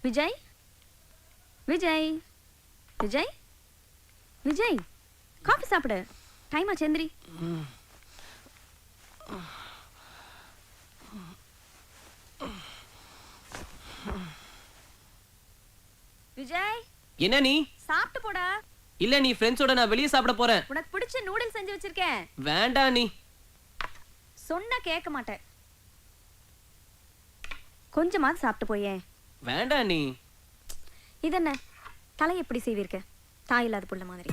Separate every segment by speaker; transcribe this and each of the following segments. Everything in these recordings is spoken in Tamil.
Speaker 1: விஜய் விஜய் விஜய் விஜய் காஃபி சாப்பிடு. டைம் ஆச்சு, எந்திரி. விஜய்,
Speaker 2: என்ன நீ
Speaker 1: சாப்பிட்டு போடா.
Speaker 2: இல்ல நீ ஃப்ரெண்ட்ஸோட நான் வெளிய சாப்பிட போறேன்.
Speaker 1: உனக்கு பிடிச்ச நூடுல்ஸ் செஞ்சு வச்சிருக்கேன்.
Speaker 2: வேண்டாம் நீ
Speaker 1: சொன்னா கேட்க மாட்டேன். கொஞ்சமாவது சாப்பிட்டு போயே.
Speaker 2: வேண்டாம் நீ.
Speaker 1: இதென்ன தலை எப்படி செய்வீர்க்க? தாய் இல்லாத புள்ள மாதிரி.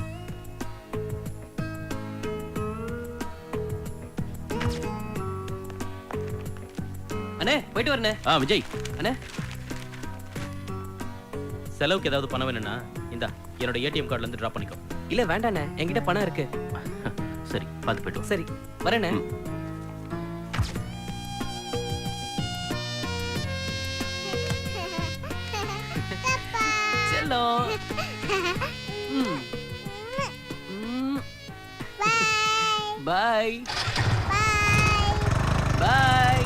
Speaker 2: அண்ணே போயிட்டு வரனே.
Speaker 3: விஜய்
Speaker 2: அண்ணே,
Speaker 3: செலவுக்கு ஏதாவது பணம் வேணும்னா இந்தா என்னோட ஏடிஎம் கார்டுல இருந்து டிராப் பண்ணிக்கோ.
Speaker 2: இல்ல வேண்டாண்ணே, என்கிட்ட பணம் இருக்கு.
Speaker 3: சரி பார்த்து போயிட்டு வா.
Speaker 2: சரி வரேண்ணே. செல்லம். பாய் பாய்.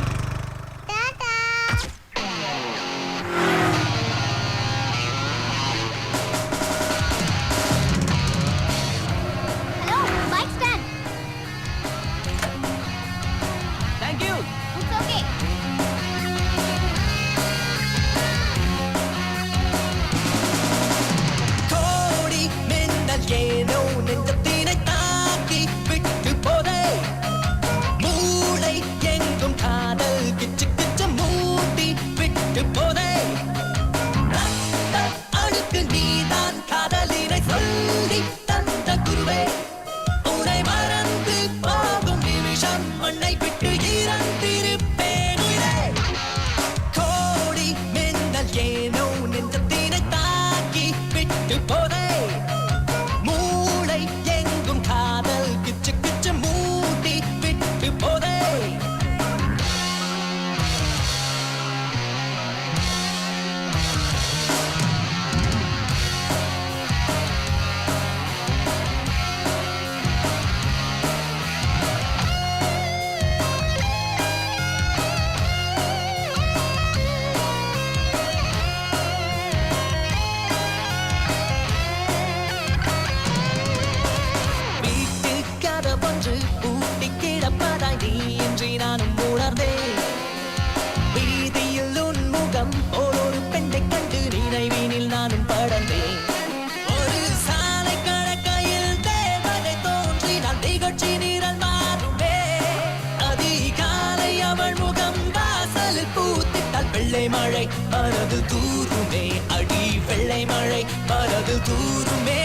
Speaker 4: வெள்ளை மழை மனது தூருமே, அடி வெள்ளை மழை மனது தூருமே.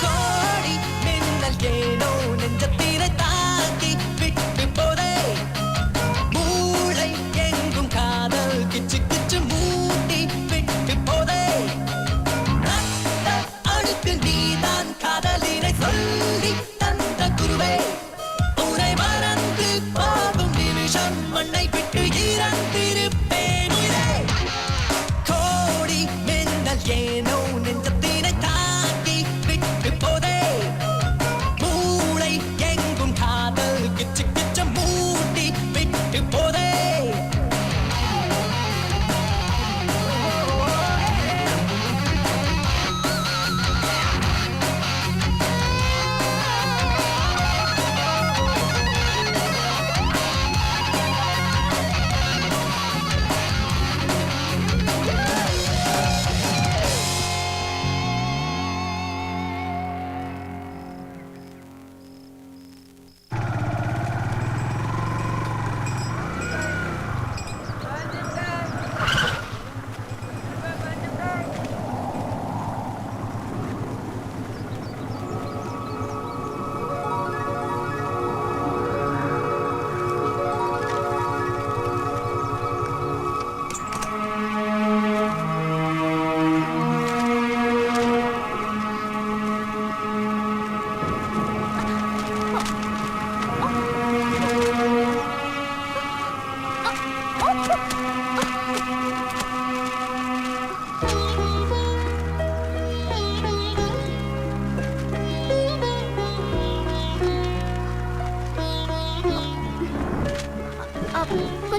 Speaker 4: கோடி மின்னல் ஏனோ நெஞ்சத்தினை தாக்கி விட்டு போதே, மூளை எங்கும் காதல் கிச்சு கிச்சு மூட்டி விட்டு போதே. அடுத்து நீதான் காதலினை சொல்லி தந்த குருவே, உன்னை மறந்து போகும் நிமிஷம் மண்ணை விட்டு இறந்திருப்பேன். ஏனோ நெஞ்சத்தினை தாக்கி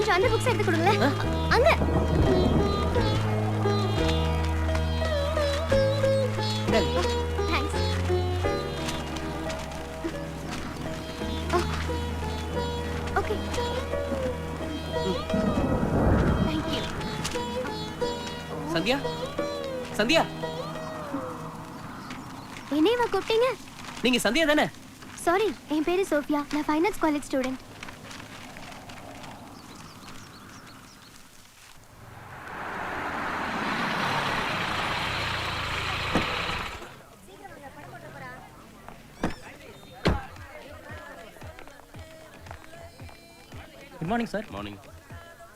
Speaker 1: கொஞ்சம் அந்த புக்ஸ் எடுத்து கொடுங்க. அங்க. Thanks. Okay. Thank you.
Speaker 2: Sandhya Sandhya
Speaker 1: என்னையவா கூப்பிட்டீங்க?
Speaker 2: நீங்க சந்தியா தானே?
Speaker 1: சாரி, என் பேரு சோஃபியா. நான் finance college student.
Speaker 5: Good morning sir.
Speaker 3: Morning.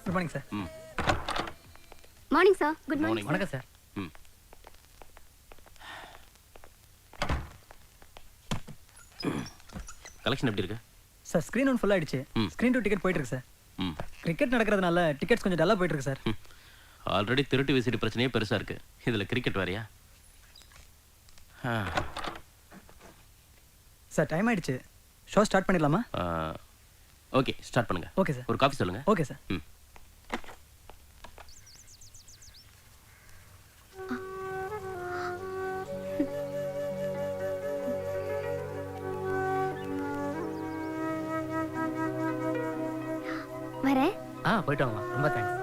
Speaker 5: Good morning sir.
Speaker 3: ம்.
Speaker 1: Morning sir. Good morning.
Speaker 3: Morning.
Speaker 5: வணக்கம் சார்.
Speaker 3: ம். கலெக்ஷன் எப்படி இருக்கு?
Speaker 5: சார் ஸ்க்ரீன் ஒன் ஃபுல் ஆயிடுச்சு.
Speaker 3: ம்.
Speaker 5: ஸ்க்ரீன் 2 டிக்கெட் போயிட்டு இருக்கு சார்.
Speaker 3: ம்.
Speaker 5: கிரிக்கெட் நடக்கிறதுனால டிக்கெட்ஸ் கொஞ்சம் டல்லா போயிட்டு இருக்கு சார்.
Speaker 3: ஆல்ரெடி திருட்டு விசிடி பிரச்சனையே பெருசா இருக்கு. இதுல கிரிக்கெட் வேறயா?
Speaker 5: சார் டைம் ஆயிடுச்சு. ஷோ ஸ்டார்ட் பண்ணிடலாமா?
Speaker 3: ஓகே, ஸ்டார்ட் பண்ணுங்க.
Speaker 5: Okay sir.
Speaker 3: ஒரு காஃபி சொல்லுங்க.
Speaker 5: Okay sir.
Speaker 3: ம்.
Speaker 1: வரேன்.
Speaker 5: போயிட்டு வாங்க. ரொம்ப தேங்க்ஸ்.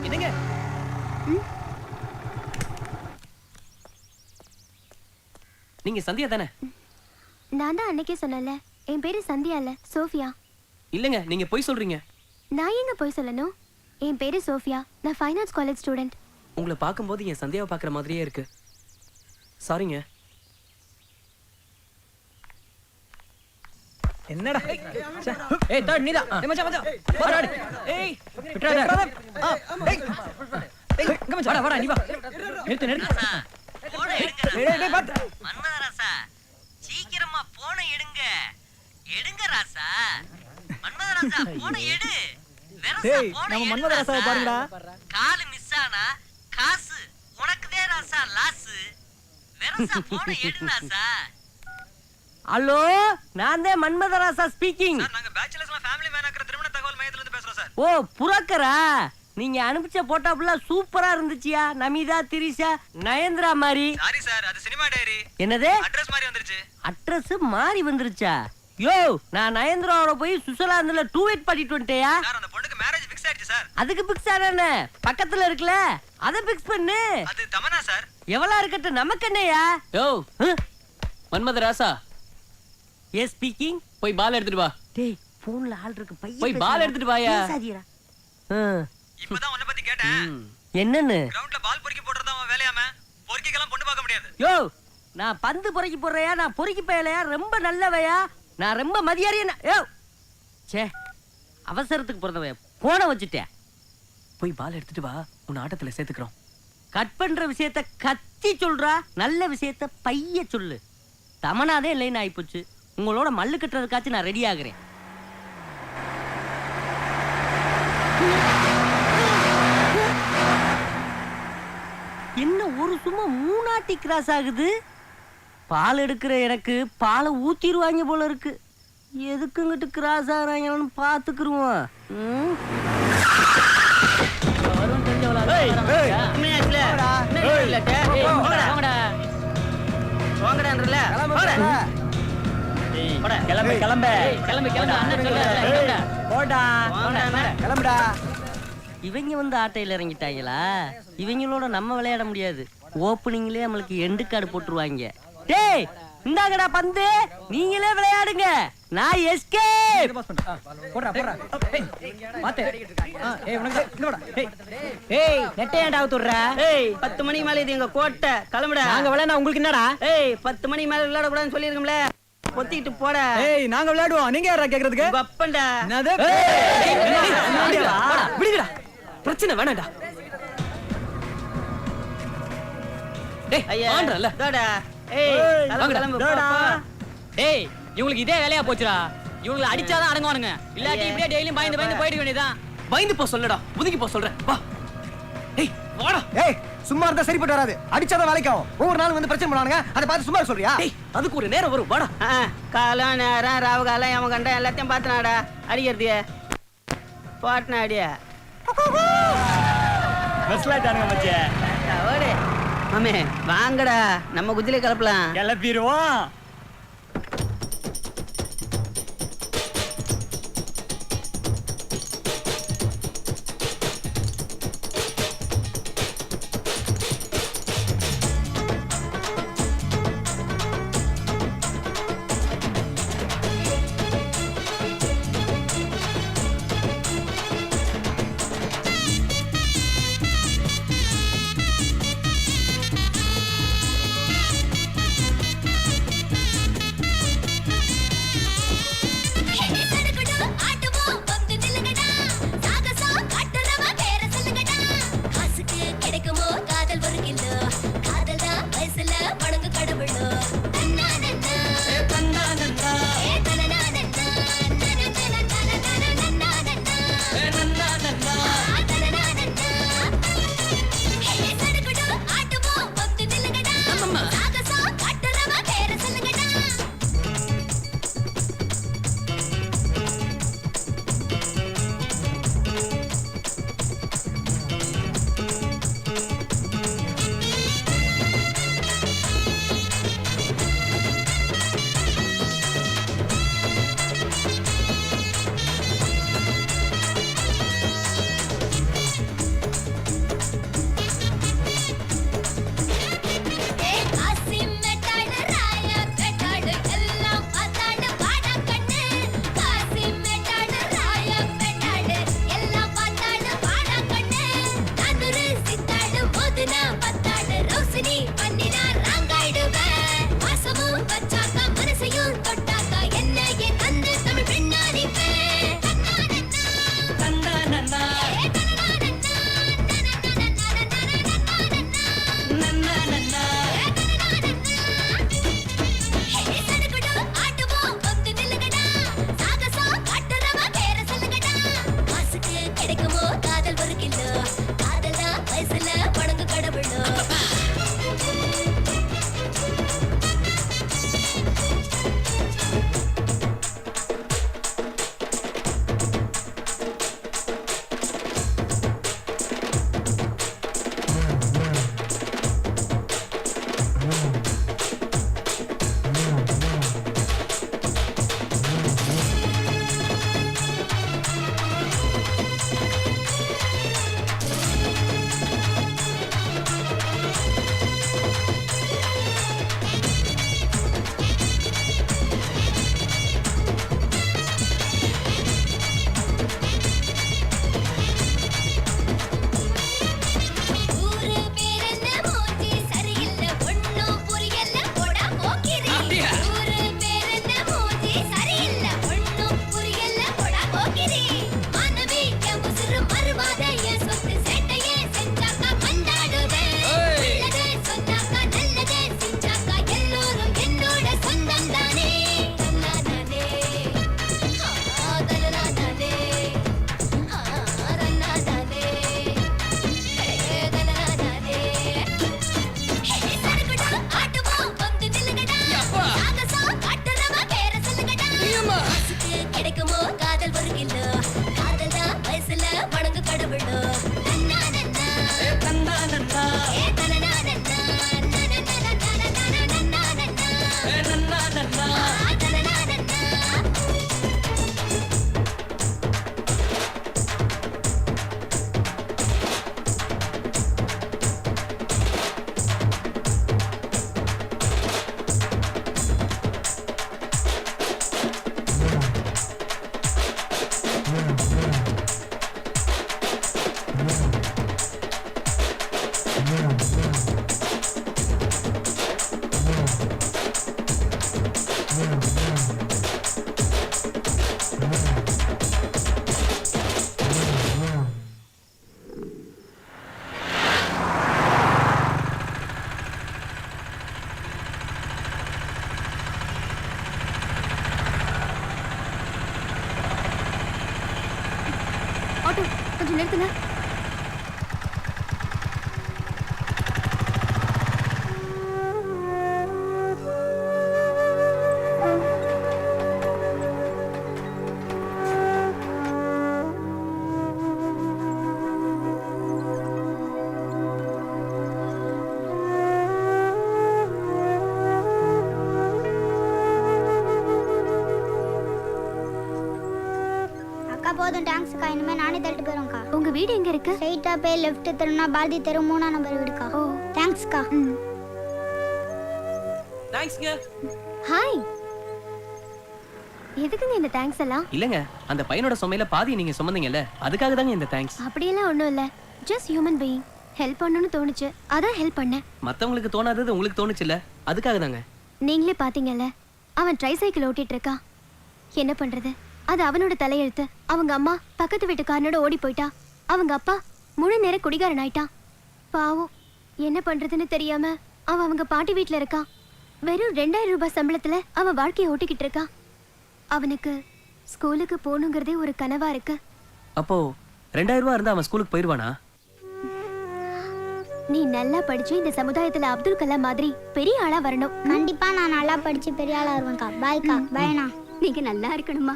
Speaker 2: என்னங்க? நீங்க சந்தியா தானே?
Speaker 1: நான் தான் அன்னைக்கே சொன்னேன்ல, என் பேரு சந்தியா இல்ல, சோஃபியா.
Speaker 2: இல்லங்க, நீங்க பொய் சொல்றீங்க.
Speaker 1: நான் எங்க போய் சொல்லணும்? என் பேரு சோஃபியா. நான் ஃபைனான்ஸ் காலேஜ் ஸ்டூடெண்ட்.
Speaker 2: உங்களை பார்க்கும்போது என் சந்தியாவை பார்க்குற மாதிரியே இருக்கு. சாரிங்க.
Speaker 5: என்னடா? ஏய் தட் நீடா. ஏய் மச்சான் மச்சான். வாடா. ஏய் விட்றாத. ஏய். ஏய் இங்க மச்சான். வாடா நீ வா. நிறுத்து நிறுத்து.
Speaker 6: போன எடுங்க.
Speaker 5: டேய் பாத்து.
Speaker 6: மன்மதராசா சீக்கிரமா போன எடுங்க. எடுங்க ராசா. மன்மதராசா போன எடு.
Speaker 5: டேய் நம்ம மன்மதராசாவை பாருங்கடா.
Speaker 6: கால் மிஸ் ஆனா காசு உனக்குதே ராசா லாஸ். வெரசா போன எடு ராசா.
Speaker 7: ஹலோ, நான் தான் மன்மதராசா ஸ்பீக்கிங்.
Speaker 5: சார் நாங்க பேச்சுலர்ஸ்லாம் ஃபேமிலி மேன் ஆக்குற திருமண தகவல் மையத்துல இருந்து பேசுறோம் சார்.
Speaker 7: ஓ புரோக்கரா? நீங்க அனுப்பிச்ச போட்டோப்புல சூப்பரா இருந்துச்சியா. நமிதா, திரிஷா, நயன்தரா மாதிரி.
Speaker 5: சாரி சார், அது சினிமா டைரி.
Speaker 7: என்னது?
Speaker 5: அட்ரஸ் மாதிரி வந்துருச்சு.
Speaker 7: அட்ரஸ் மாறி வந்துருச்சா? யோ, நான் நயன்தராவோட போய் சுவிட்சர்லாந்துல 2 வெயிட் பண்ணிட்டு வந்துட்டேயா.
Speaker 5: சார் அந்த பொண்ணுக்கு மேரேஜ் ஃபிக்ஸ் ஆயிடுச்சு சார்.
Speaker 7: அதுக்கு பிக்ஸ் ஆனே பக்கத்துல இருக்குல, அத பிக்ஸ் பண்ணு.
Speaker 5: அது தமனா சார்.
Speaker 7: எவ்வளவு இருக்கட்டும், நமக்கு என்னையா?
Speaker 2: யோ மன்மதராசா,
Speaker 7: எஸ் ஸ்பீக்கிங்.
Speaker 2: போய் பால் எடுத்துட்டு வா.
Speaker 7: டேய் போன்ல ஆள் இருக்கு,
Speaker 2: போய் பால் எடுத்துட்டு வாயா.
Speaker 7: பேசாதீரா.
Speaker 5: இப்பதான் உன்னை பத்தி கேட்டேன்.
Speaker 7: என்னன்னு?
Speaker 5: கிரவுண்ட்ல பால் பொறுக்கி போடுறதா அவன் வேலையாம. பொறுக்கிக்கலாம் பொண்ணு பார்க்க முடியாது.
Speaker 7: யோ, நான் பந்து பொறுக்கி போடுறையா, நான் பொறுக்கி போயலையா? ரொம்ப நல்லவையா, நான் ரொம்ப மதியாரியா. யோ சே, அவசரத்துக்கு பிறந்தவையா, போன வச்சுட்டேன்.
Speaker 2: போய் பால் எடுத்துட்டு வா, உன் ஆட்டத்துல சேர்த்துக்கிறோம்.
Speaker 7: கட் பண்ற விஷயத்த கத்தி சொல்றா, நல்ல விஷயத்த பைய சொல்லு. தமனாதே இல்லைன்னு ஆயிப்போச்சு. உங்களோட மல்லு கட்டுறதுக்காச்சும் நான் ரெடி ஆகுறேன். என்ன ஒரு சும்மா 3 ஆட்டி கிராஸ் ஆகுது? பால் எடுக்கிற எனக்கு பாலை ஊத்திடுவாங்க போல இருக்கு. எதுக்குங்கிட்டு கிராஸ் ஆகுறாங்கன்னு பாத்துக்குருவோம். இவங்க வந்து ஆட்டையில இறங்கிட்டாங்களா? இவங்களோட நம்ம விளையாட முடியாது. ஓப்பனிங்லயே நம்மளுக்கு எண்டு கார்டு போட்டுருவாங்க. டேய் இந்தாங்கடா பந்து, நீங்களே விளையாடுங்க, நான் எஸ்கேப்.
Speaker 5: போடுறா போடுறா. ஏய் பாத்து. ஏய் உனக்கு இங்க வாடா. ஏய் நெட்டை ஏன்டா அவுத்துறற?
Speaker 7: ஏய் 10 மணி மேல இது எங்க கோட்டை, கிளம்புடா.
Speaker 5: நாங்க விளையாடா உங்களுக்கு என்னடா?
Speaker 7: ஏய் 10 மணி மேல விளையாட கூடாதுன்னு சொல்லிருக்கோம்ல, பொத்திட்டு போடா.
Speaker 5: ஏய் நாங்க விளையாடுவோம், நீங்க யாரா கேக்குறதுக்கு?
Speaker 7: பப்பண்டா.
Speaker 5: என்னது?
Speaker 2: விடுங்கடா, பிரச்சனை வேணாம்டா. டேய்
Speaker 7: ஐயா
Speaker 2: ஆன்றல.
Speaker 7: டடா. ஏய்
Speaker 2: வாங்கடா.
Speaker 7: கிளம்பு போடா.
Speaker 8: டேய் இவங்களுக்கு இதே வேலையா போச்சுடா. இவங்களை அடிச்சாதான் அடங்குவானுங்க, இல்லாட்டி இப்படியே டெய்லியும் பயந்து பயந்து போயிட வேண்டியதான்.
Speaker 2: பயந்து போ சொல்லடா, ஒதுங்கி போ சொல்றேன். வா. டேய்
Speaker 5: ஏய் சும்மா இருந்தா சரிப்பட்டு வராது. அடிச்சாதான் வேலைக்கு ஆகும். ஒவ்வொரு நாளும் வந்து பிரச்சனை பண்ணுவானுங்க. அதை பார்த்து சும்மா இருக்க சொல்றியா?
Speaker 2: டேய் அதுக்கு ஒரு நேரம் வரும் வாடா.
Speaker 7: காலம் நேரம் ராவு காலம் எவன் கண்ட எல்லாத்தையும் பார்த்துனாடா அடிக்கிறது போட்டினா அடியா ஓடு மாமே வாங்கடா நம்ம குதிரை கலப்பலாம்
Speaker 5: கிளப்பிடுவோம்.
Speaker 9: போதும் தேங்க்ஸ்க்கா. இனிமே நானே தள்ளிட்டு போறேன்க்கா.
Speaker 1: உங்க வீடு எங்க இருக்கு?
Speaker 9: ஸ்ட்ரைட்டா போய் லெஃப்ட் திரும்பினா பாரதி தெரு 3ஆம் நம்பர் வீடுக்கா.
Speaker 1: ஓ
Speaker 9: தேங்க்ஸ்க்கா.
Speaker 2: தேங்க்ஸ்ங்க.
Speaker 1: ஹாய். எதுக்குங்க இந்த தேங்க்ஸ் எல்லாம்?
Speaker 2: இல்லங்க, அந்த பையனோட சுமையில பாதி நீங்க சுமந்தீங்கல்ல, அதுக்காக தாங்க இந்த தேங்க்ஸ்.
Speaker 1: அப்படியெல்லாம் ஒண்ணும் இல்ல. Just human being. ஹெல்ப் பண்ணணும்னு தோணுச்சு, அதான் ஹெல்ப் பண்ணேன்.
Speaker 2: மத்தவங்களுக்கு தோணாதது உங்களுக்கு தோணுச்சுல்ல, அதுக்காக தாங்க.
Speaker 1: நீங்களே பாத்தீங்கல்ல, அவன் ட்ரைசைக்கிள் ஓட்டிட்டு இருக்கான். என்ன பண்றது, அது அவனோட தலையெழுத்து. அவங்க அம்மா பக்கத்து வீட்டுக்காரனோட ஓடி போயிட்டா. அவங்க அப்பா முழு நேர குடிகாரன் ஆயிட்டான். பாவம், என்ன பண்றதுன்னு தெரியாம அவன் அவங்க பாட்டி வீட்டுல இருக்கான். வெறும் 2000 ரூபாய் சம்பளத்துல அவன் வாழ்க்கையை ஓட்டிக்கிட்டு இருக்கான். அவனுக்கு ஸ்கூலுக்கு போகணுங்கிறதே ஒரு கனவா இருக்கு.
Speaker 2: அப்போ 2000 ரூபாய் இருந்தா அவன் ஸ்கூலுக்கு போயிருவானா?
Speaker 1: நீ நல்லா படிச்சு இந்த சமுதாயத்துல அப்துல் கலாம் மாதிரி பெரிய ஆளா வரணும்.
Speaker 9: கண்டிப்பா நான் நல்லா படிச்சு பெரிய ஆளா வருவேன்க்கா. பாய்க்கா. பாய்ண்ணா.
Speaker 1: நீங்க நல்லா இருக்கணுமா?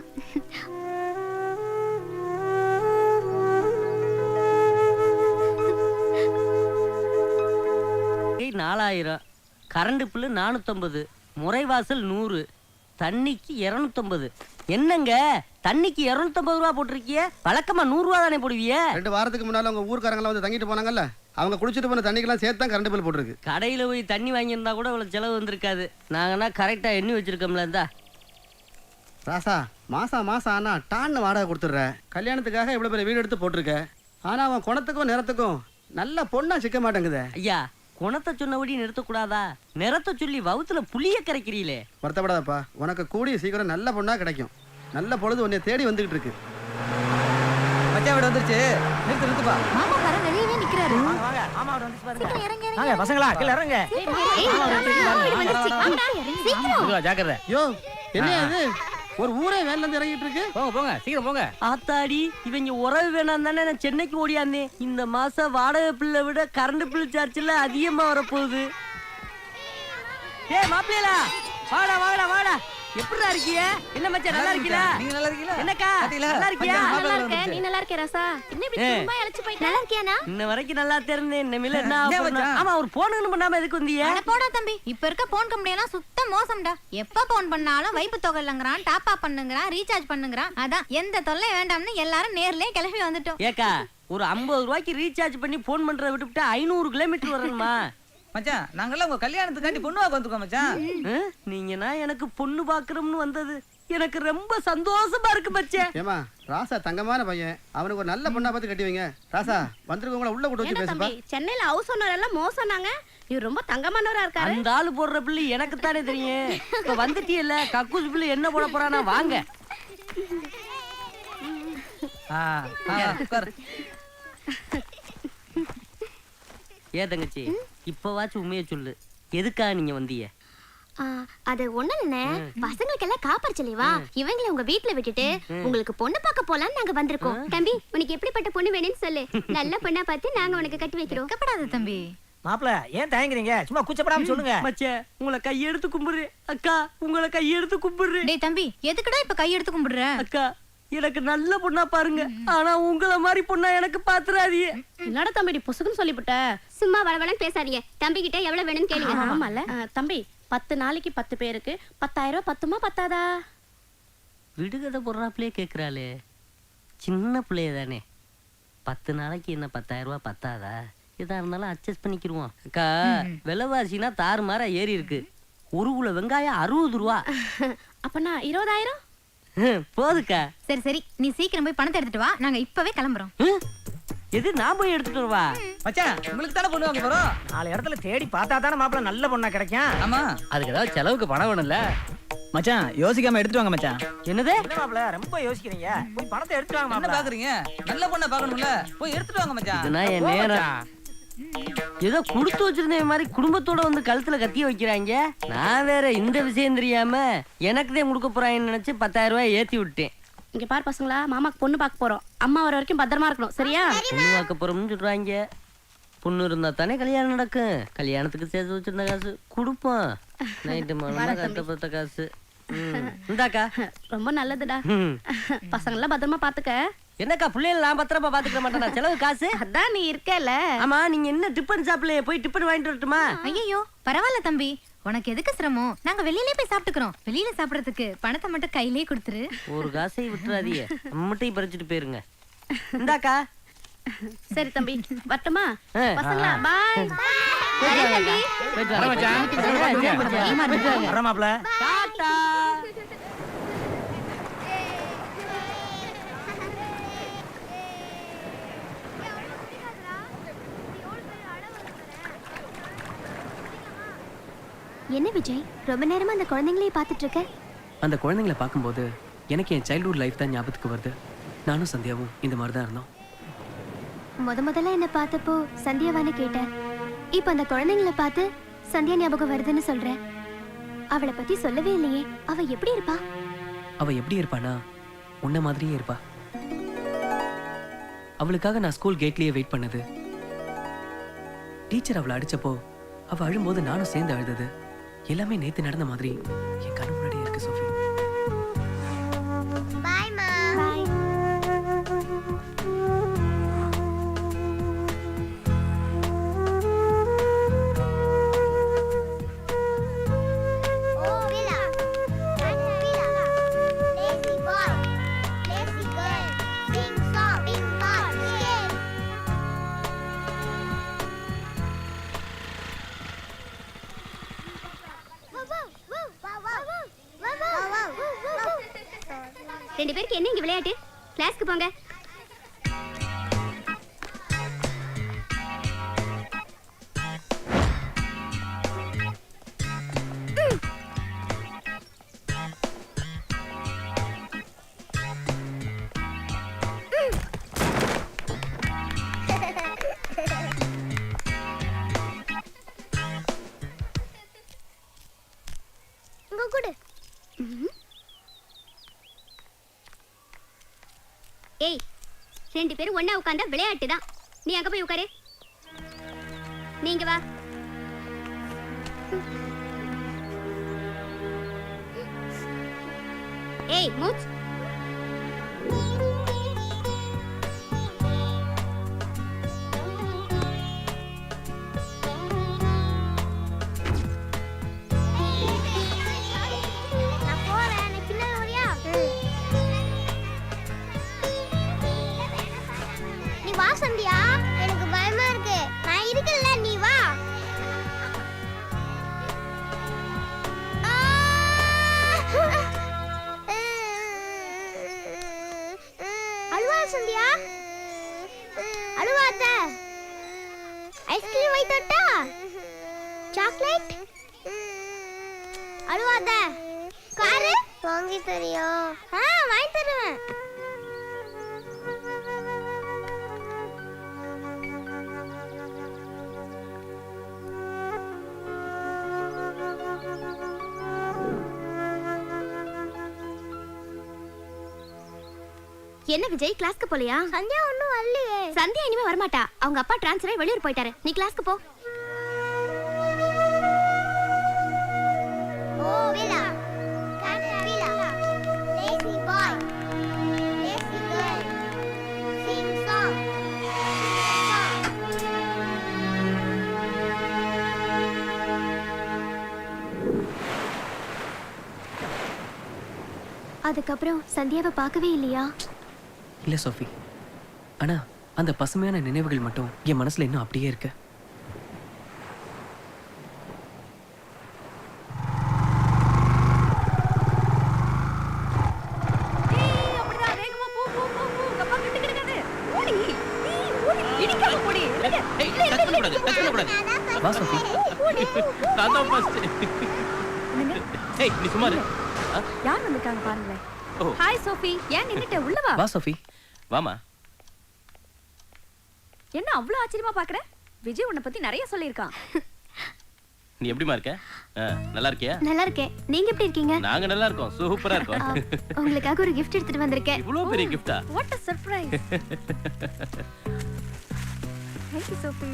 Speaker 7: ஏய், 4000, கரண்ட் பில்லு 450, முறைவாசல் 100, தண்ணிக்கு 250. என்னங்க தண்ணிக்கு 250 ரூபா போட்டிருக்கிய? வழக்கமா 100 ரூபா தானே போடுவிய?
Speaker 10: 2 வாரத்துக்கு முன்னால உங்க ஊர்க்காரங்களாம் வந்து தங்கிட்டு போனாங்கல்ல, அவங்க குடிச்சிட்டு போன தண்ணிக்கெல்லாம் சேர்த்து தான் கரண்ட் பில் போட்டிருக்கு.
Speaker 7: கடையில போய் தண்ணி வாங்கியிருந்தா கூட இவ்வளவு செலவு வந்திருக்காது. நாங்கன்னா கரெக்டா எண்ணி வச்சிருக்கோம்ல. இருந்தா
Speaker 10: ராசா, மாசம் ஆனா டான்னு வாடகை கொடுத்துட்ற. கல்யாணத்துக்காக இவ்வளவு பெரிய வீடு எடுத்து போட்டிருக்க. ஆனா அவன் குணத்துக்கும் நிறத்துக்கும் நல்ல பொண்ணா சிக்க மாட்டேங்குதே.
Speaker 7: ஐயா, குணத்தை சொன்னபடி நிறுத்தக்கூடாதா? நிறத்தை சொல்லி வவுத்துல புளிய கரைக்கிறீங்களே.
Speaker 10: வருத்தப்படாதப்பா, உனக்கு கூடிய சீக்கிரம் நல்ல பொண்ணா கிடைக்கும். நல்ல பொழுது உன்னை தேடி வந்துகிட்டு இருக்கு.
Speaker 5: மச்சான் வீடு வந்துருச்சு. நிறுத்துப்பா.
Speaker 1: மாமா வர வெளியவே நிக்கிறாரு.
Speaker 5: வாங்க மாமா வீடு வந்துச்சு பாருங்க.
Speaker 1: சீக்கிரம் இறங்க.
Speaker 5: வாங்க பசங்களா, கீழ இறங்க. ஜாக்கிரதை.
Speaker 10: யோ, என்ன இது? ஒரு ஊரே வேலைல இருந்து இறங்கிட்டு இருக்கு.
Speaker 5: போங்க சீக்கிரம் போங்க.
Speaker 7: ஆத்தாடி, இவங்க உறவு வேணாம் தானே நான் சென்னைக்கு ஓடியாந்தேன். இந்த மாசம் வாடகை பில்லை விட கரண்ட் பில் சார்ஜ்ல அதிகமா வரப்போகுது. ஏய் மாப்பிள்ளையா, வாடா. எப்படிடா இருக்கிய? என்ன மச்சான், நல்லா இருக்கீங்களா?
Speaker 5: நீங்க நல்லா இருக்கீங்களா?
Speaker 7: என்னக்கா நல்லா இருக்கியா?
Speaker 1: நல்லா இருக்கேன். நீ நல்லா இருக்கியா ராசா? என்ன இப்படி சும்மா இழைச்சு போயிட்ட? நல்லா இருக்கியானா?
Speaker 7: இன்ன வரைக்கும் நல்லா தெரிந்தேன். இன்னமில்ல என்ன ஆகணும்? ஆமா, ஒரு போன் பண்ணாம எதுக்கு வந்தீங்க?
Speaker 11: அட போடா தம்பி, இப்ப இருக்க போன் கம்பெனி எல்லாம் சுத்த மோசம்டா. எப்ப போன் பண்ணாலும் வைப்பு தொகை இல்லங்கறான், டாப் அப் பண்ணுங்கறான், ரீசார்ஜ் பண்ணுங்கறான். அதான் எந்த தொல்லை வேண்டாம்னு எல்லாரும் நேர்லயே கிளம்பி வந்துட்டோம்.
Speaker 7: ஏக்கா, ஒரு 50 ரூபாய்க்கு ரீசார்ஜ் பண்ணி போன் பண்றத விட்டுவிட்டு 500 கிலோமீட்டர் வரணுமா?
Speaker 5: மச்சான், நாங்கெல்லாம் உங்க கல்யாணத்துக்காண்டி பொண்ணு வாங்க வந்திருக்கோம் மச்சான்.
Speaker 7: நீங்கன்னா எனக்கு பொண்ணு பாக்குறோம்னு வந்தது எனக்கு ரொம்ப சந்தோஷமா இருக்கு மச்சே.
Speaker 10: ஏமா, ராசா தங்கமான பையன், அவனுக்கு ஒரு நல்ல பொண்ணா பார்த்து கட்டி வைங்க. ராசா, வந்திருக்கவங்கள உள்ள கூட்டு வச்சு பேசுப்பா.
Speaker 1: சென்னையில ஹவுஸ் ஓனர் எல்லாம் மோசனாங்க. இவர் ரொம்ப தங்கமானவரா இருக்காரு.
Speaker 7: அந்த ஆளு போடுற பிள்ளை எனக்கு தானே தெரியும். இப்ப வந்துட்டியல்ல, கக்கூஸ் பிள்ளை என்ன போட போறானா? வாங்க. ஏ தங்கச்சி, இப்பவாச்சும் உண்மையை சொல்லு, எதுக்கா நீங்க வந்தீங்க?
Speaker 1: அது ஒண்ணு இல்லைண்ணே, பசங்களுக்கு எல்லாம் காப்பரிச்சலைவா, இவங்களை உங்க வீட்டுல விட்டுட்டு உங்களுக்கு பொண்ணு பார்க்க போலான்னு நாங்க வந்திருக்கோம். தம்பி, உனக்கு எப்படிப்பட்ட பொண்ணு வேணும்னு சொல்லு, நல்ல பொண்ணா பார்த்து நாங்க உனக்கு கட்டி வைக்கிறோம்.
Speaker 11: கப்படாத தம்பி.
Speaker 5: மாப்ள, ஏன் தயங்குறீங்க? சும்மா கூச்சப்படாம சொல்லுங்க.
Speaker 7: மச்சே, உங்களை கையெடுத்து கும்பிடுறேன். அக்கா, உங்களை கையெடுத்து கும்பிடுறேன்.
Speaker 11: டேய் தம்பி, எதுக்குடா இப்ப கையெடுத்து கும்பிடுற?
Speaker 7: அக்கா, எனக்கு நல்ல பொண்ணா பாருங்க. ஆனா உங்கள மாதிரி பொண்ணா எனக்கு பாத்துறாதீங்க.
Speaker 1: என்னடா தம்பி பொசுக்குன்னு சொல்லிவிட்ட? சும்மா வளவளன்னு பேசாதீங்க. தம்பி கிட்ட எவ்வளவு வேணும்னு கேளுங்க. ஆமால தம்பி, 10 நாளைக்கு 10 பேருக்கு 10,000 ரூபாய் பத்துமா பத்தாதா?
Speaker 7: விடுகதை போடுறாப்லயே கேக்குறாளே, சின்ன பிள்ளைய தானே. 10 நாளைக்கு என்ன 10,000 ரூபாய் பத்தாதா? எதா இருந்தாலும் அட்ஜஸ்ட் பண்ணிக்கிருவோம். அக்கா, விலைவாசினா தாறுமாறா ஏறி இருக்கு. ஒரு கிலோ வெங்காயம் 60 ரூபா.
Speaker 1: அப்பனா 20,000
Speaker 7: போதுக்கா.
Speaker 11: சரி, நீ சீக்கிரம் போய் பணத்தை எடுத்துட்டு வா, நாங்க இப்பவே கிளம்புறோம்.
Speaker 7: எது, நான் போய் எடுத்துட்டு வருவா?
Speaker 5: மச்சான், உங்களுக்கு தானே பொண்ணு வாங்க போறோம். 4 இடத்துல தேடி பார்த்தா தானே மாப்பிள்ள நல்ல பொண்ணா கிடைக்கும். ஆமா,
Speaker 8: அதுக்கு ஏதாவது செலவுக்கு பணம் வேணும்ல.
Speaker 5: மச்சான், யோசிக்காம எடுத்துட்டு வாங்க மச்சான்.
Speaker 7: என்னது?
Speaker 5: என்ன மாப்பிள்ள ரொம்ப யோசிக்கிறீங்க? போய் பணத்தை எடுத்துட்டு வாங்க மாப்பிள்ள. என்ன பாக்குறீங்க? நல்ல பொண்ணா பார்க்கணும்ல, போய் எடுத்துட்டு வாங்க மச்சான்.
Speaker 7: இதுனா என் நேரம். ஏதோ கொடுத்து வச்சிருந்த மாதிரி குடும்பத்தோட வந்து கழுத்துல கத்திய வைக்கிறாங்க. நான் வேற இந்த விஷயம் தெரியாம எனக்குதான் கொடுக்க போறாங்கன்னு நினைச்சு 10,000 ரூபாய் ஏத்தி விட்டேன்.
Speaker 1: இங்க பாரு பசங்களா, மாமாக்கு பொண்ணு பார்க்க போறோம். அம்மா வர வரைக்கும் பத்திரமா இருக்கணும், சரியா?
Speaker 7: பொண்ணு பார்க்க போறோம்னு சொல்றாங்க. பொண்ணு இருந்தா தானே கல்யாணம் நடக்கும். கல்யாணத்துக்கு சேர்த்து வச்சிருந்த காசு கொடுப்போம். நைட்டு மாலை கட்டப்பட்ட காசு. இந்தாக்கா.
Speaker 1: ரொம்ப நல்லதுடா. பசங்க எல்லாம் பத்திரமா பாத்துக்க.
Speaker 7: என்னக்கா, பிள்ளைகள் நான் பத்திரமா பாத்துக்க மாட்டேனா? செலவு காசு
Speaker 1: அதான் நீ இருக்கல.
Speaker 7: ஆமா, நீங்க என்ன டிபன் ஷாப்ல போய் டிபன் வாங்கிட்டு வரட்டுமா?
Speaker 11: ஐயோ பரவாயில்ல தம்பி, உனக்கு எதுக்கு சிரமம்? நாங்க வெளியிலே போய் சாப்பிட்டுக்கிறோம். வெளியில சாப்பிடறதுக்கு பணத்தை மட்டும் கையிலே கொடுத்துரு.
Speaker 7: ஒரு காசை விட்டுறாதீங்க, முட்டையை பறிச்சுட்டு போயிருங்க. இந்தாக்கா.
Speaker 1: சரி தம்பி, வரட்டுமா?
Speaker 7: ஆ.
Speaker 1: பசங்களா பாய்.
Speaker 5: வரமாப்ல.
Speaker 1: என்ன விஜய், ரொம்ப நேரமா அந்த குழந்தைங்களையே பார்த்துட்டு இருக்க?
Speaker 2: அந்த குழந்தைங்களை பார்க்கும்போது எனக்கு என் சைல்ட்ஹுட் லைஃப் தான் ஞாபகத்துக்கு வருது. நானும் சந்தியாவும் இந்த மாதிரி தான் இருந்தோம்.
Speaker 1: முதல்ல என்ன பார்த்தப்போ சந்தியாவான்னு கேட்டேன். இப்ப அந்த குழந்தைங்களை பார்த்து சந்தியா ஞாபகம் வருதுன்னு சொல்றேன். அவளை பத்தி சொல்லவே இல்லையே. அவ எப்படி இருப்பா?
Speaker 2: அவ எப்படி இருப்பானா, உன்ன மாதிரியே இருப்பா. அவளுக்காக நான் ஸ்கூல் கேட்லயே வெயிட் பண்ணது, டீச்சர் அவளை அடிச்சப்போ அவ அழும்போது நானும் சேர்ந்து அழுதது, எல்லாமே நேத்து நடந்த மாதிரி என் கண்ணு முன்னாடியே இருக்கு சோஃபி.
Speaker 9: பாய் மா.
Speaker 1: பாய்.
Speaker 9: ஓ விலா. விலா. Lazy boy. Lazy girl. Sing song. Big ball. Scale.
Speaker 1: ரெண்டு பேருக்கு என்ன இங்க விளையாட்டு? கிளாஸ்க்கு போங்க.
Speaker 9: இங்க கொடு.
Speaker 1: ஏய், ரெண்டு பேரும் ஒண்ணா உட்கார்ந்தா விளையாட்டு தான். நீ அங்க போய் உட்காரு. நீங்க வா. ஏய் மூச்.
Speaker 9: நான் போறேன். நீ பின்னாடி வரியா? நீ வா சந்தியா. எனக்கு பயமா இருக்கு. நான் இருக்கல, நீ வா. அழுவா சந்தியா. அழுவாத. ஐஸ்கிரீம் வாங்கி தரட்டா? சாக்லேட்? அழுவாத. காரு வாங்கி தரியா? வாங்கி தருவேன்.
Speaker 1: என்ன விஜய், கிளாஸ்க்கு போலையா?
Speaker 9: சந்தியா ஒண்ணும் வரலையே.
Speaker 1: சந்தியா இனிமே வரமாட்டா. அவங்க அப்பா டிரான்ஸ்ஃபர் ஆகி வெளியூர் போயிட்டாரு. நீ கிளாஸ்க்கு போ.
Speaker 9: ஓ விலா. விலா. Lazy boy. Lazy girl. Sing song.
Speaker 1: அதுக்கப்புறம் சந்தியாவை பார்க்கவே இல்லையா?
Speaker 2: இல்ல சோஃபி, ஆனா அந்த பசுமையான நினைவுகள் மட்டும் என் மனசுல இன்னும் அப்படியே இருக்கு. வா சோஃபி.
Speaker 3: நான் தான் first. ஏய், நீ சும்மா இரு.
Speaker 11: யார் வந்திருக்காங்க பாருங்களேன்.
Speaker 3: ஓ.
Speaker 11: Hi Sophie. ஏன் நின்னுட்ட? உள்ள வா.
Speaker 2: வா சோஃபி.
Speaker 3: வாமா.
Speaker 11: என்ன அவ்வளவு ஆச்சரியமா பாக்குற? விஜய் உன்னை பத்தி நிறைய சொல்லியிருக்கான்.
Speaker 3: நீ எப்படிமா இருக்க? நல்லா இருக்கியா?
Speaker 1: நல்லா இருக்கேன். நீங்க எப்படி இருக்கீங்க?
Speaker 3: நாங்க நல்லா இருக்கோம், சூப்பரா இருக்கோம்.
Speaker 1: உங்களுக்காக ஒரு gift எடுத்துட்டு வந்திருக்கேன்.
Speaker 3: இவ்ளோ பெரிய கிஃப்டா?
Speaker 11: What a surprise. Thank you Sophie.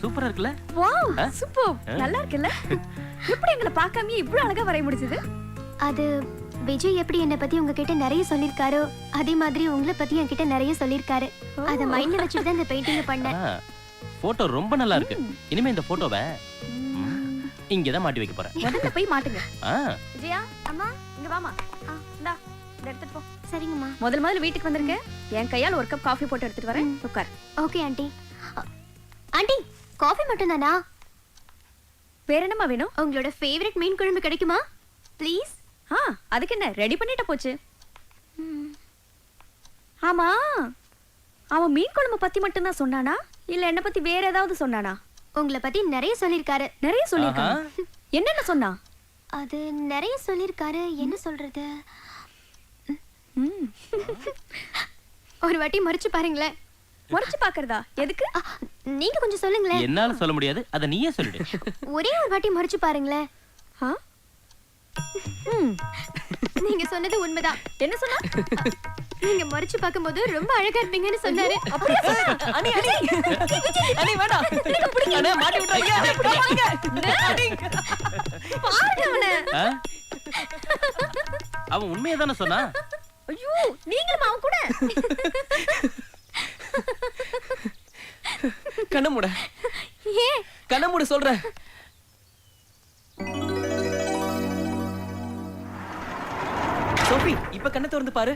Speaker 3: சூப்பரா இருக்குல்ல?
Speaker 11: Wow, super. நல்லா இருக்குல்ல? எப்படி எங்களை பார்க்காம இவ்வளவு அழகா வரைய முடிஞ்சது?
Speaker 1: அது விஜய் எப்படி என்ன பத்தி உங்ககிட்ட நிறைய சொல்லிருக்காரோ அதே மாதிரி உங்களை பத்தி என்கிட்ட நிறைய சொல்லிருக்காரு. அத மைண்ட்ல வச்சுட்டு தான் இந்த பெயிண்டிங் பண்ணேன்.
Speaker 3: போட்டோ ரொம்ப நல்லா இருக்கு. இனிமே இந்த போட்டோவை இங்கதான் மாட்டி வைக்க போறேன்.
Speaker 12: முதல்ல போய் மாட்டுங்க.
Speaker 11: விஜயா
Speaker 1: அம்மா
Speaker 11: இங்க வாமா. இந்தா இத எடுத்துட்டு போ.
Speaker 1: சரிங்கம்மா.
Speaker 12: முதல்ல வீட்டுக்கு வந்திருக்க. என் கையால ஒரு கப் காஃபி போட்டு எடுத்துட்டு வரேன். உட்கார்.
Speaker 1: Okay aunty. ஆண்டி காஃபி மட்டும் தானா?
Speaker 12: வேற என்னமா வேணும்?
Speaker 1: உங்களோட ஃபேவரட் மீன் குழம்பு கிடைக்குமா ப்ளீஸ்?
Speaker 12: அதுக்கு என்ன ரெடி பண்ணிட்ட போச்சு. ஆமா, அவன் மீன் குழம்பு பத்தி மட்டும் தான் சொன்னானா இல்ல என்ன பத்தி வேற ஏதாவது சொன்னானா?
Speaker 1: உங்களை பத்தி நிறைய சொல்லிருக்காரு.
Speaker 12: நிறைய சொல்லிருக்காரு. என்னென்ன சொன்னா?
Speaker 1: அது நிறைய சொல்லிருக்காரு. என்ன சொல்றது? ஒரு வாட்டி மறைச்சு பாருங்களேன்.
Speaker 12: மறைச்சு பாக்குறதா? எதுக்கு?
Speaker 1: நீங்க கொஞ்சம் சொல்லுங்களேன்.
Speaker 3: என்னால சொல்ல முடியாது, அத நீயே சொல்லிடு.
Speaker 1: ஒரே ஒரு வாட்டி மறைச்சு பாருங்களேன். நீங்க சொன்னது உண்மைதான்.
Speaker 12: என்ன சொன்னா?
Speaker 1: நீங்க மறைச்சு பாக்கும்போது ரொம்ப அழகா இருப்பீங்கன்னு சொன்னாரு.
Speaker 12: அப்படியே சொன்னா? அனி அனி அனி வேணா. எனக்கு பிடிக்கல. அண்ணே மாட்டி விட்டுறீங்க. பாருங்க அவனை.
Speaker 3: அவன் உண்மையை தானே சொன்னா?
Speaker 12: ஐயோ, நீங்களும் அவன் கூட.
Speaker 2: கண்ண மூட.
Speaker 1: ஏன்
Speaker 2: கண்ண மூட சொல்றேன். சோபி, இப்ப கண்ணை திறந்து பாரு.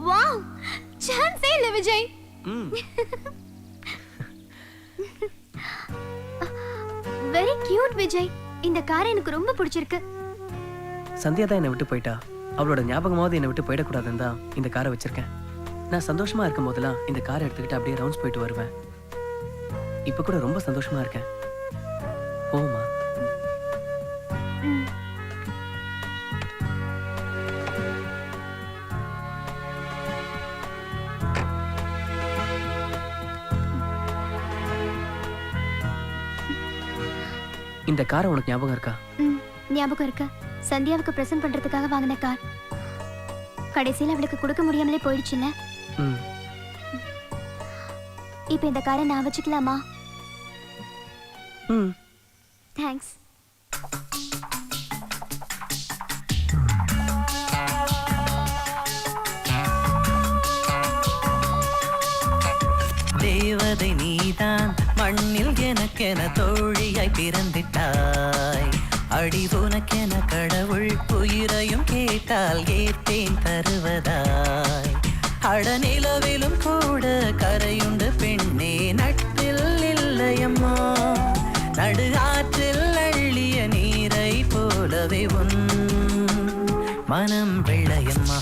Speaker 1: வாவ், சான்ஸே இல்ல விஜய். Very cute Vijay. இந்த கார் எனக்கு ரொம்ப பிடிச்சிருக்கு.
Speaker 2: சந்தியா தான் என்னை விட்டு போயிட்டா. அவளோட ஞாபகமாவது என்னை விட்டு போயிடக்கூடாதுன்னு தான் இந்த காரை வச்சிருக்கேன். நான் சந்தோஷமா இருக்கும் போதெல்லாம் இந்த காரை எடுத்துக்கிட்டு அப்படியே ரவுண்ட்ஸ் போயிட்டு வருவேன். இப்ப கூட ரொம்ப சந்தோஷமா இருக்கேன். போமா. இந்த காரை உனக்கு ஞாபகம் இருக்கா?
Speaker 1: ஞாபகம் இருக்கு. சந்தியாவுக்கு பிரசன்ட் பண்றதுக்காக வாங்கின கார். கடைசியில் அவளுக்கு கொடுக்க முடியாமலே போயிடுச்சுல்ல. இப்ப இந்த காரை நான் வச்சுக்கலாமா? தேங்க்ஸ்.
Speaker 4: தேவதை நீதான் மண்ணில் எனக்கென தோழியாய் பிறந்திட்டாய். அடி உனக்கென கடவுள் உயிரையும் கேட்டால் ஏற்பேன் தருவதாய். அடநிலவிலும் கூட கரையுண்டு பெண்ணே நட்பில் இல்லையம்மா. நடு ஆற்றில் அள்ளிய நீரை போலவே உன் மனம் வெள்ளையம்மா.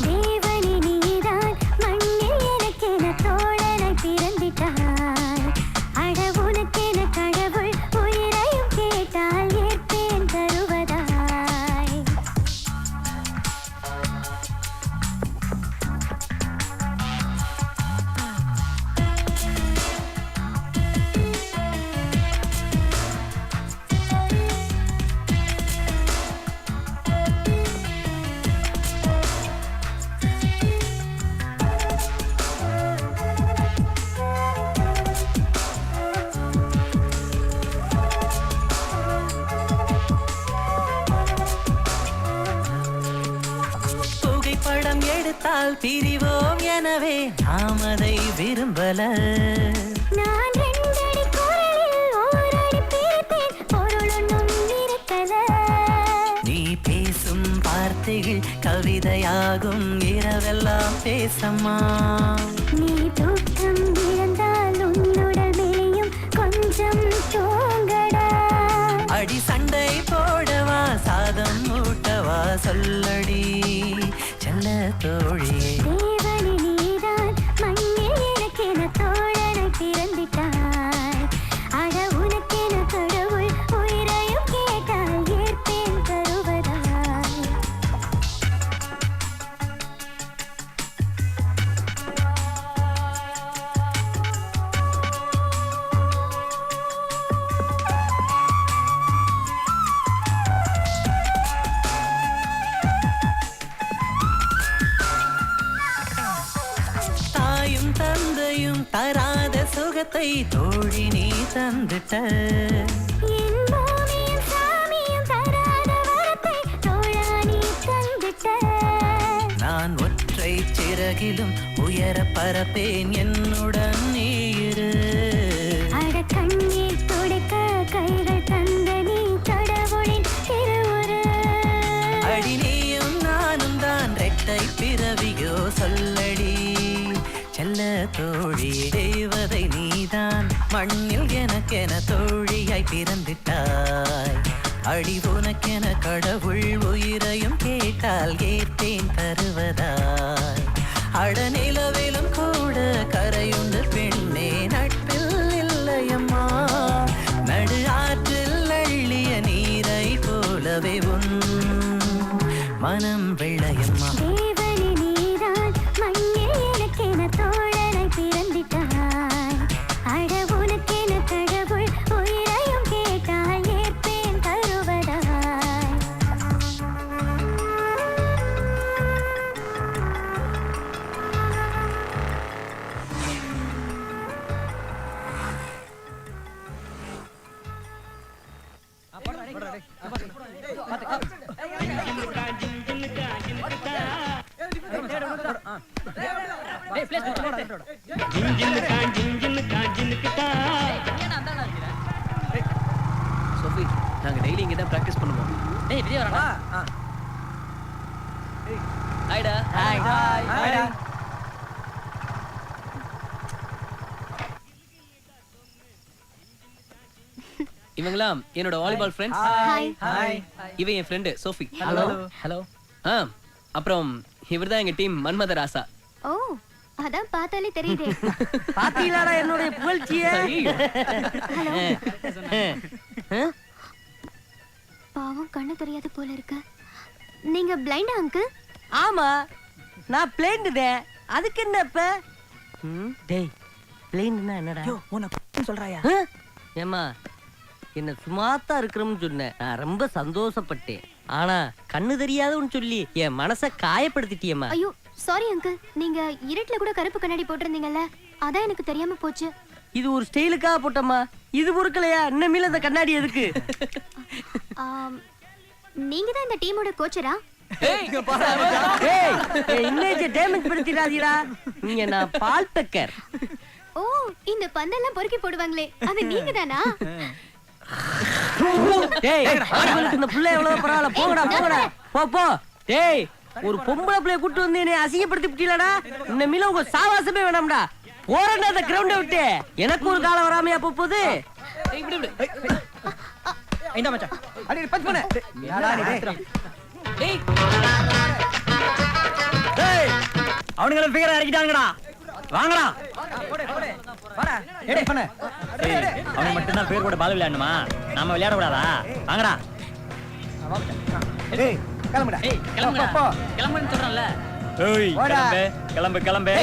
Speaker 4: புகைப்படம் எடுத்தால் பிரிவோம் எனவே நாம் அதை விரும்பல. நீ பேசும் வார்த்தைகள் கவிதையாகும் இரவெல்லாம் பேசம்மா.
Speaker 9: நீ தூக்கம் இழந்தால் உன்னுடமையும் கொஞ்சம் தூங்கடா.
Speaker 4: அடி சண்டை போடவா சாதம் ஊட்டவா சொல்லடி செல்ல தோழியே.
Speaker 9: தேவனே நீதான் மண்ணில் எனக்கென தோழனை பிறந்திட்டாய். அட உனக்கென கடவுள் உயிரையும் கேட்டால் ஏற்பேன் தருவதாய்.
Speaker 4: தாயும் தந்தையும் தராத சுகத்தை தோழி நீ தந்துட்ட.
Speaker 9: என் பூமியும் சாமியும் தராத வரத்தை தோழா நீ தந்துட்ட.
Speaker 4: நான் ஒற்றை சிறகிலும் உயர பரப்பேன் என்னுடன் நீ இரு. இரட்டை பிறவியோ சொல்லடி செல்ல தோழியே தேவதை நீதான் மண்ணில் எனக்கென தோழியாய் பிறந்திட்டாய் அடி உனக்கென கடவுள் உயிரையும் கேட்டால் ஏற்பேன் தருவதாய் அடநிலவிலும் கூட கரையுண்டு பெண்ணே நட்பில் இல்லையம்மா நடு ஆற்றில் அள்ளிய நீரை போலவே உன் மனம் வெள்ளையம்மா
Speaker 9: தேவனே நீதான் மண்ணில் எனக்கென தோழனை பிறந்திட்டாய் அட உனக்கென கடவுள் உயிரையும் கேட்டால் ஏற்பேன் தருவதாய்
Speaker 2: சோஃபி நாங்க டெய்லி இங்க தான் பிராக்டிஸ் பண்ணுவோம்.
Speaker 8: டேய் விஜய் வரடா.
Speaker 2: ஹாய்டா.
Speaker 7: ஹாய்
Speaker 5: ஹாய்டா.
Speaker 2: இவங்களாம் என்னோட வாலிபால் ஃப்ரெண்ட்ஸ்.
Speaker 1: ஹாய்.
Speaker 5: ஹாய்.
Speaker 2: இவன் என் ஃப்ரெண்டு சோஃபி.
Speaker 5: ஹலோ. ஹலோ.
Speaker 2: அப்புறம் இவர்தான் எங்க டீம் மன்மத ராசா.
Speaker 1: ஓ அதான் பார்த்தாலே தெரியுதே.
Speaker 7: பாத்தீங்களாடா என்னுடைய புகழ்ச்சியை?
Speaker 1: பாவம் கண்ணு தெரியாது போல இருக்கு. நீங்க பிளைண்டா அங்கிள்?
Speaker 7: ஆமா நான் பிளைண்டுதேன். அதுக்கு என்ன இப்ப? டேய் பிளைண்ட்னா என்னடா?
Speaker 5: சொல்றாயா?
Speaker 7: ஏமா என்ன சும்மாத்தா இருக்கிறோம்னு சொன்னேன். நான் ரொம்ப சந்தோஷப்பட்டேன். ஆனா கண்ணு தெரியாதவன்னு சொல்லி என் மனசை காயப்படுத்திட்டியம்மா.
Speaker 1: ஐயோ சாரி அங்கிள். நீங்க இருட்டுல கூட கருப்பு கண்ணாடி போட்டிருந்தீங்கல்ல, அதான் எனக்கு தெரியாம போச்சு.
Speaker 7: இது ஒரு ஸ்டைலுக்காக போட்டம்மா. இது பொறுக்கலையா? இன்னமேல அந்த கண்ணாடி எதுக்கு?
Speaker 1: நீங்க தான் இந்த டீமோட கோச்சரா?
Speaker 7: Image damage படுத்திடாதீடா. நீங்க நான் பால் பெக்கர்.
Speaker 1: ஓ இந்த பந்தெல்லாம் பொறுக்கி போடுவாங்களே அது நீங்க தானா?
Speaker 7: டேய் உங்களுக்கு இந்த புள்ள எவ்வளவு பரவாயில்ல. போங்கடா போங்கடா போ போ. டேய் ஒரு பொம்பளை பிள்ளைய கூட்டு வந்து என்னை அசிங்கப்படுத்தி விட்டீங்களடா. இன்னமேல உங்க சாவாசமே வேணாம்டா. போறேன்டா அந்த கிரவுண்டை விட்டு. எனக்கு ஒரு காலம் வராமையா போகுது.
Speaker 5: இந்த மச்சான் அடி பஞ்ச் பண்ணு. யாரா நீ டேய். டேய் அவனுங்கள ஃபிகர் இறக்கிட்டாங்கடா. வாங்கடா. வாடா. எடே பண்ணு.
Speaker 8: அவன் மட்டும் தான் பேர் கூட பால் விளையாடணுமா? நாம விளையாட கூடாதா? வாங்கடா.
Speaker 5: டேய் கிளம்புடா.
Speaker 8: ஏய் கிளம்புடா. கிளம்புன்னு சொல்றேன்ல. ஏய் கிளம்பு கிளம்பு.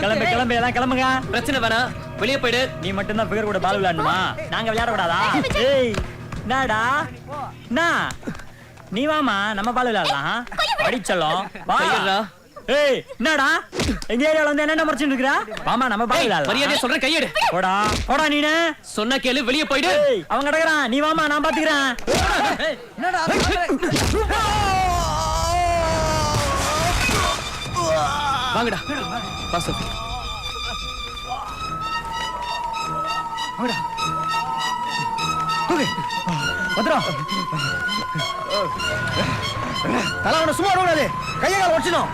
Speaker 8: கிளம்பு கிளம்பு எல்லாம் கிளம்புங்க.
Speaker 2: பிரச்சனை வேணாம், வெளியே போயிடு.
Speaker 8: நீ மட்டும் தான் பேர் கூட பால் விளையாடணுமா? நாங்க விளையாட கூடாதா? ஏய் என்னடா? நீ வாமா நம்ம பால் விளையாடலாம். அடிச்சலாம் வா. ஏய் என்னடா எங்க ஏரியால வந்து என்ன மறைச்சிட்டு இருக்கற? வாமா நம்ம பால் விளையாடலாம்.
Speaker 2: மரியாதையா சொல்றேன், கையெடு.
Speaker 8: போடா போடா நீனே.
Speaker 2: சொன்னா கேளு, வெளியே போயிடு.
Speaker 8: அவன் கடக்குறான், நீ வாமா நான் பாத்துக்கறேன்.
Speaker 5: என்னடா?
Speaker 2: வாங்கடா. வா சோஃபி.
Speaker 5: வாங்கடா. தூக்கு. பத்ரா. தலவன சும்மா ஓடாதே. கையை கால ஒடிச்சணும்.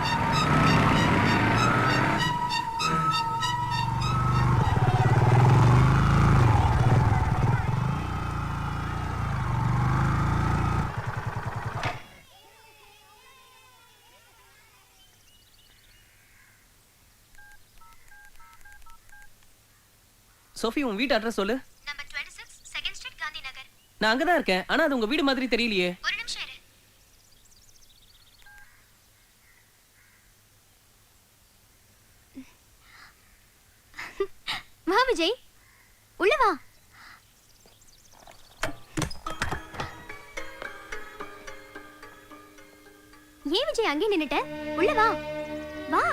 Speaker 2: சோஃபி உன் வீட்டு அட்ரஸ் சொல்லு.
Speaker 1: Number 26 second street Gandhi Nagar.
Speaker 2: நான் அங்கதான் இருக்கேன். ஆனா அது உங்க வீடு மாதிரி தெரியலையே.
Speaker 1: ஒரு நிமிஷம் இரு. வா விஜய், உள்ள வா. ஏன் விஜய் அங்கே நின்னுட்ட? உள்ள வா. வா.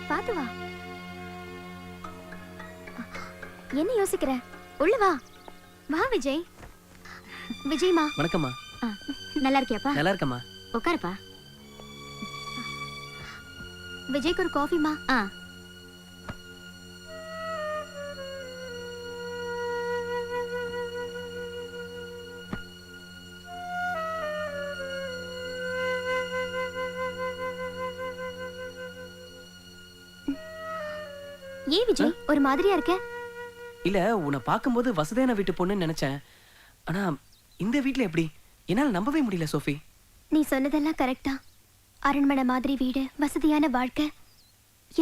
Speaker 1: பாத்து வா. என்ன யோசிக்கிற? உள்ள வா. வா விஜய். விஜய்மா.
Speaker 2: வணக்கம்மா.
Speaker 1: நல்லா இருக்கியாப்பா?
Speaker 2: நல்லா இருக்கம்மா.
Speaker 1: உட்காருப்பா. விஜய்க்கு ஒரு காஃபிமா. ஏன் விஜய் ஒரு மாதிரியா இருக்க?
Speaker 2: இல்ல உன்னை பார்க்கும்போது வசதியான வீட்டு பொண்ணுன்னு நினைச்சேன். ஆனா இந்த வீட்ல எப்படி என்னால நம்பவே முடியல சோஃபி.
Speaker 1: நீ சொன்னதெல்லாம் கரெக்டா. அரண்மனை மாதிரி வீடு, வசதியான வாழ்க்கை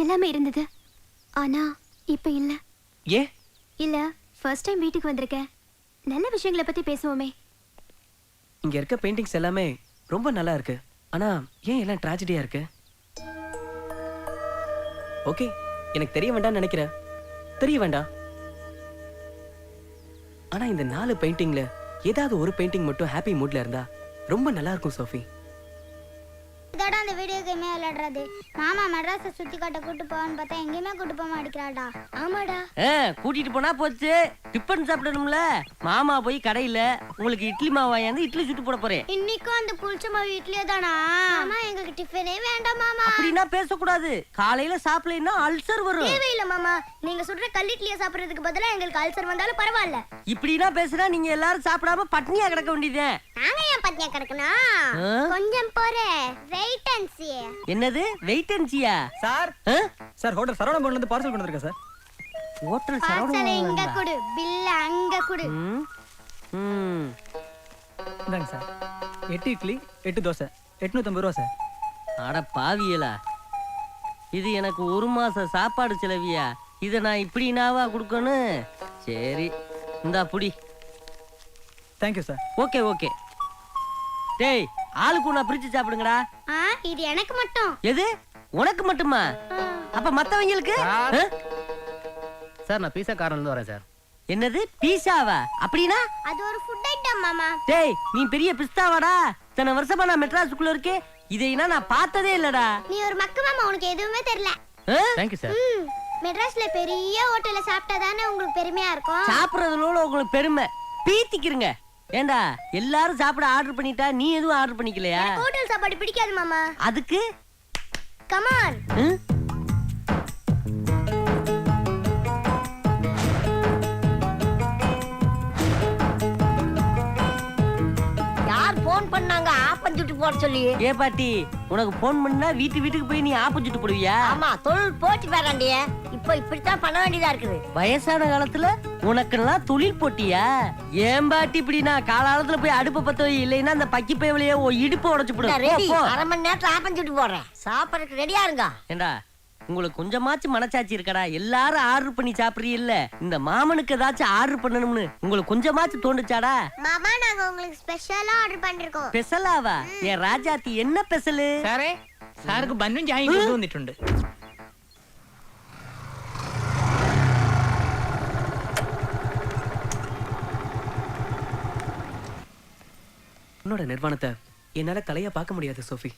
Speaker 1: எல்லாமே இருந்தது. ஆனா இப்ப இல்ல.
Speaker 2: ஏ
Speaker 1: இல்ல, ஃபர்ஸ்ட் டைம் வீட்டுக்கு வந்திருக்கேன். நல்ல விஷயங்களை பத்தி பேசுவோமே.
Speaker 2: இங்க இருக்க பெயிண்டிங்ஸ் எல்லாமே ரொம்ப நல்லா இருக்கு. ஆனா ஏன் எல்லாம் ட்ராஜடியா இருக்கு? ஓகே, எனக்கு தெரிய வேண்டாம்னு நினைக்கிறேன். தெரிய வேண்டாம். ஆனா இந்த 4 பெயிண்டிங்ல ஏதாவது ஒரு பெயிண்டிங் மட்டும் ஹாப்பி மூட்ல இருந்தா ரொம்ப நல்லா இருக்கும் சோஃபி.
Speaker 9: இதோட அந்த வீடியோ கேமே விளையாடுறது. மாமா மெட்ராஸை சுத்தி காட்ட கூட்டு போவான்னு பார்த்தா எங்கேயுமே கூட்டு போக மாட்டேங்கிறாடா. ஆமாடா.
Speaker 7: கூட்டிட்டு போனா போச்சு. டிஃபன் சாப்பிடணும்ல. மாமா போய் கடையில உங்களுக்கு இட்லி மாவு வாங்கி இட்லி சுட்டு போட போறேன்.
Speaker 9: இன்னைக்கும் அந்த புளிச்ச மாவு இட்லியே தானா? மாமா எங்களுக்கு டிஃபனே வேண்டாம் மாமா.
Speaker 7: அப்படின்னா பேசக்கூடாது. காலையில சாப்பிடலைன்னா அல்சர் வரும்.
Speaker 9: தேவையில்லை மாமா, நீங்க சுடுற கல் இட்லியை சாப்பிடுறதுக்கு பதிலா எங்களுக்கு அல்சர் வந்தாலும் பரவாயில்ல.
Speaker 7: இப்படின்னா பேசுனா நீங்க எல்லாரும் சாப்பிடாம பட்னியா கிடக்க வேண்டியது.
Speaker 9: நாங்க ஏன் பத்தியா கிடக்கணும்? கொஞ்சம் போறே. Wait and see.
Speaker 7: என்னது வெயிட் அண்ட் சீயா?
Speaker 5: சார் சார் ஹோட்டல் சரவணபவன்ல இருந்து பார்சல் கொண்டு வந்திருக்கேன் சார்.
Speaker 7: ஹோட்டல்
Speaker 9: பார்சல் இங்க கொடு, பில் அங்க கொடு.
Speaker 5: இந்தாங்க சார். 8 இட்லி 8 தோசை 850 ரூபா சார்.
Speaker 7: அட பாவியலா, இது எனக்கு 1 மாச சாப்பாடு செலவியா? இதை நான் இப்படினாவா கொடுக்கணும்? சரி இந்தா புடி.
Speaker 5: Thank you sir.
Speaker 7: Okay okay. டேய் ஆளுக்கு ஒண்ணா பிரிச்சு சாப்பிடுங்கடா.
Speaker 9: இது எனக்கு மட்டும்.
Speaker 7: எது உனக்கு மட்டுமா? அப்ப மத்தவங்களுக்கு?
Speaker 3: சார் நான் பீஸா காரன்ல இருந்து வரேன் சார்.
Speaker 7: என்னது பீஸாவா? அப்படினா
Speaker 9: அது ஒரு ஃபுட் ஐட்டம் மாமா.
Speaker 7: டேய் நீ பெரிய பிஸ்தாவாடா. இத்தனை வருஷமா நான் மெட்ராஸுக்குள்ள இருக்கேன், இதைனா நான் பார்த்ததே இல்லடா.
Speaker 9: நீ ஒரு மக்கு மாமா, உனக்கு எதுவுமே தெரியல.
Speaker 3: Thank you sir.
Speaker 9: மெட்ராஸ்ல பெரிய ஹோட்டல்ல சாப்பிட்டா தானே உங்களுக்கு பெருமையா இருக்கும்.
Speaker 7: சாப்பிடுறதுல உங்களுக்கு பெருமை பீத்திக்கிறங்க. ஏண்டா எல்லாரும் சாப்பிட ஆர்டர் பண்ணிட்டா நீ எதுவும் ஆர்டர் பண்ணிக்கலையா?
Speaker 9: ஹோட்டல் சாப்பாடு பிடிக்காது மாமா.
Speaker 7: அதுக்கு
Speaker 9: கம் ஆன்.
Speaker 6: யார் போன் பண்ணாங்க ஆப்பம் சுட்டு போட சொல்லி?
Speaker 7: ஏ பாட்டி, உனக்கு போன் பண்ணா வீட்டுக்கு போய் நீ ஆப்பம் சுட்டு போடுவியா?
Speaker 6: ஆமா, தொழில் போட்டி வேறாண்டிய. இப்போ இப்படித்தான் பண்ண வேண்டியதா இருக்குது.
Speaker 7: வயசான காலத்துல உனக்கெல்லாம் தொழில் போட்டியா? ஏன் பாட்டி இப்படி நான் காலாலத்துல போய் அடுப்ப பத்த வை, இல்லைன்னா அந்த பக்கி பயவலையே இடுப்பு உடைச்சு போடு.
Speaker 6: ரெடி, 1/2 மணி நேரத்துல ஆப்பம் சுட்டு போடுறேன். சாப்பிடறதுக்கு ரெடியா இருங்க.
Speaker 7: ஏண்டா உங்களுக்கு கொஞ்சமாச்சும் மனசாட்சி இருக்கடா? எல்லாரும் ஆர்டர் பண்ணி சாப்பிடுறீல்ல, இந்த மாமனுக்கு ஏதாச்சும் ஆர்டர் பண்ணணும்னு உங்களுக்கு கொஞ்சமாச்சும் தோணுச்சாடா?
Speaker 9: மாமா நாங்க உங்களுக்கு ஸ்பெஷலா ஆர்டர் பண்ணிருக்கோம்.
Speaker 7: ஸ்பெஷலாவா? என் ராஜாத்தி என்ன ஸ்பெஷல்?
Speaker 3: സാറേ സാർക്ക് ബന്നും ചായയും കൊണ്ടുവന്നിട്ടുണ്ട്.
Speaker 2: உன்னோட நிர்வாணத்தை என்னால தலையா பார்க்க முடியாது சோஃபி.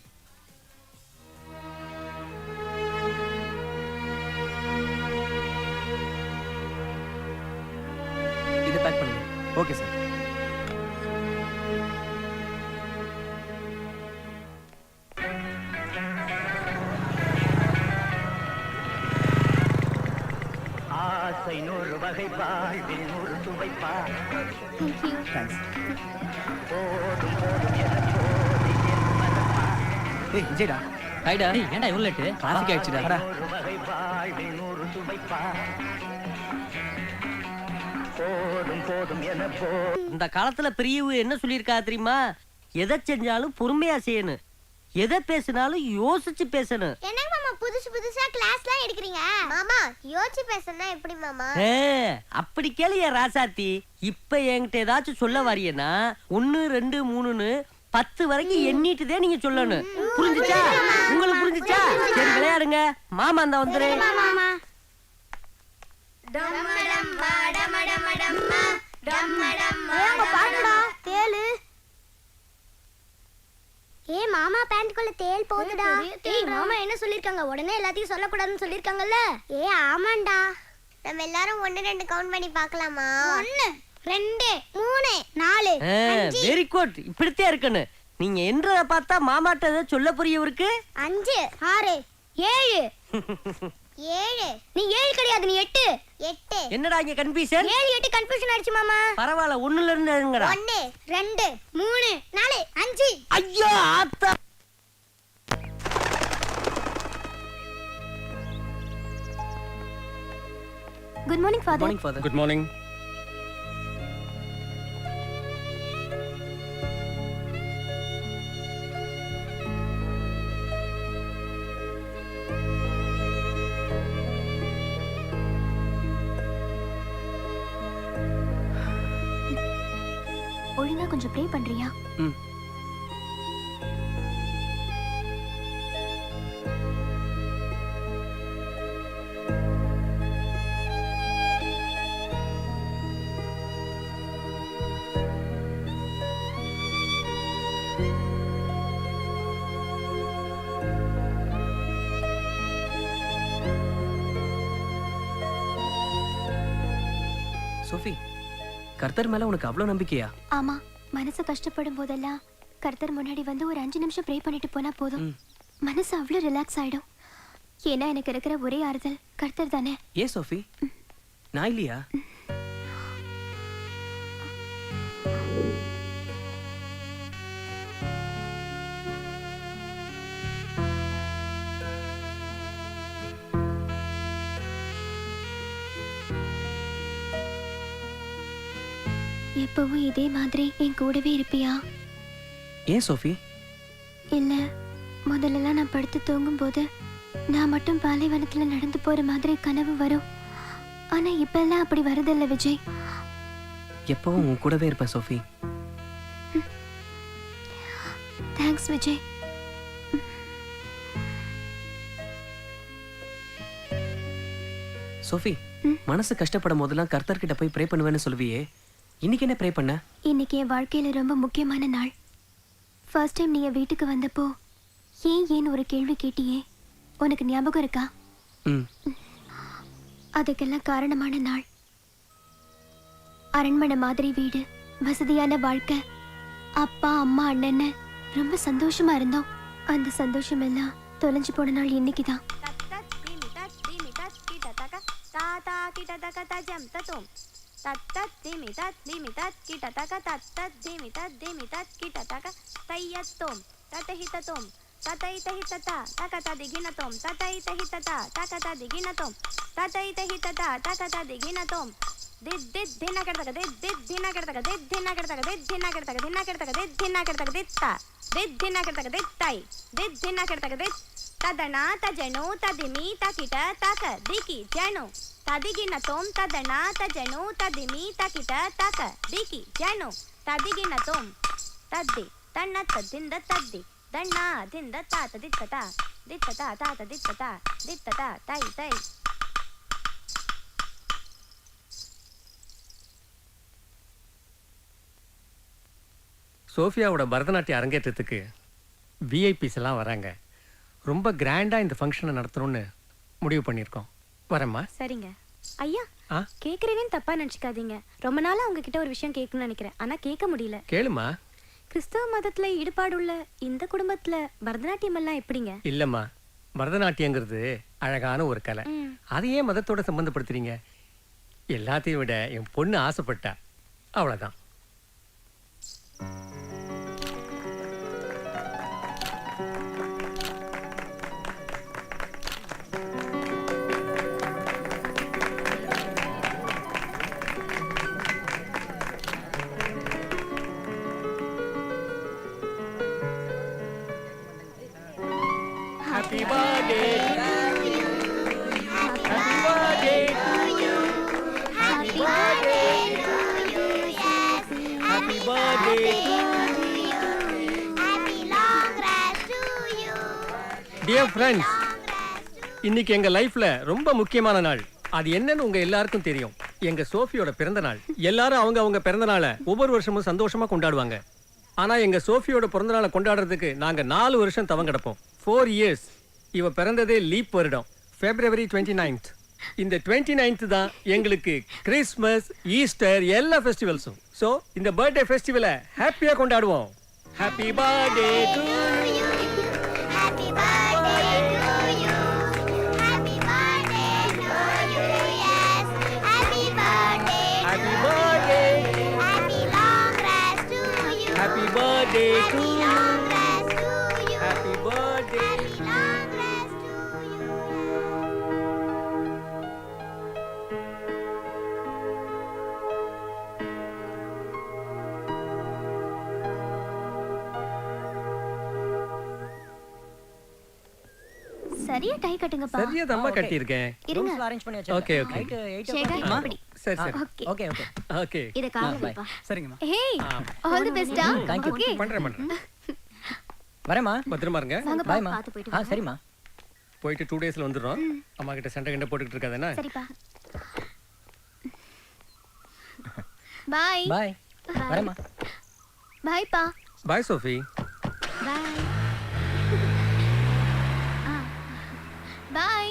Speaker 2: இதை பேக் பண்ணுங்க.
Speaker 5: Okay sir.
Speaker 4: ஆசை 100 வகை வாழ்வில் 100 சுவைப்பா.
Speaker 5: தேங்க்ஸ்.
Speaker 2: ஏய் விஜய்டா. ஹைடா.
Speaker 5: டேய் ஏன்டா இவ்வளவு லேட்?
Speaker 2: டிராஃபிக் ஆயிடுச்சுடா.
Speaker 4: வகை வாழ்வில் 100 சுவைப்பா. போதும் போதும் என போ.
Speaker 7: இந்த காலத்துல பெரியவங்க என்ன சொல்லியிருக்கா தெரியுமா? எதை செஞ்சாலும் பொறுமையா செய்யணும், எதை பேசினாலும் யோசிச்சு பேசணும்.
Speaker 9: என்னங்க மாமா புதுசு புதுசா கிளாஸ்லாம் எடுக்கிறீங்க? மாமா யோசிச்சு பேசணும்னா எப்படி மாமா?
Speaker 7: அப்படி கேளு என் ராசாத்தி. இப்ப என்கிட்ட ஏதாச்சும் சொல்ல வாரியனா 1 2 3ன்னு 10 வரைக்கும் எண்ணிட்டுதே நீங்க சொல்லணும். புரிஞ்சுச்சா? உங்களுக்கு புரிஞ்சுச்சா? சரி விளையாடுங்க. மாமா அந்த வந்துரு.
Speaker 9: மாமா டம்மடம்மா டம்மடம்மா டம்மடம்மா பாடுடா தேளு. ஏய் மாமா பேண்ட்குள்ள தேள் போகுதுடா. ஏய் மாமா என்ன சொல்லிருக்காங்க? உடனே எல்லாத்தையும் சொல்லக்கூடாதுன்னு சொல்லிருக்காங்கல்ல. ஏய் ஆமாண்டா. நம்ம எல்லாரும் 1 2 கவுண்ட் பண்ணி பார்க்கலாமா? 1 2 3 4 5
Speaker 7: வெரி குட். இப்படித்தே இருக்கணும். நீங்க என்றத பார்த்தா மாமாட்ட ஏதோ சொல்ல புரியவருக்கு.
Speaker 9: 5 6 7 7 நீ 7 கிடையாது, நீ 8 8.
Speaker 7: என்னடா இங்க கன்ஃபியூஷன்?
Speaker 9: 7 8 கன்ஃபியூஷன் ஆயிடுச்சு மாமா.
Speaker 7: பரவாயில்ல, 1ல இருந்து எழுங்கடா.
Speaker 9: 1 2 3 4 5.
Speaker 7: ஐயோ ஆத்தா.
Speaker 1: Morning father.
Speaker 2: Morning father.
Speaker 13: Good morning.
Speaker 1: ஒழுங்கா கொஞ்சம் ப்ரே பண்றியா?
Speaker 2: ம். சோஃபி, கர்த்தர் மேல உனக்கு அவ்வளவு நம்பிக்கையா?
Speaker 1: ஆமா, மனசு கஷ்டப்படும் போதெல்லாம் கர்த்தர் முன்னாடி வந்து ஒரு 5 நிமிஷம் ப்ரே பண்ணிட்டு போனா போதும். மனசு அவ்வளவு ரிலாக்ஸ் ஆயிடும். ஏன்னா எனக்கு இருக்கிற ஒரே ஆறுதல் கர்த்தர் தானே.
Speaker 2: ஏ சோஃபி, நான் இல்லையா?
Speaker 1: எப்பவும் இதே மாதிரி என் கூடவே இருப்பியா?
Speaker 2: ஏன் சோஃபி?
Speaker 1: இல்ல, முதல்லலாம் நான் படுத்து தூங்கும் போது நான் மட்டும் பாலைவனத்துல நடந்து போற மாதிரி கனவு வரும். ஆனா இப்பெல்லாம் அப்படி வரதில்ல விஜய்.
Speaker 2: எப்பவும் உன் கூடவே இருப்பேன் சோஃபி.
Speaker 1: தேங்க்ஸ் விஜய்.
Speaker 2: சோஃபி, மனசு கஷ்டப்படும் போதெல்லாம் கர்த்தர் கிட்ட போய் ப்ரே பண்ணுவேன்னு சொல்லுவியே, இன்னைக்கு என்ன ப்ரே பண்ண?
Speaker 1: இன்னைக்கு என் வாழ்க்கையில ரொம்ப முக்கியமான நாள். ஃபர்ஸ்ட் டைம் நீ என் வீட்டுக்கு வந்தப்போ ஏன் ஒரு கேள்வி கேட்டியே, உனக்கு ஞாபகம் இருக்கா? அதுக்கெல்லாம் காரணமான நாள். அரண்மனை மாதிரி வீடு, வசதியான வாழ்க்கை, அப்பா அம்மா அண்ணன்னு ரொம்ப சந்தோஷமா இருந்தோம். அந்த சந்தோஷம் எல்லாம் தொலைஞ்சு போன நாள் இன்னைக்குதான்.
Speaker 12: தத்தத் திமிதத் திமிதத் கிட்டதக தத்தத் திமிதத் திமிதத் கிட்டதக தையத்தோம் ததஹிததோம் ததைதஹிததா தகததிகினதோம் ததைதஹிததா தகததிகினதோம் ததைதஹிததா தகததிகினதோம் தித் தினகடதக தித் தினகடதக தித் தினகடதக தித் தினகடதக தினகடதக தித் தினகடதக தித்தா தித் தினகடதக தித்தை தித் தினகடதக தித் ததனா தஜனோ ததிமி தகிட தக திகி ஜனோ ததிகினதோம் ததனா தஜனோ ததிமி தகிட தக திகி ஜனோ ததிகினதோம் தத்தி தன்னத்த திந்த தத்தி தன்னா திந்த தாத்த தித்ததா தித்ததா தாத்த தித்ததா தித்ததா தை தை.
Speaker 13: சோஃபியாவோட பரதநாட்டிய அரங்கேற்றத்துக்கு விஐபிஸ் எல்லாம் வராங்க. ரொம்ப கிராண்டா இந்த ஃபங்க்ஷனை நடத்தணும்னு முடிவு பண்ணியிருக்கோம். வரேம்மா.
Speaker 12: சரிங்க ஐயா. கேக்குறேன்னு தப்பா நினைச்சுக்காதீங்க. ரொம்ப நாளா உங்ககிட்ட ஒரு விஷயம் கேட்கணும்னு நினைக்கிறேன், ஆனா கேட்க முடியல.
Speaker 13: கேளுமா.
Speaker 12: கிறிஸ்தவ மதத்துல ஈடுபாடுள்ள இந்த குடும்பத்துல பரதநாட்டியம் எல்லாம் எப்படிங்க?
Speaker 13: இல்லம்மா, பரதநாட்டியங்கிறது அழகான ஒரு கலை. அதை ஏன் மதத்தோட சம்பந்தப்படுத்துறீங்க? எல்லாத்தையும் விட என் பொண்ணு ஆசைப்பட்டா, அவ்வளவுதான். Happy birthday to you. Happy birthday to you. Happy birthday to you. Yes. Happy birthday to you. Happy long rest to you. Dear friends, இன்னைக்கு எங்க லைஃப்ல ரொம்ப முக்கியமான நாள். அது என்னன்னு உங்க எல்லாருக்கும் தெரியும். எங்க சோஃபியோட பிறந்த நாள். எல்லாரும் அவங்க பிறந்த நாளை ஒவ்வொரு வருஷமும் சந்தோஷமா கொண்டாடுவாங்க. ஆனா எங்க சோஃபியோட பிறந்த நாளை கொண்டாடுறதுக்கு நாங்க 4 வருஷம் தவம் கிடப்போம். 4 years. இவ பிறந்ததே லீப் வருடம், February 29th. இந்த 29th தான் எங்களுக்கு கிறிஸ்மஸ், ஈஸ்டர் எல்லா ஃபெஸ்டிவல்ஸும். சோ இந்த பர்த்டே ஃபெஸ்டிவலை ஹாப்பியா கொண்டாடுவோம். Happy birthday to you.
Speaker 9: Happy birthday to you. Happy birthday to you. Yes. Happy birthday.
Speaker 13: Happy birthday.
Speaker 9: Happy long rest to you.
Speaker 13: Happy birthday to you.
Speaker 9: Long rest to you.
Speaker 13: Happy birthday.
Speaker 9: Long rest to you.
Speaker 1: சரியா டை கட்டுங்கப்பா.
Speaker 14: சரியா தம்மா கட்டி இருக்கேன்.
Speaker 1: இருங்க.
Speaker 5: ரூம்ஸ்ல அரேஞ்ச் பண்ணி வச்சிருக்கேன்.
Speaker 14: Okay okay.
Speaker 5: Night 8
Speaker 1: Sekar,
Speaker 5: o'clock.
Speaker 1: அப்படி.
Speaker 14: சரி சரி.
Speaker 1: ஓகே.
Speaker 5: Okay okay.
Speaker 14: ஓகே.
Speaker 1: இத கார்ல வைப்பா.
Speaker 5: சரிங்கம்மா.
Speaker 1: ஹேய், ஆல் தி பெஸ்டா.
Speaker 5: Thank you.
Speaker 1: ஓகே.
Speaker 14: பண்றேன்.
Speaker 5: வரேம்மா.
Speaker 14: பத்திரமா இருங்க.
Speaker 1: வாங்கப்பா,
Speaker 5: பாய்மா.
Speaker 1: பார்த்து போயிட்டு வாங்க.
Speaker 5: சரிம்மா.
Speaker 14: போயிட்டு 2 daysல வந்துடுறோம். அம்மா கிட்ட சண்டை கண்ட போட்டுக்கிட்டு இருக்காதேனா?
Speaker 1: சரிப்பா. பை.
Speaker 5: பை. வரேம்மா.
Speaker 1: பை பா.
Speaker 14: பாய் சோஃபி.
Speaker 1: பை. பை.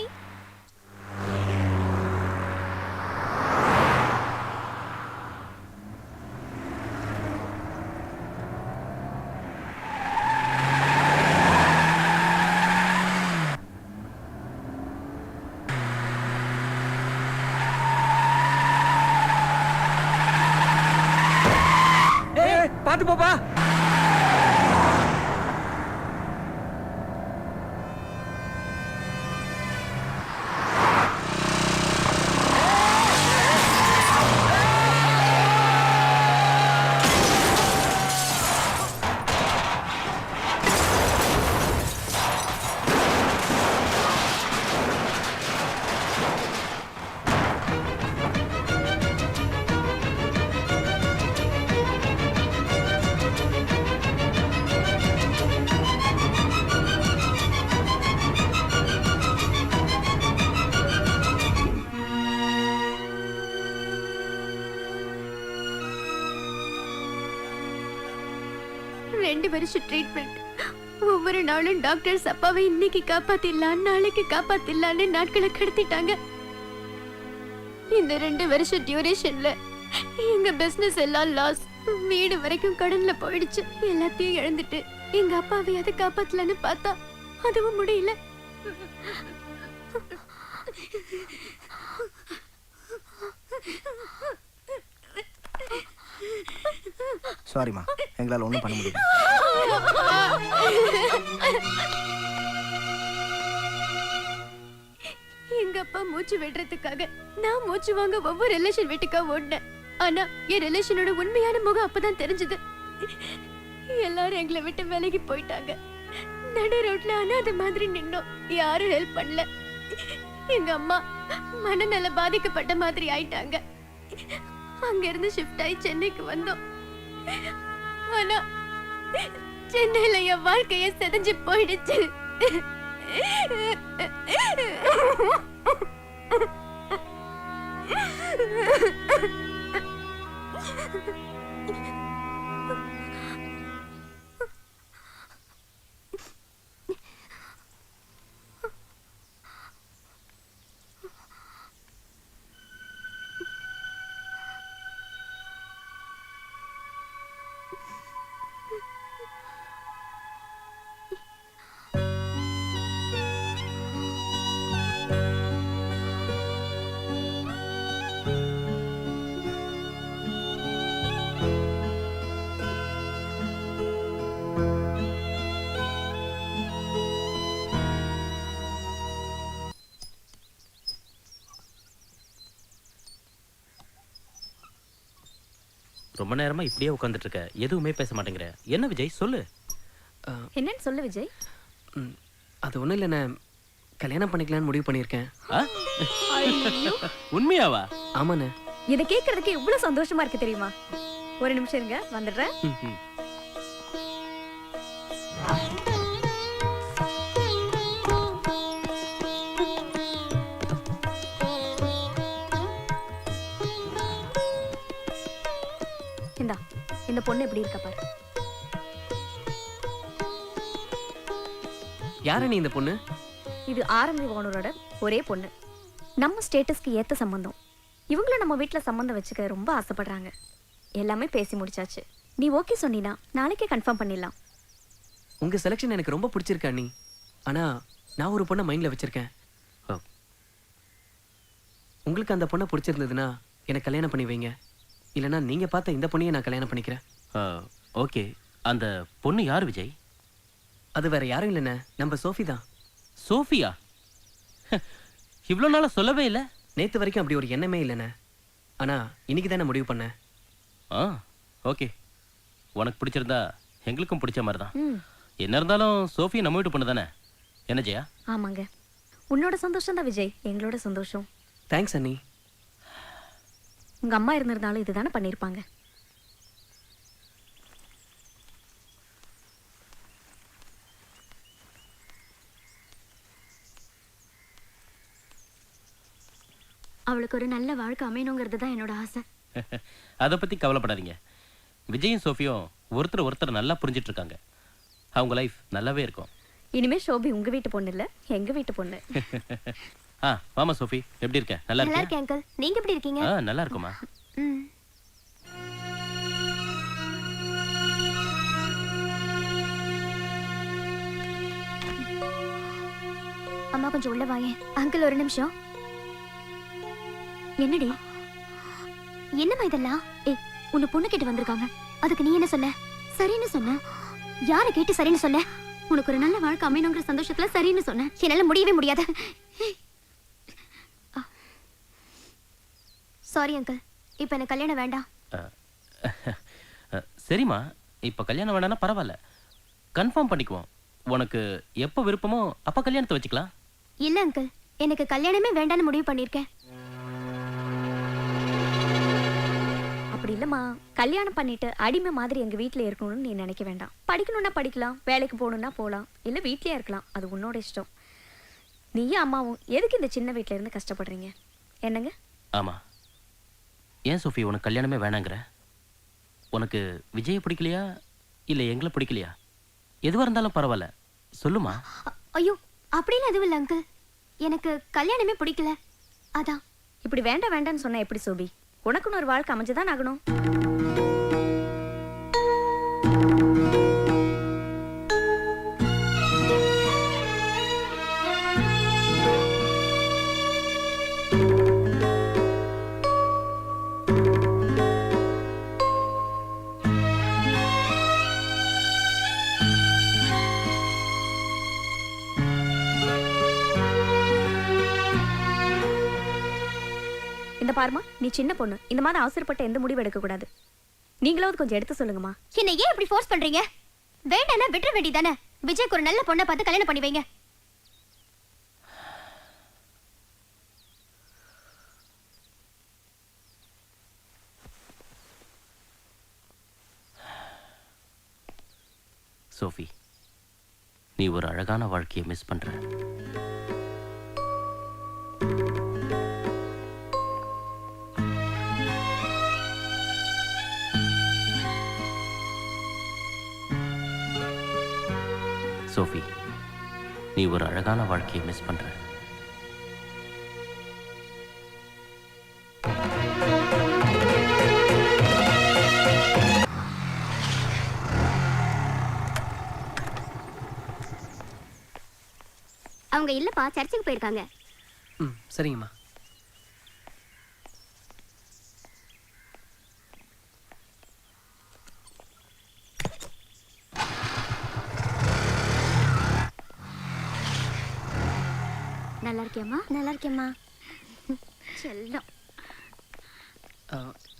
Speaker 14: ஏய் பாத்து போப்பா.
Speaker 1: ரெண்டு வருஷம் ட்ரீட்மெண்ட். ஒவ்வொரு நாளும் டாக்டர்ஸ் அப்பாவை இன்னைக்கு காப்பாத்திடலாம், நாளைக்கு காப்பாத்திடலான்னு நாட்களை கடத்திட்டாங்க. இந்த 2 வருஷம் டியூரேஷன்ல எங்க பிசினஸ் எல்லாம் லாஸ். வீடு வரைக்கும் கடன்ல போயிடுச்சு. எல்லாத்தையும் இழந்துட்டு எங்க அப்பாவை அதை காப்பாத்தலான்னு பார்த்தா அதுவும் முடியல.
Speaker 15: சாரிம்மா, எங்களால் ஒன்றும் பண்ண முடியல.
Speaker 1: எங்க அப்பா மூச்சு விடுறதுக்காக நான் மூச்சு வாங்க ஒவ்வொரு ரிலேஷன் வீட்டுக்கா ஓடினேன். ஆனா என் ரிலேஷனோட உண்மையான முகம் அப்பதான் தெரிஞ்சது. எல்லாரும் எங்களை விட்டு விலகி போயிட்டாங்க. நடு ரோட்ல அனாதை மாதிரி நின்னோம். யாரும் ஹெல்ப் பண்ணல. எங்க அம்மா மனநல பாதிக்கப்பட்ட மாதிரி ஆயிட்டாங்க. அங்க இருந்து ஷிஃப்ட் ஆகி சென்னைக்கு வந்தோம். ஆனா சென்னையில என் வாழ்க்கைய செதஞ்சு போயிடுச்சு.
Speaker 3: ரொம்ப நேரமா இப்படியே உட்கார்ந்துட்டு இருக்க, எதுவுமே பேச மாட்டேங்கிற. என்ன விஜய் சொல்லு.
Speaker 11: என்னன்னு சொல்லு விஜய்.
Speaker 2: அது ஒன்றும் இல்லைண்ணே, கல்யாணம் பண்ணிக்கலான்னு முடிவு பண்ணியிருக்கேன்.
Speaker 3: உண்மையாவா?
Speaker 2: ஆமாண்ணே.
Speaker 11: இதை கேட்கறதுக்கு எவ்வளவு சந்தோஷமா இருக்கு தெரியுமா? ஒரு நிமிஷம் இருங்க, வந்துடுறேன். இந்தா, இந்த பொண்ணு எப்படி இருக்க பாரு.
Speaker 2: யார நீ இந்த பொண்ணு?
Speaker 11: இது ஆரம்பி ஓனரோட ஒரே பொண்ணு. நம்ம ஸ்டேட்டஸ்க்கு ஏத்த சம்பந்தம். இவங்களும் நம்ம வீட்ல சம்பந்தம் வச்சுக்க ரொம்ப ஆசைப்படுறாங்க. எல்லாமே பேசி முடிச்சாச்சு. நீ ஓகே சொன்னீனா நாளைக்கே கன்ஃபார்ம் பண்ணிடலாம்.
Speaker 2: உங்க செலக்ஷன் எனக்கு ரொம்ப பிடிச்சிருக்கா நீ. ஆனா நான் ஒரு பொண்ணை மைண்ட்ல வச்சிருக்கேன். உங்களுக்கு அந்த பொண்ணை பிடிச்சிருந்ததுன்னா எனக்கு கல்யாணம் பண்ணி வைங்க. இல்லைன்னா நீங்க பார்த்த இந்த பொண்ணையை நான் கல்யாணம் பண்ணிக்கிறேன்.
Speaker 3: ஓகே. அந்த பொண்ணு யார் விஜய்?
Speaker 2: அது வேற யாரும் இல்லைண்ணே, நம்ம சோஃபி தான்.
Speaker 3: சோஃபியா? இவ்வளோ நாளா சொல்லவே இல்லை.
Speaker 2: நேற்று வரைக்கும் அப்படி ஒரு எண்ணமே இல்லைண்ணே. ஆனா இன்னைக்கு தானே முடிவு பண்ணேன்.
Speaker 3: ஓகே, உனக்கு பிடிச்சிருந்தா எங்களுக்கும் பிடிச்ச மாதிரி தான். என்ன இருந்தாலும் சோஃபியா நம்ம வீட்டு பொண்ணு தானே, என்ன ஜெயா?
Speaker 11: ஆமாங்க. உன்னோட சந்தோஷம் தான் விஜய் எங்களோட சந்தோஷம்.
Speaker 2: தேங்க்ஸ் அண்ணி.
Speaker 11: உங்க அம்மா இருந்திருந்தாலும் இதுதானே பண்ணியிருப்பாங்க. அவளுக்கு ஒரு நல்ல வாழ்க்கை அமையணுங்கிறது தான் என்னோட ஆசை.
Speaker 3: அதை பத்தி கவலைப்படாதீங்க. விஜயும் சோஃபியும் ஒருத்தர் நல்லா புரிஞ்சிட்டு இருக்காங்க. அவங்க லைஃப் நல்லாவே இருக்கும்.
Speaker 11: இனிமே ஷோபி உங்க வீட்டு பொண்ணு இல்ல, எங்க வீட்டு பொண்ணு.
Speaker 3: மாமா சோஃபி எப்படி இருக்க? நல்லா
Speaker 1: நல்லா
Speaker 3: இருக்கியா?
Speaker 1: இருக்கேன் அங்கிள். நீங்க எப்படி இருக்கீங்க?
Speaker 3: நல்லா இருக்குமா.
Speaker 1: ம். அம்மா கொஞ்சம் உள்ள வாயேன். அங்கிள் ஒரு நிமிஷம். என்னடி என்னம்மா இதெல்லாம்? ஏய், உன்னை பொண்ணு கேட்டு வந்திருக்காங்க. அதுக்கு நீ என்ன சொன்ன? சரின்னு சொன்ன. யாரை கேட்டு சரின்னு சொன்ன? உனக்கு ஒரு நல்ல வாழ்க்கை அமையணுங்கிற சந்தோஷத்துல சரின்னு சொன்ன. என்னால முடியவே முடியாது. சாரி அங்கிள், இப்ப எனக்கு கல்யாணம் வேண்டாம்.
Speaker 3: சரிம்மா, இப்ப கல்யாணம் வேண்டாம்னா பரவாயில்ல, கன்ஃபார்ம் பண்ணிக்குவோம். உனக்கு எப்போ விருப்பமோ அப்ப கல்யாணத்தை வச்சுக்கலாம்.
Speaker 1: இல்ல அங்கிள், எனக்கு கல்யாணமே வேண்டாம்னு முடிவு பண்ணிருக்கேன்.
Speaker 11: அப்படி இல்லம்மா, கல்யாணம் பண்ணிட்டு அடிமை மாதிரி எங்க வீட்டுல இருக்கணும்னு நீ நினைக்க வேண்டாம். படிக்கணும்னா படிக்கலாம், வேலைக்கு போகணும்னா போகலாம், இல்ல வீட்லயே இருக்கலாம். அது உன்னோட இஷ்டம். நீயும் அம்மாவும் எதுக்கு இந்த சின்ன வீட்டுல இருந்து கஷ்டப்படுறீங்க? என்னங்க?
Speaker 3: ஆமா. ஏன் சோஃபி உனக்கு கல்யாணமே வேணாங்கிற? உனக்கு விஜயை பிடிக்கலையா இல்ல எங்களை பிடிக்கலையா? எதுவா இருந்தாலும் பரவாயில்ல, சொல்லுமா.
Speaker 1: ஐயோ, அப்படின்னு எதுவும் இல்லை அங்கிள். எனக்கு கல்யாணமே பிடிக்கல, அதான்.
Speaker 11: இப்படி வேண்டாம் வேண்டாம்னு சொன்னா எப்படி சோபி? உனக்குன்னு ஒரு வாழ்க்கை அமைஞ்சுதான் ஆகணும். இந்த பாருமா, நீ சின்ன பொண்ணு, இந்த மாதிரி அவசரப்பட்ட எந்த முடிவு எடுக்க கூடாது. நீங்களாவது கொஞ்சம் எடுத்து சொல்லுங்கம்மா.
Speaker 1: என்ன ஏன் இப்படி ஃபோர்ஸ் பண்றீங்க? வேண்டாம்னா விட்டுற வேண்டியதானே. விஜய்க்கு ஒரு நல்ல பொண்ணை பார்த்து கல்யாணம் பண்ணி வைங்க.
Speaker 3: சோஃபி, நீ ஒரு அழகான வாழ்க்கையை மிஸ் பண்ற. சோஃபி, நீ ஒரு அழகான வாழ்க்கையை மிஸ் பண்ற.
Speaker 1: அவங்க இல்லப்பா, சர்ச்சுக்கு போயிருக்காங்க.
Speaker 2: ம், சரிங்கம்மா.
Speaker 1: நல்லா இருக்கியம்மா? நல்லா இருக்கேம்மா. செல்லம்.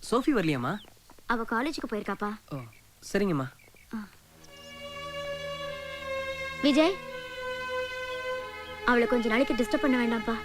Speaker 2: சோஃபி வரலையாம்மா?
Speaker 1: அவ காலேஜுக்கு போயிருக்காப்பா.
Speaker 2: ஓ, சரிங்கம்மா.
Speaker 1: விஜய், அவளை கொஞ்ச நாளைக்கு டிஸ்டர்ப் பண்ண வேண்டாம்ப்பா.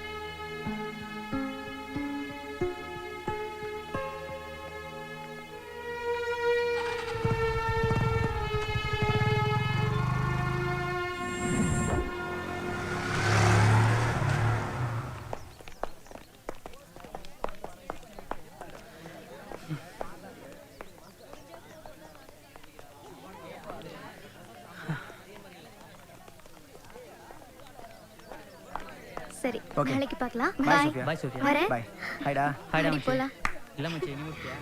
Speaker 1: சரி,
Speaker 15: Okay.
Speaker 1: நாளைக்கு பார்க்கலாம்.
Speaker 15: Bye,
Speaker 1: பாய்.
Speaker 15: Sophia.
Speaker 5: Bye, Sophia.
Speaker 1: வரேன்.
Speaker 15: பாய். ஹைடா.
Speaker 5: ஹாய்டா
Speaker 1: நாளைக்கு
Speaker 5: மச்சி.
Speaker 1: போலாம்.
Speaker 5: இல்ல மச்சி, நீ முடிச்சியா?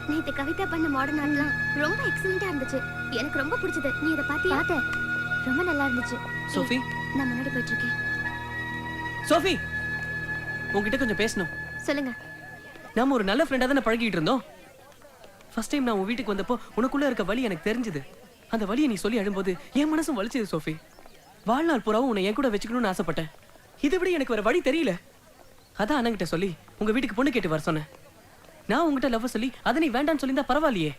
Speaker 1: நேத்து கவிதா பண்ண மாடர்ன் ஆர்ட்லாம் ரொம்ப எக்ஸலென்ட்டா இருந்துச்சு. எனக்கு ரொம்ப பிடிச்சது. நீ இத பாத்தியா? பார்த்தேன். ரொம்ப நல்லா இருந்துச்சு.
Speaker 2: சோஃபி,
Speaker 1: நான் முன்னாடி போயிட்டு இருக்கேன்.
Speaker 2: சோஃபி, உன்கிட்ட கொஞ்சம் பேசணும்.
Speaker 1: சொல்லுங்க.
Speaker 2: நாம ஒரு நல்ல ஃப்ரெண்டா தானே பழகிட்டு இருந்தோம். ஃபர்ஸ்ட் டைம் நான் உன் வீட்டுக்கு வந்தப்போ உனக்குள்ள இருக்க வலி எனக்கு தெரிஞ்சது. அந்த வலியை நீ சொல்லி அழும்போது என் மனசும் வலிச்சது சோஃபி. வாழ்நாள் பூராவும் உன்னை என் கூட வச்சுக்கணும்னு ஆசைப்பட்டேன். இதை விட எனக்கு வேற வழி தெரியல. அதான் அண்ணங்கிட்ட சொல்லி உங்க வீட்டுக்கு பொண்ணு கேட்டு வர சொன்னேன். நான் உங்ககிட்ட லவ் சொல்லி அதை நீ வேண்டான்னு சொல்லியிருந்தா பரவாயில்லையே.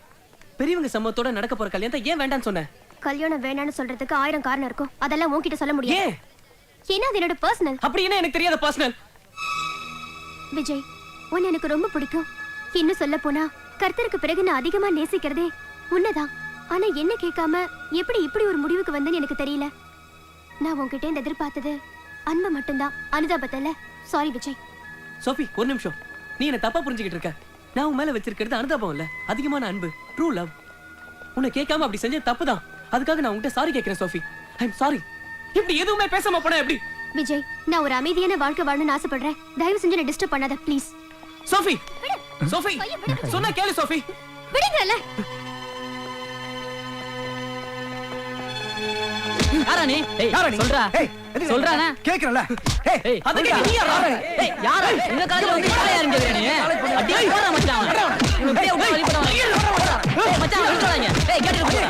Speaker 2: பெரியவங்க சம்மத்தோட நடக்க போற கல்யாணத்தை ஏன் வேண்டான்னு சொன்னேன்?
Speaker 1: கல்யாணம் வேணாம்னு சொல்றதுக்கு 1000 காரணம் இருக்கும். அதெல்லாம் உன்கிட்ட சொல்ல முடியாது. ஏன்னா அது என்னோட பர்சனல்.
Speaker 2: அப்படி என்ன எனக்கு தெரியாத பர்சனல்?
Speaker 1: விஜய், உன்னை எனக்கு ரொம்ப பிடிக்கும். இன்னும் சொல்ல போனா கர்த்தருக்கு பிறகு நான் அதிகமா நேசிக்கிறதே உன்னதான். ஆனா என்ன கேட்காம எப்படி இப்படி ஒரு முடிவுக்கு வந்தேன்னு எனக்கு தெரியல. நான் உன்கிட்ட இந்த எதிர்பார்த்தது அன்பு மட்டும்தான், அனுதாபத்தை இல்ல. சாரி விஜய்.
Speaker 2: சோஃபி, ஒரு நிமிஷம். நீ என்ன தப்பா புரிஞ்சுக்கிட்டு இருக்க. நான் உன் மேல வச்சிருக்கிறது அனுதாபம் இல்ல, அதிகமான அன்பு, ட்ரூ லவ். உன்னை கேட்காம அப்படி செஞ்ச தப்புதான். அதுக்காக நான் உன்கிட்ட சாரி கேட்கிறேன் சோஃபி. I am sorry. இப்படி எதுவுமே பேசாம போனா எப்படி?
Speaker 1: விஜய், நான் ஒரு அமைதியான வாழ்க்கை வாழணும்னு ஆசைப்படுறேன். தயவு செஞ்சு என்ன டிஸ்டர்ப் பண்ணாத ப்ளீஸ்.
Speaker 2: சோஃபி, சோஃபி, சொன்னா கேளு சோஃபி.
Speaker 1: விடுங்கல.
Speaker 5: யாரானே? ஏய் யாரானே? சொல்றா. ஏய் சொல்றானே?
Speaker 15: கேக்குறல.
Speaker 5: ஏய் அதுக்கு நீ யாரா? ஏய் யாரா? இந்த காலையில வந்து யாரையா இருந்தீங்க நீ? அடியே போடா மச்சான். இவன் அப்படியே உள்ள வலி போடா. ஏய் மச்சான் விட்டுறாங்க. ஏய் கேட்டு போ.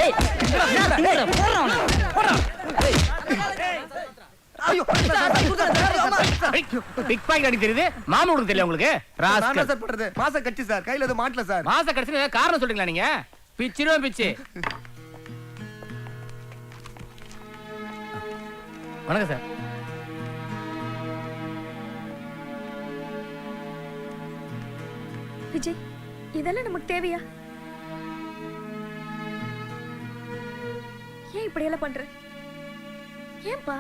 Speaker 5: ஏய் நான் திங்கற போறவன. போடா. ஏய்
Speaker 15: ஐயோ
Speaker 8: பிக் பாக்கெட் அடி தெரியுது. மாமா உனக்கு தெரியல உங்களுக்கு?
Speaker 15: ராஸ்கல் சார் பண்றது. மாச கட்சி சார். கையில அது மாட்டல சார்.
Speaker 8: மாச கடைசில காரணம் சொல்றீங்களா நீங்க? பிச்சிரும் பிச்சி. வணக்கம் சார்.
Speaker 11: விஜய், இதெல்லாம் நமக்கு தேவையா? ஏன் இப்படி எல்லாம் பண்ற? ஏன்பா?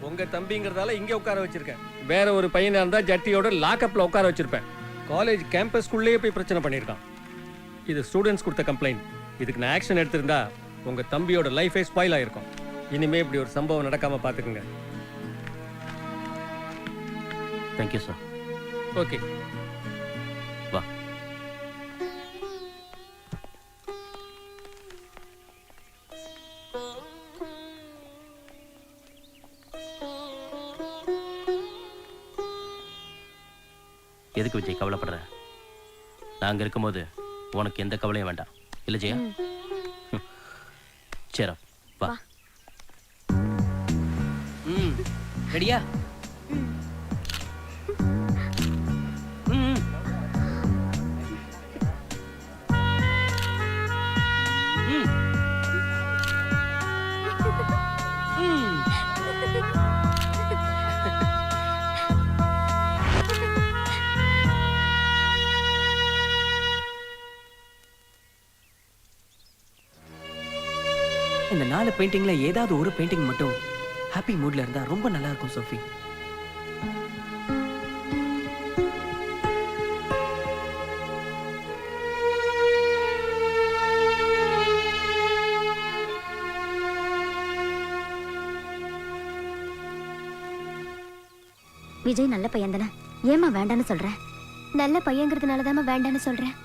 Speaker 14: உங்க தம்பிங்கிறதால இங்க உட்கார வச்சிருக்கேன். வேற ஒரு பையனா இருந்தா ஜட்டியோட லாக்அப்ல உட்கார வச்சிருப்பேன். காலேஜ் கேம்பஸ்க்குள்ளேயே போய் பிரச்சனை பண்ணிருக்கான். இது ஸ்டூடெண்ட்ஸ் கொடுத்த கம்ப்ளைண்ட். இதுக்கு நான் ஆக்ஷன் எடுத்திருந்தா உங்க தம்பியோட லைஃபே ஸ்பாயில் ஆயிருக்கும். இனிமே இப்படி ஒரு சம்பவம் நடக்காம பாத்துக்கங்க.
Speaker 3: Thank you sir.
Speaker 14: ஓகே
Speaker 3: வா. எதுக்கு விஜய் கவலைப்படுற? நாங்க இருக்கும்போது உனக்கு எந்த கவலையும் வேண்டாம். இல்ல ஜெயா? சரி வா.
Speaker 2: ரெடியா? இந்த 4 பெயிண்டிங்ல ஏதாவது ஒரு பெயிண்டிங் மட்டும் ஹாப்பி மூட்ல இருந்தா ரொம்ப நல்லா இருக்கும் சோஃபி.
Speaker 11: விஜய் நல்ல பையன் தானே, ஏமா வேண்டான்னு சொல்ற?
Speaker 1: நல்ல பையங்கிறதுனால தான் வேண்டான்னு சொல்றேன்.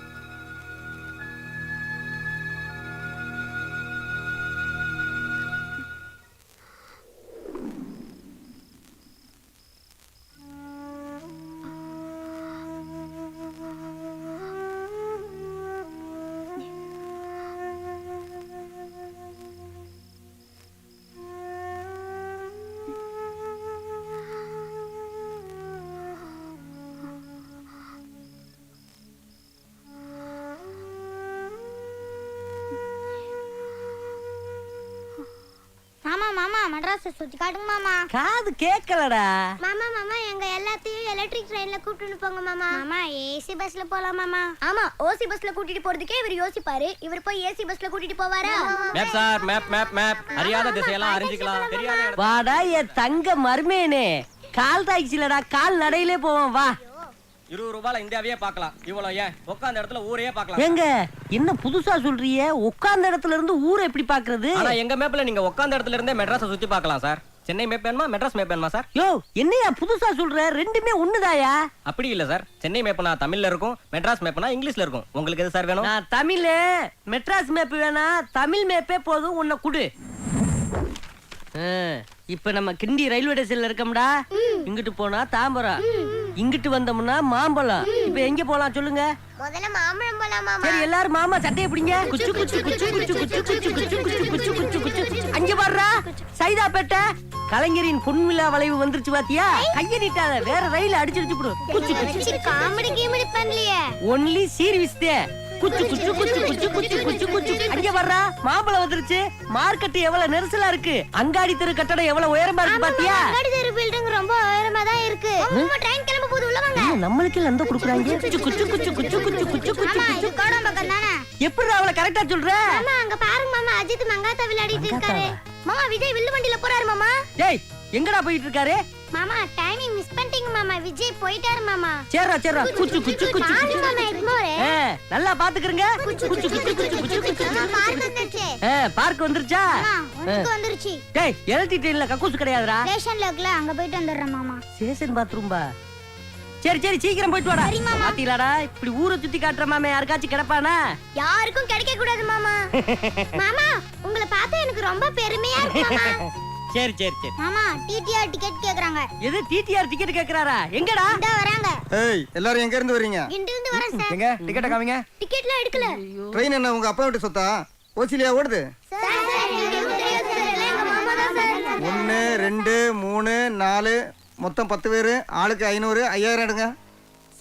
Speaker 9: மாமா மாமா மெட்ராஸ் சுத்தி காட்டுங்க மாமா.
Speaker 7: காது கேட்கலடா.
Speaker 9: மாமா மாமா எங்க எல்லாத்தையும் எலக்ட்ரிக் ட்ரெயின்ல கூட்டிட்டு போங்க மாமா. மாமா ஏசி பஸ்ல போலாம் மாமா. ஆமா ஓசி பஸ்ல கூட்டிட்டு போறதுக்கே இவர் யோசிப்பாரு. இவர் போய் ஏசி பஸ்ல கூட்டிட்டு போவாரா?
Speaker 8: Map sir, map map map. அறியாத திசையெல்லாம் அறிஞ்சிக்கலாம். தெரியாத இடம்.
Speaker 7: வாடா என் தங்க மர்மேனே. கால் டாக்ஸிலடா, கால் நடையிலே போவோம் வா.
Speaker 8: 20 ரூபாயில இந்தியாவையே பார்க்கலாம். இவ்வளவு ஏன் உட்கார்ந்த இடத்துல ஊரையே பார்க்கலாம்.
Speaker 7: எங்க என்ன புதுசா சொல்றியே? உட்கார்ந்த இடத்துல இருந்து ஊரை எப்படி பாக்குறது?
Speaker 8: ஆனா எங்க மேப்ல நீங்க உட்கார்ந்த இடத்துல இருந்தே மெட்ராஸை சுத்தி பார்க்கலாம் சார். சென்னை மேப் வேணுமா மெட்ராஸ் மேப் வேணுமா சார்?
Speaker 7: யோ என்னையா புதுசா சொல்ற? ரெண்டுமே ஒண்ணுதாயா?
Speaker 8: அப்படி இல்ல சார். சென்னை மேப்னா தமிழ்ல இருக்கும், மெட்ராஸ் மேப்னா இங்கிலீஷ்ல இருக்கும். உங்களுக்கு எது சார் வேணும்?
Speaker 7: நான் தமிழ். மெட்ராஸ் மேப் வேணா, தமிழ் மேப்பே போதும். உன்னை குடு. இப்ப நம்ம கிண்டி ரயில்வே ஸ்டேஷன்ல இருக்கோம்டா. இங்கிட்டு போனா தாம்பரம், இங்கிட்டு வந்தோம்னா மாம்பழம். இப்ப எங்க போலாம் சொல்லுங்க?
Speaker 9: முதல்ல மாம்பழம் போலாம் மாமா.
Speaker 7: சரி எல்லாரும் மாமா சட்டையை பிடிங்க. குச்சு குச்சு குச்சு குச்சு குச்சு குச்சு குச்சு குச்சு குச்சு குச்சு குச்சு. அங்க வர்றா சைதாப்பேட்டை கலைஞரின் பொன்விழா வளைவு வந்துருச்சு பாத்தியா? கைய நீட்டாத, வேற ரயில அடிச்சு போடு. குச்சு குச்சு.
Speaker 9: காமெடி கீமெடி பண்ணலையே.
Speaker 7: ஒன்லி சீர்விஸ் தே. குச்சு குச்சு குச்சு குச்சு குச்சு குச்சு குச்சு. அங்க வர்றா மாம்பழம் வந்துருச்சு. மார்க்கெட் எவ்வளவு நெரிசலா இருக்கு. அங்காடி தெரு கட்டடம் எவ்வளவு உயரமா இருக்கு பாத்தியா?
Speaker 9: அங்காடி தெரு பில்டிங் ரொம்ப உயரமா தான் இருக்கு. மாமா ட்ரெயின் கிளம்ப போகுது, உள்ள வாங்க.
Speaker 7: நம்மளுக்கு எந்த குடுக்குறாங்க? குச்சு குச்சு குச்சு குச்சு குச்சு குச்சு குச்சு.
Speaker 9: மாமா இது கோடம்பாக்கம் தானே?
Speaker 7: எப்படி அவளை கரெக்டா சொல்ற?
Speaker 9: மாமா அங்க பாருங்க மாமா, அஜித் மங்காத்தா விளையாடிட்டு இருக்காரு. மாமா விஜய் வில்லு வண்டியில போறாரு மாமா.
Speaker 7: டேய் எங்கடா போயிட்டு இருக்காரு?
Speaker 9: மாமா டைமிங் மிஸ் பண்ணிட்டீங்க மாமா, விஜய் போயிட்டாரு மாமா.
Speaker 7: சேரா சேரா குச்சு குச்சு குச்சு.
Speaker 9: பாரு மாமா இக்னோர்.
Speaker 7: நல்லா பாத்துக்கறங்க.
Speaker 9: குச்சு குச்சு குச்சு குச்சு குச்சு. பார்க் வந்துருச்சு.
Speaker 7: பார்க் வந்துருச்சா?
Speaker 9: உனக்கு வந்துருச்சு.
Speaker 7: டேய் எலக்ட்ரிக் ட்ரெயின்ல கக்கூஸ் கிடையாதுடா.
Speaker 9: ஸ்டேஷன்ல இருக்குல, அங்க போயிட்டு வந்துறேன் மாமா.
Speaker 7: ஸ்டேஷன் பாத்ரூம் பா. சரி சரி சீக்கிரம் போயிட்டு வாடா. பாத்தீங்களாடா இப்படி ஊரை சுத்தி காட்டுற மாமே யாருக்காச்சும் கிடப்பானா?
Speaker 9: யாருக்கும் கிடைக்க கூடாது மாமா. மாமா உங்களை பார்த்தா எனக்கு ரொம்ப பெருமையா இருக்கு மாமா.
Speaker 7: சரி சரி சரி.
Speaker 9: மாமா டிடிஆர் டிக்கெட் கேக்குறாங்க.
Speaker 7: எது டிடிஆர் டிக்கெட் கேக்குறாரா? எங்கடா?
Speaker 9: இந்தா வராங்க.
Speaker 15: ஏய் எல்லாரும் எங்க இருந்து வரீங்க?
Speaker 9: இங்க இருந்து வரேன் சார்.
Speaker 15: எங்க டிக்கெட் காமிங்க.
Speaker 9: டிக்கெட்லாம் எடுக்கல.
Speaker 15: ட்ரெயின் என்ன உங்க அப்பா வீட்டு சொத்தா? ஓசிலியா ஓடுது?
Speaker 9: சார் எனக்கு தெரியாது சார், எல்லாம் எங்க மாமா தான் சார்.
Speaker 15: 1 2 3 4 மொத்தம் 10 பேர், ஆளுக்கு 500, 5000 எடுங்க.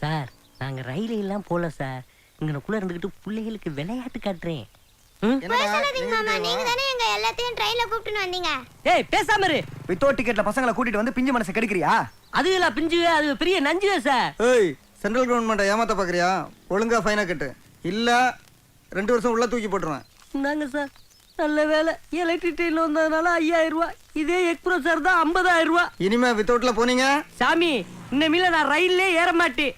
Speaker 7: சார் நாங்க ரயில எல்லாம் போல சார். இங்கனக்குள்ள இருந்துகிட்டு பிள்ளைகளுக்கு விளையாட்டு காட்டுறேன்.
Speaker 9: போய் சொல்லாதீங்க மாமா, நீங்க தானே எங்க எல்லாத்தையும் ட்ரெயின்ல கூப்பிட்டு வந்தீங்க.
Speaker 7: ஏய் பேசாம இரு.
Speaker 15: வித்தவுட் டிக்கெட்ல பசங்களை கூட்டிட்டு வந்து பிஞ்சு மனசை கெடுக்கிறியா?
Speaker 7: அது இல்ல பிஞ்சு, அது பெரிய நஞ்சுவே சார்.
Speaker 15: ஏய் சென்ட்ரல் கவர்மெண்ட்டை ஏமாத்த பாக்குறியா? ஒழுங்கா ஃபைனா கட்டு, இல்ல 2 வருஷம் உள்ள தூக்கி போட்டுருவேன்.
Speaker 7: இந்தாங்க சார். நல்ல வேலை எலக்ட்ரிக் ட்ரெயின்ல வந்ததுனால 5000 ரூபாய். இதே எக்ஸ்பிரஸ் சார் தான் 50000 ரூபாய்.
Speaker 15: இனிமே வித்தவுட்ல போனீங்க
Speaker 7: சாமி இன்னமில்ல நான் ரயில்லே ஏற மாட்டேன்.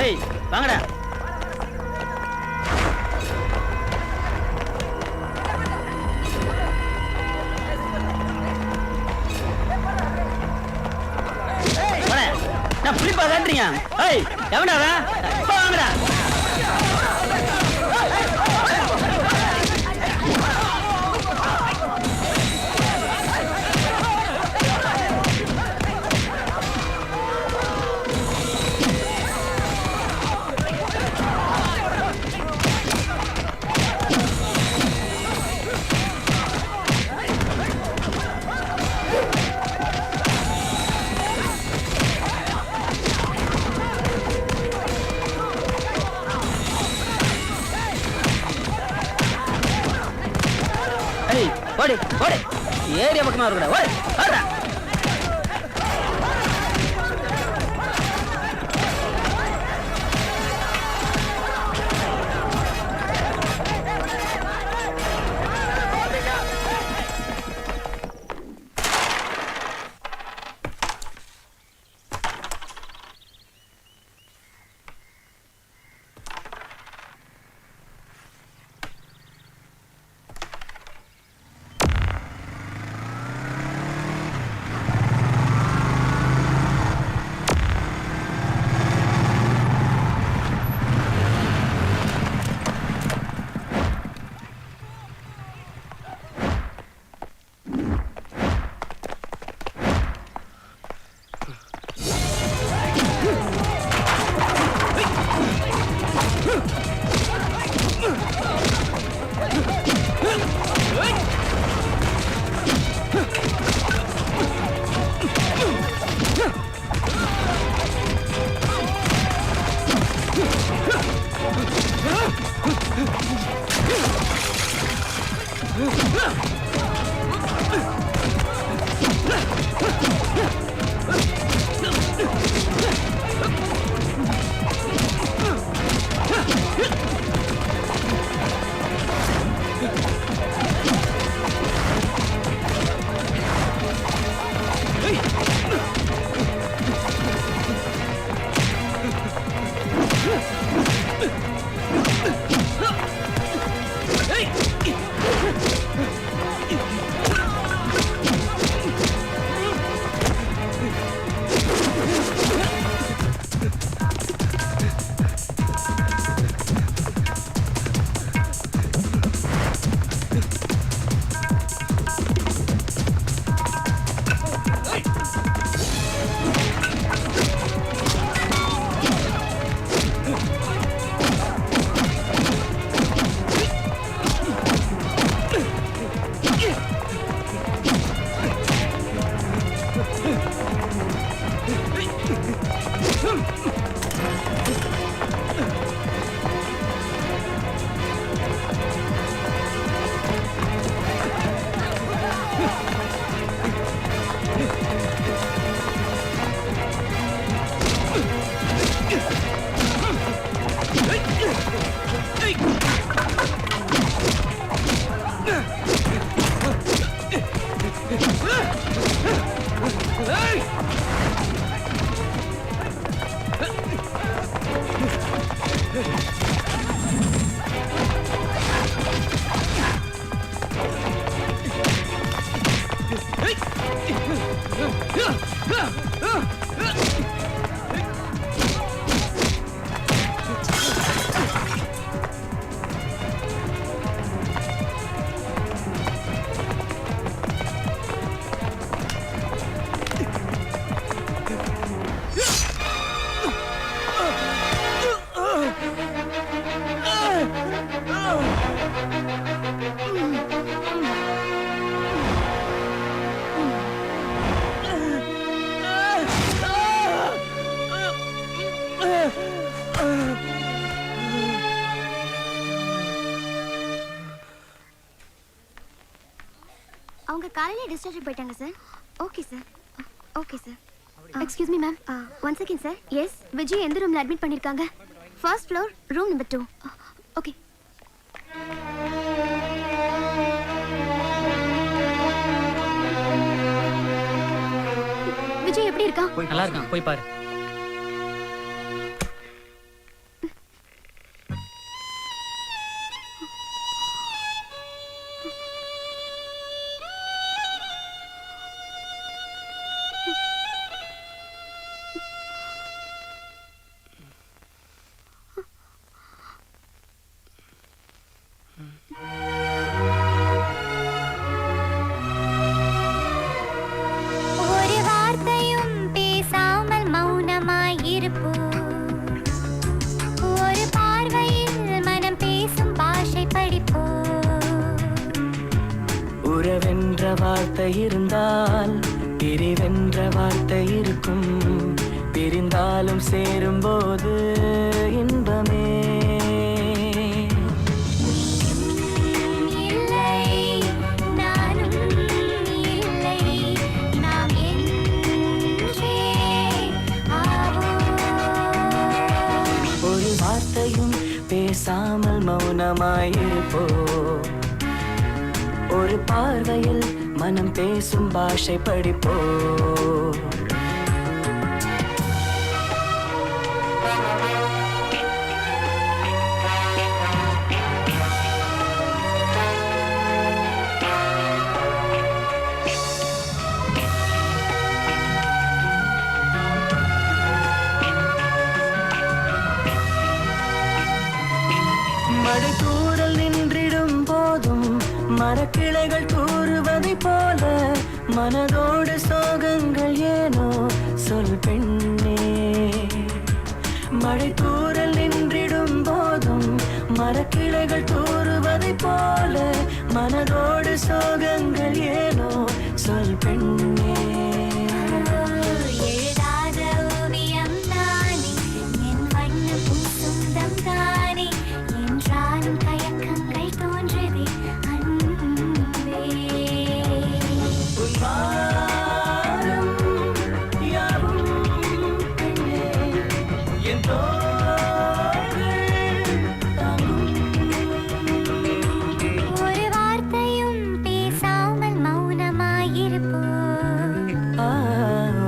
Speaker 8: ஏய் வாங்கடா. நான் புளிப்பா காட்டுறீங்க. ஏய் எவன்டா அவன்? வாங்கடா. ஓடி ஓடி ஏரியா பக்கமா இருக்கடா. ஓடி ஓடுடா.
Speaker 1: அவங்க காலையில டிஸ்சார்ஜ் போயிட்டாங்க சார். Okay sir. Okay sir. Excuse me ma'am. One second sir. Yes, Vijay எந்த ரூம்ல அட்மிட் பண்ணிருக்காங்க? First floor, room number 2. ஓகே. விஜய் எப்படி இருக்கா?
Speaker 5: நல்லா இருக்கான், போய் பாரு.
Speaker 9: ஒரு வார்த்தையும் பேசாமல் மௌனமாயிருப்போம். ஒரு பார்வையில் மனம் பேசும் பாஷை படிப்போம்.
Speaker 13: உறவென்ற வார்த்தை இருந்தால் பிரிவென்ற வார்த்தை இருக்கும். பிரிந்தாலும் சேரும்போது இன்பமே. பேசாமல் மௌனமாயிருப்போ. ஒரு பார்வையில் மனம் பேசும் பாஷை படிப்போ. மழைத்தூரல் நின்றிடும் போதும் மரக்கிளைகள் தூறுவதை போல மனதோடு சோகங்கள் ஏனோ சொல் பெண்ணே. மழைத்தூரல் நின்றிடும் போதும் மரக்கிளைகள் தூறுவதை போல மனதோடு சோகங்கள் ஏனோ சொல் பெண்ணே.
Speaker 9: எழுதாத ஓவியம் தானே என் வண்ண பூசுந்தம் தானே என்றாலும் கயக்கங்கள் தோன்றுதே அன்பே.
Speaker 13: உன்மானம் யாவும் பெண்ணே என் தோள்கள் தாங்கும்.
Speaker 9: ஒரு வார்த்தையும் பேசாமல் மௌனமாயிருப்போம்.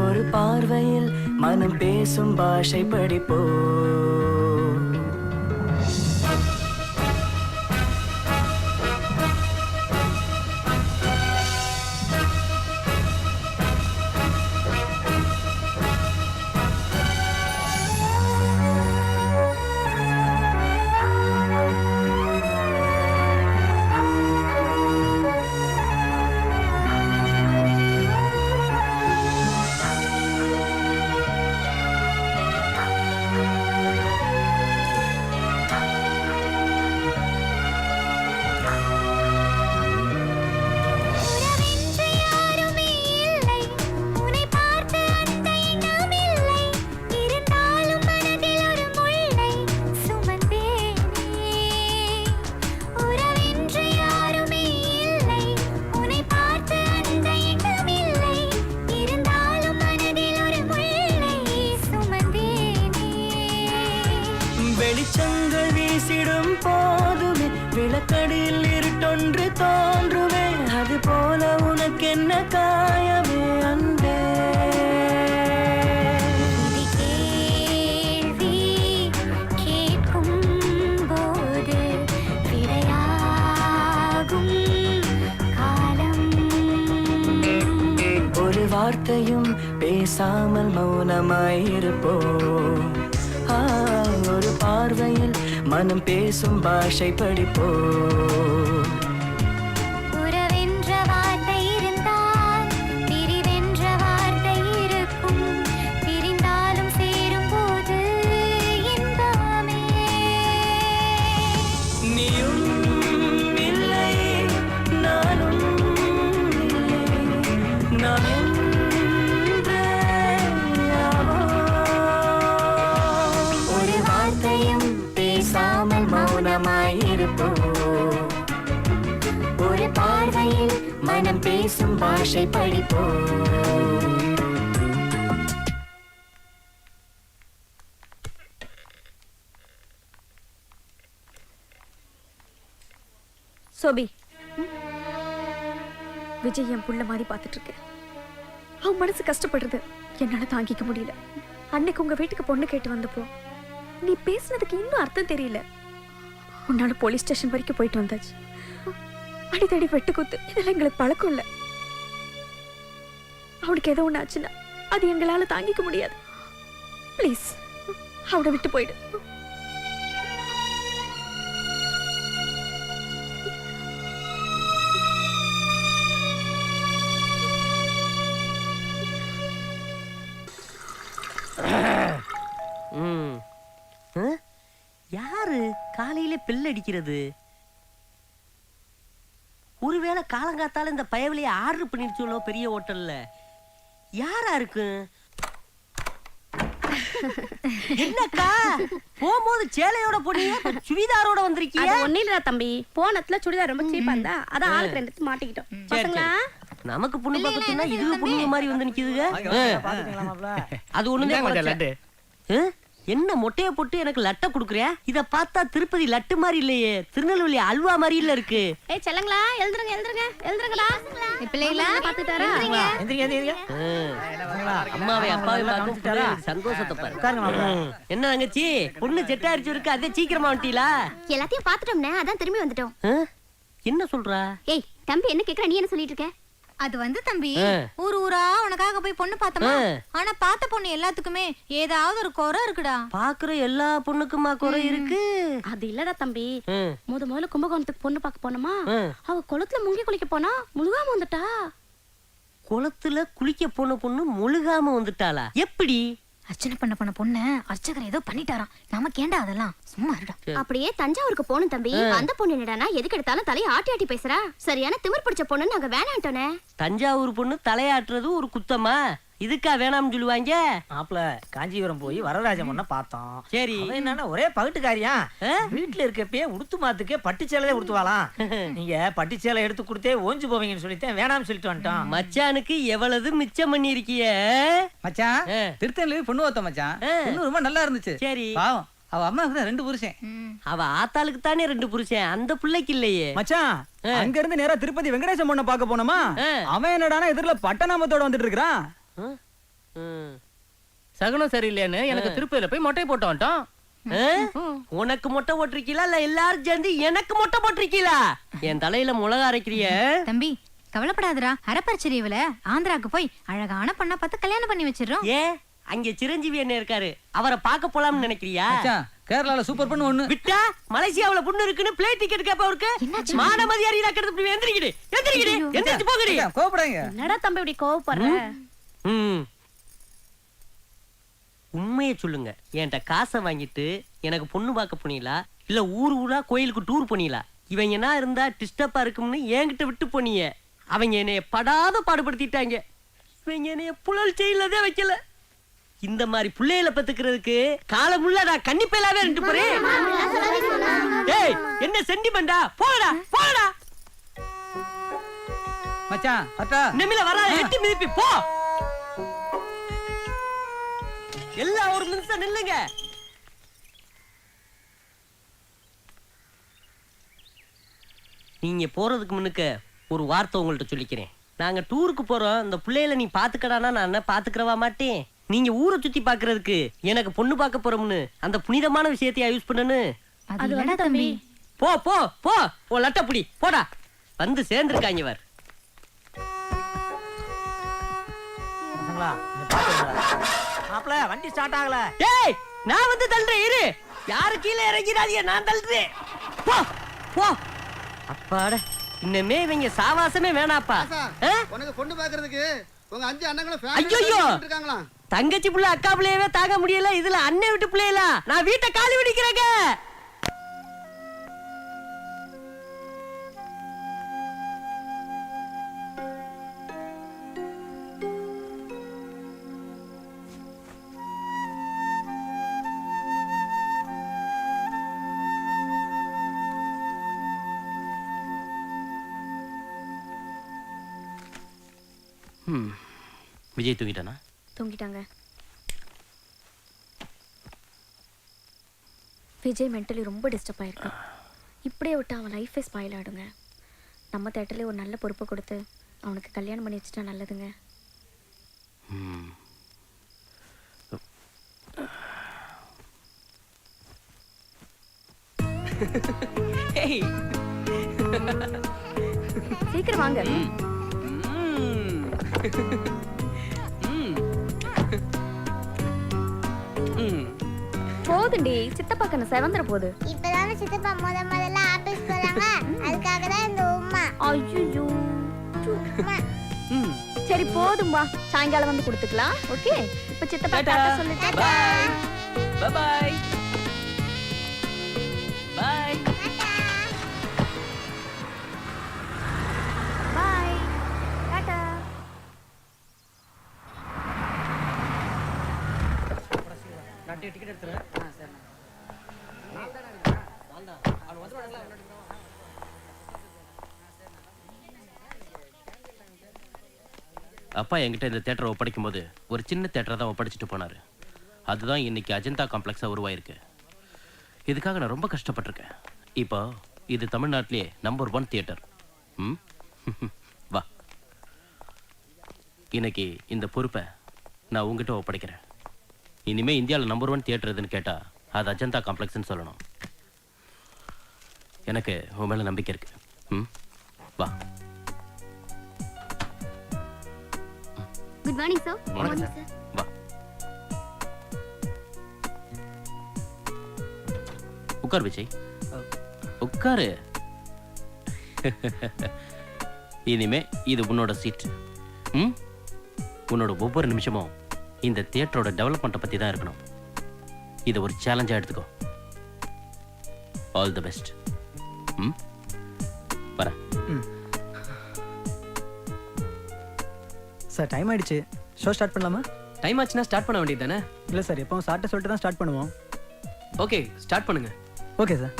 Speaker 13: ஒரு பார்வையில் மனம் பேசும் பாஷை படிப்போ.
Speaker 9: உறவென்று யாருமே இல்லை, உன்னை பார்த்து அந்த எண்ணம் இல்லை. இருந்தாலும் மனதில் ஒரு முள்ளை சுமந்தேனே. உறவென்று யாருமே இல்லை, உன்னை பார்த்து அந்த எண்ணம் இல்லை. இருந்தாலும் மனதில் ஒரு முள்ளை சுமந்தேனே.
Speaker 13: வெளிச்சங்கள் வீசிடும் போதுமே விளக்கடியில் இருட்டொன்று தோன்றுமே. அது போல உனக்கென்ன காயமே அன்பே.
Speaker 9: இது கேள்வி கேட்கும் போது விடையாகும் காலம்.
Speaker 13: ஒரு வார்த்தையும் பேசாமல் மௌனமாயிருப்போ. ஒரு பார்வையில் மனம் பேசும் பாஷை படிப்போ.
Speaker 9: உறவென்ற வார்த்தை இருந்தால் பிரிவென்ற வார்த்தை இருக்கும். பிரிந்தாலும் சேரும் போது இன்பமே.
Speaker 13: நீயும் இல்லை நானும் இல்லை நாம் என்ற யாவோ.
Speaker 9: ஒரு வார்த்தை
Speaker 13: வார்த்தையும் பேசாமல் மௌனமாயிருப்போம். ஒரு பார்வையில் மனம் பேசும் பாஷை படிப்போம்.
Speaker 11: சோபி, விஜய் என் புள்ள மாதிரி பார்த்துட்டு இருக்கேன். அவன் மனசு கஷ்டப்படுறது என்னால தாங்கிக்க முடியல. அன்னைக்கு உங்க வீட்டுக்கு பொண்ணு கேட்டு வந்தப்போ நீ பேசுனதுக்கு இன்னும் அர்த்தம் தெரியல. உன்னால போலீஸ் ஸ்டேஷன் வரைக்கும் போயிட்டு வந்தாச்சு. அடித்தடி வெட்டு குத்து இதெல்லாம் எங்களுக்கு பழக்கம் இல்லை. அவனுக்கு ஏதோ ஒண்ணு ஆச்சுன்னா அது எங்களால தாங்கிக்க முடியாது. ப்ளீஸ் அவனை விட்டு போயிடு.
Speaker 7: யாரு காலையில பில் அடிக்கிறது? ஒருவேளை காலங்காத்தால இந்த பயவிலையை ஆர்டர் பண்ணிருச்சோளோ பெரிய ஹோட்டல்ல. யாரா இருக்கு? என்னக்கா போகும்போது சேலையோட போனீங்க, சுடிதாரோட வந்திருக்கீங்க?
Speaker 12: ஒன்னும் இல்ல தம்பி, போனத்துல சுடிதார் ரொம்ப சீப்பா இருந்தா அதான் ஆளுக்கு ரெண்டு மாட்டிக்கிட்டோம். பசங்களா
Speaker 7: நமக்கு பொண்ணு பக்கத்துனா இது பொண்ணு மாதிரி வந்து நிக்குதுங்க. அது ஒண்ணுதான். என்ன மொட்டைய போட்டு எனக்கு லட்டை குடுக்குறியா? இத பார்த்தா திருப்பதி லட்டு மாதிரி இல்லையே, திருநெல்வேலி அல்வா மாதிரி இல்ல இருக்கு.
Speaker 12: ஏய் செல்லங்களா, எழுந்துருங்க எழுந்துருங்க எழுந்துருங்கடா. பிள்ளைகளா பாத்துட்டாரா?
Speaker 7: அம்மாவை அப்பாவை பார்த்து சந்தோஷத்தை பாரு. என்ன தங்கச்சி பொண்ணு செட் ஆயிடுச்சு இருக்கு, அதே சீக்கிரமா வந்துட்டீங்களா?
Speaker 1: எல்லாத்தையும் பாத்துட்டோம்னே, அதான் திரும்பி வந்துட்டோம்.
Speaker 7: என்ன சொல்றா?
Speaker 1: ஏய் தம்பி, என்ன கேக்குற? நீ என்ன சொல்லிட்டு இருக்க?
Speaker 16: அது வந்து தம்பி, ஊர் ஊரா உனக்காக போய் பொண்ணு பார்த்தோமா, ஆனா பார்த்த பொண்ணு எல்லாத்துக்குமே ஏதாவது ஒரு குறை இருக்குடா.
Speaker 7: பாக்குற எல்லா பொண்ணுக்குமா குறை இருக்கு?
Speaker 12: அது இல்லடா தம்பி, முதல்ல கும்பகோணத்துக்கு பொண்ணு பார்க்க போனோமா, அவ குளத்துல முங்கி குளிக்க போனா முழுகாம வந்துட்டா.
Speaker 7: குளத்துல குளிக்க போன பொண்ணு முழுகாம வந்துட்டாளா? எப்படி?
Speaker 16: அர்ச்சனை பண்ண பொண்ணு அர்ச்சகர் ஏதோ பண்ணிட்டாராம். நமக்கு ஏண்டா அதெல்லாம், சும்மா இருடா.
Speaker 1: அப்படியே தஞ்சாவூருக்கு போணும் தம்பி. அந்த பொண்ணு என்னடானா எதுக்கு எடுத்தாலும் தலையை ஆட்டி ஆட்டி பேசுறா. சரியான திமிர் பிடிச்ச பொண்ணு நாங்க வேணான்ட்டோனே.
Speaker 7: தஞ்சாவூர் பொண்ணு தலையாட்டுறது ஒரு குத்தமா? இதுக்கா வேணாம்னு சொல்லுவாங்க?
Speaker 5: மாப்ள காஞ்சிபுரம் போய் வரராஜ பொண்ண பார்த்தோம்.
Speaker 7: சரி,
Speaker 5: என்னன்னா ஒரே பகட்டுக்காரியா, வீட்டுல இருக்கப்பே உடுத்து மாத்துக்கே பட்டுச்சேலையே உடுத்துவாளாம். நீங்க பட்டுச்சேலை எடுத்து கொடுத்தே ஓஞ்சு போவீங்கன்னு சொல்லிட்டேன், வேணாம்னு சொல்லிட்டு வந்துட்டோம்.
Speaker 7: மச்சானுக்கு எவ்வளவு மிச்சம் பண்ணி இருக்கிய
Speaker 5: மச்சான். திருத்தணில பொண்ணு ஓத்த மச்சான், பொண்ணு ரொம்ப நல்லா இருந்துச்சு.
Speaker 7: சரி,
Speaker 5: பாவம் அவ அம்மாவுக்கு தான் 2 புருஷன்.
Speaker 7: அவ ஆத்தாளுக்கு தானே 2 புருஷன், அந்த பிள்ளைக்கு இல்லையே.
Speaker 5: மச்சான் அங்க இருந்து நேரா திருப்பதி வெங்கடேசன் பொண்ண பார்க்க போனோமா, அவன் என்னடானா எதிரில பட்டநாமத்தோட வந்துட்டு இருக்கான்.
Speaker 3: சகுனம் சரியில்லைன்னு எனக்கு திருப்பதியில போய் மொட்டை போட்டு வந்துட்டோம்.
Speaker 7: உனக்கு மொட்டை போட்டிருக்கீங்களா இல்ல எல்லாரும் சேர்ந்து எனக்கு மொட்டை போட்டிருக்கீங்களா? என் தலையில மிளகா அரைக்கிறிய
Speaker 16: தம்பி, கவலைப்படாதடா. அரப்பரிச்சரியவுல ஆந்திராக்கு போய் அழகான பொண்ணா பார்த்து கல்யாணம் பண்ணி வச்சிடறோம்.
Speaker 7: ஏ, அங்க சிரஞ்சீவி என்ன இருக்காரு, அவரை பார்க்க போலாம்னு நினைக்கிறியா?
Speaker 5: கேரளால சூப்பர் பொண்ணு ஒண்ணு
Speaker 7: விட்டா மலேசியாவுல பொண்ணு இருக்குன்னு பிளேட் டிக்கெட் கேப்ப அவருக்கு மானமதி அறியல கெடுத்து எந்திரிக்கிடு எந்திரிக்கிடு எந்திரிச்சு போகடி.
Speaker 5: கோபப்படாதீங்க.
Speaker 12: என்னடா தம்பி இப்படி கோவப்படுற?
Speaker 7: உண்மையை சொல்லுங்க, என்கிட்ட காசை வாங்கிட்டு எனக்கு பொண்ணு பார்க்க போனீங்களா இல்ல ஊர் ஊரா கோயிலுக்கு டூர் போனீங்களா? இவங்க என்ன இருந்தா டிஸ்டர்பா இருக்கும்னு என்கிட்ட விட்டு போனீங்க. அவங்க என்னைய படாத பாடுபடுத்திட்டாங்க. இவங்க என்னைய புழல் செய்யலதே வைக்கல. இந்த மாதிரி பிள்ளைகளை பத்துக்கிறதுக்கு காலமுள்ள நான் கன்னிப்பையிலாவே ரெண்டு போறேன். ஏய், என்ன சென்டிமெண்டா? போடா போடா
Speaker 5: மச்சான். அத்தா
Speaker 7: நிமில வரா, எட்டி மிதிப்பி போ. எல்லாம் ஒரு நிமிஷம் நில்லுங்க. நீங்க போறதுக்கு முன்னுக்கு ஒரு வார்த்தை உங்கள்ட்ட சொல்லிக்கிறேன். நாங்க டூருக்கு போறோம், இந்த பிள்ளைகளை நீ பாத்துக்கடானா நான் என்ன பாத்துக்கிறவா மாட்டேன். நீங்க ஊரை சுத்தி பாக்குறதுக்கு எனக்கு பொண்ணு பார்க்க போறோம்னு அந்த புனிதமான விஷயத்தையா யூஸ் பண்ணனு?
Speaker 16: அது வேணா தம்பி.
Speaker 7: போ போ போ, ஓ லட்டப்புடி போடா. வந்து சேர்ந்துருக்காங்க வர்.
Speaker 5: மாப்ள வண்டி ஸ்டார்ட் ஆகல.
Speaker 7: ஏய், நான் வந்து தள்ளுறேன் இரு. யாரு கீழே இறங்கிறாதீங்க, நான் தள்ளுறேன். போ போ. அப்பாட, இன்னமே இவங்க சாவாசமே வேணாப்பா.
Speaker 10: உனக்கு பொண்ணு பாக்குறதுக்கு உங்க 5 அண்ணங்களும்
Speaker 7: ஐயோ
Speaker 10: இருக்காங்களா?
Speaker 7: தங்கச்சி புள்ள அக்கா பிள்ளையவே தாங்க முடியல, இதுல அண்ணன் விட்டு பிள்ளைல நான் வீட்டை காலி விடிக்கிறேங்க.
Speaker 3: விஜய் தூங்கிட்டானா?
Speaker 11: தூங்கிட்டாங்க. விஜய் மென்டலி ரொம்ப டிஸ்டர்ப் ஆயிருக்கான். இப்படியே விட்டு அவன் லைஃபே ஸ்பாயில் ஆகிடுங்க. நம்ம தேட்டர்லேயே ஒரு நல்ல பொறுப்பை கொடுத்து அவனுக்கு கல்யாணம் பண்ணி வச்சுட்டா நல்லதுங்க. சீக்கிரம் வாங்க. போதுண்டி, சித்தப்பா கண்ணு செவந்துற போகுது.
Speaker 9: இப்பதானே சித்தப்பா முதல்ல ஆபீஸ் போறாங்க, அதுக்காக தான் இந்த உம்மா.
Speaker 11: ஐயோ சரி போதும், வா சாயங்காலம் வந்து கொடுத்துக்கலாம். ஓகே, இப்ப சித்தப்பா டாடா சொல்லிட்டேன்.
Speaker 2: Bye bye bye.
Speaker 11: பாய் டாடா.
Speaker 5: நான் டிக்கெட் எடுத்துறேன். சரி.
Speaker 3: அப்பா என்கிட்ட இந்த தேட்டரை ஒப்படைக்கும் போது ஒரு சின்ன தேட்டரை தான் ஒப்படைச்சிட்டு போனார். அதுதான் இன்னைக்கு அஜந்தா காம்ப்ளெக்ஸாக உருவாயிருக்கு. இதுக்காக நான் ரொம்ப கஷ்டப்பட்டிருக்கேன். இப்போ இது தமிழ்நாட்டிலேயே நம்பர் 1 தியேட்டர். வா, இன்னைக்கு இந்த பொறுப்பை நான் உங்ககிட்ட ஒப்படைக்கிறேன். இனிமே இந்தியாவில் நம்பர் 1 தியேட்டர் எதுன்னு கேட்டால் அது அஜந்தா காம்ப்ளெக்ஸ்ன்னு சொல்லணும். எனக்கு உன் மேலே நம்பிக்கை இருக்கு. வா.
Speaker 1: Good morning sir.
Speaker 3: வணக்கம் சார். வா உட்கார் விஜய், உட்காரு. இனிமே இது உன்னோட சீட். உன்னோட ஒவ்வொரு நிமிஷமும் இந்த தியேட்டரோட டெவலப்மெண்ட்டை பற்றி தான் இருக்கணும். இதை ஒரு சேலஞ்சாக எடுத்துக்கோ. All the best. வரேன்.
Speaker 5: சார் டைம் ஆயிடுச்சு, ஷோ ஸ்டார்ட் பண்ணலாமா?
Speaker 2: டைம் ஆச்சுன்னா ஸ்டார்ட் பண்ண வேண்டியது தானே?
Speaker 5: இல்லை சார், எப்பவும் சார்ட்ட சொல்லிட்டு தான் ஸ்டார்ட் பண்ணுவோம்.
Speaker 2: ஓகே, ஸ்டார்ட் பண்ணுங்க.
Speaker 5: Okay sir.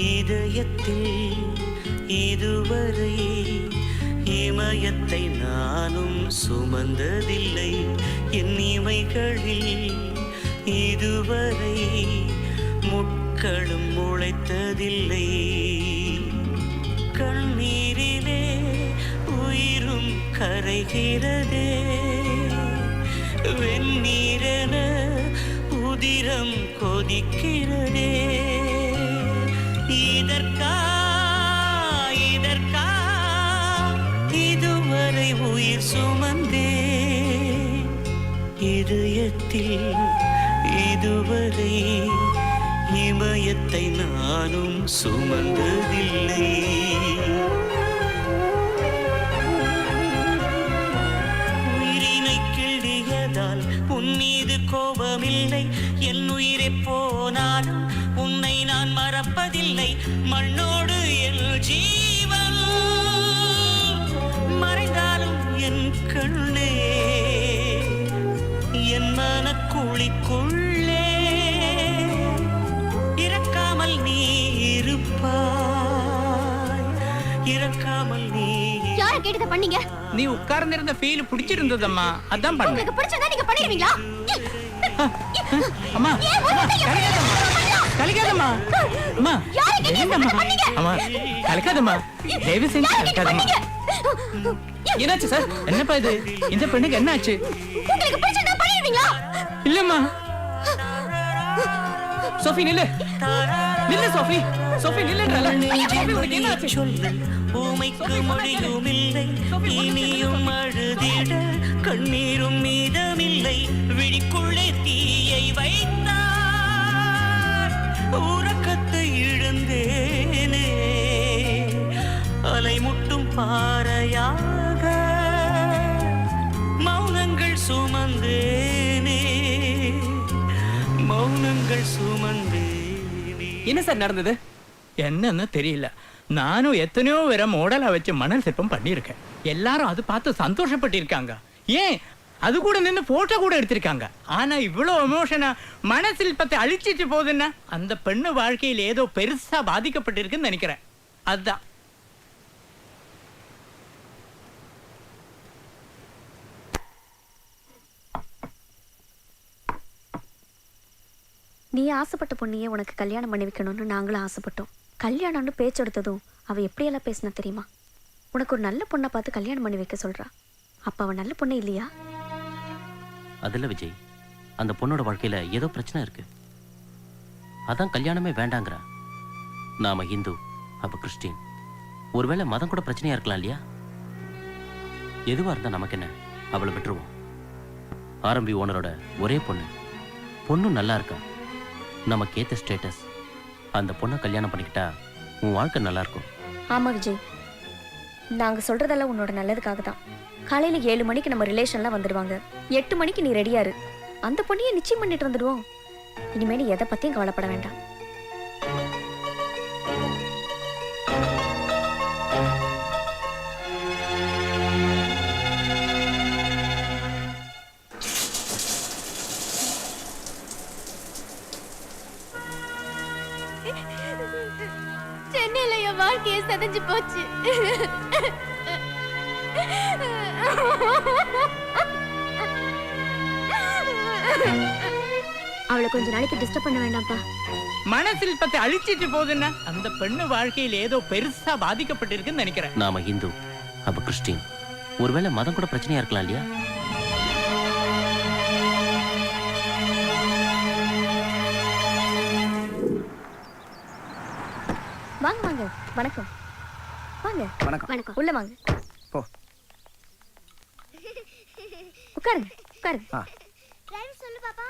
Speaker 17: இதயத்தில் இதுவரை இமயத்தை நானும் சுமந்ததில்லை. என் இமைகளில் இதுவரை முட்களும் முளைத்ததில்லை. கண்ணீரிலே உயிரும் கரைகிறதே, வெந்நீரென உதிரம் கொதிக்கிறதே. இதற்கா இதுவரை உயிர் சுமந்தே. இதயத்தில் இதுவரை இமயத்தை நானும் சுமந்ததில்லை. உயிரினை கிள்ளியதால் உன் மீது கோபமில்லை. என் உயிரை போனாலும் உன்னை நான் மறப்பதில்லை. மண்ணோடு என் ஜீவன் மறைந்தாலும் என் கண்ணே, என் மனக்குழிக்குள்ளே இறக்காமல் நீ இருப்பாய், இறக்காமல் நீ.
Speaker 1: யார கேட்டத பண்ணீங்க?
Speaker 18: நீ உட்கார்ந்து இருந்த ஃபீல் பிடிச்சிருந்ததம்மா, அதான் பண்ணேன்.
Speaker 1: உங்களுக்கு பிடிச்சதா நீங்க பண்ணிடுவீங்களா?
Speaker 18: அம்மா
Speaker 1: ஏன் ஒரு
Speaker 18: கலக்காதம்மா. அம்மா என்னம்மா? அம்மா கலக்காதம்மா, தயவு செஞ்சு கலக்காதம்மா.
Speaker 5: என்னாச்சு சார்?
Speaker 18: என்னப்பா இது? இந்த பெண்ணுக்கு என்னாச்சு?
Speaker 1: உங்களுக்கு பிடிச்சதா பண்ணிடுவீங்களா?
Speaker 18: இல்லம்மா.
Speaker 5: சோஃபி நில்லு, நில்லு சோஃபி, சோஃபி நில்லுன்றல. சோஃபி உனக்கு என்ன ஆச்சு?
Speaker 17: ஊமைக்கு மொழியும் இல்லை, இனியும் அழுதிட கண்ணீரும் மீதமில்லை. விழிக்குள்ளே தீயை வைத்தார், உறக்கத்தை இழந்தேனே. அலைமுட்டும் பாறையாக மௌனங்கள் சுமந்தேனே, மௌனங்கள் சுமந்தேனே.
Speaker 5: என்ன சார் நடந்தது?
Speaker 18: என்னன்னு தெரியல. நானும் எத்தனையோ பேரை மாடலா வச்சு மணல் சிற்பம் பண்ணியிருக்கேன். எல்லாரும் அது பார்த்து சந்தோஷப்பட்டிருக்காங்க. ஏன் அது கூட நின்று போட்டோ கூட எடுத்திருக்காங்க. ஆனா இவ்வளவு எமோஷனா மண சிற்பத்தை அழிச்சிட்டு போகுதுன்னா அந்த பெண்ணு வாழ்க்கையில் ஏதோ பெருசா பாதிக்கப்பட்டிருக்குன்னு நினைக்கிறேன். அதுதான்.
Speaker 11: நீ ஆசைப்பட்ட பொண்ணையே உனக்கு கல்யாணம் பண்ணி வைக்கணும்னு நாங்களும் ஆசைப்பட்டோம். கல்யாணம்னு பேச்செடுத்ததும் அவ எப்படியெல்லாம் பேசினா தெரியுமா? உனக்கு ஒரு நல்ல பொண்ணை பார்த்து கல்யாணம் பண்ணி வைக்க சொல்றா. அப்ப அவ நல்ல பொண்ணு இல்லையா?
Speaker 3: அதில் விஜய், அந்த பொண்ணோட வாழ்க்கையில ஏதோ பிரச்சனை இருக்கு. அதான் கல்யாணமே வேண்டாங்கிறா. நாம இந்து, அப்ப கிறிஸ்டின். ஒருவேளை மதம் கூட பிரச்சனையா இருக்கலாம் இல்லையா? எதுவா இருந்தா நமக்கு என்ன, அவளை விட்டுருவோம். ஆரம்பி ஓனரோட ஒரே பொண்ணும் நல்லா இருக்கா. நமக்கு ஏத்த ஸ்டேட்டஸ். அந்த பொண்ணை கல்யாணம் பண்ணிக்கிட்டா உன் வாழ்க்கை நல்லா இருக்கும்.
Speaker 11: ஆமா விஜய், நாங்க சொல்றதெல்லாம் உன்னோட நல்லதுக்காக தான். காலையில 7 மணிக்கு நம்ம ரிலேஷன்லாம் வந்துடுவாங்க. 8 மணிக்கு நீ ரெடியா இரு. அந்த பொண்ணையே நிச்சயம் பண்ணிட்டு வந்துடுவோம். இனிமேல் எதை பத்தியும் கவலைப்பட வேண்டாம்.
Speaker 1: சென்னையில என் வாழ்க்கையை செதஞ்சு போச்சு. அவளை கொஞ்ச நாளைக்கு டிஸ்டர்ப் பண்ண வேண்டாம்ப்பா.
Speaker 18: மண சிற்பத்தை அழிச்சிட்டு போகுதுன்னா அந்த பெண்ணு வாழ்க்கையில் ஏதோ பெருசா பாதிக்கப்பட்டிருக்குன்னு நினைக்கிறேன்.
Speaker 3: நாம இந்து, அப்ப கிறிஸ்டின். ஒருவேளை மதம் கூட பிரச்சனையா இருக்கலாம் இல்லையா?
Speaker 11: வாங்க வாங்க. வணக்கம். வாங்க.
Speaker 10: வணக்கம்.
Speaker 11: வணக்கம். உள்ள வாங்க.
Speaker 10: போ.
Speaker 11: உட்காருங்க உட்காருங்க.
Speaker 9: ஃப்ரெண்ட்ஸ் சொல்லு பாப்பா.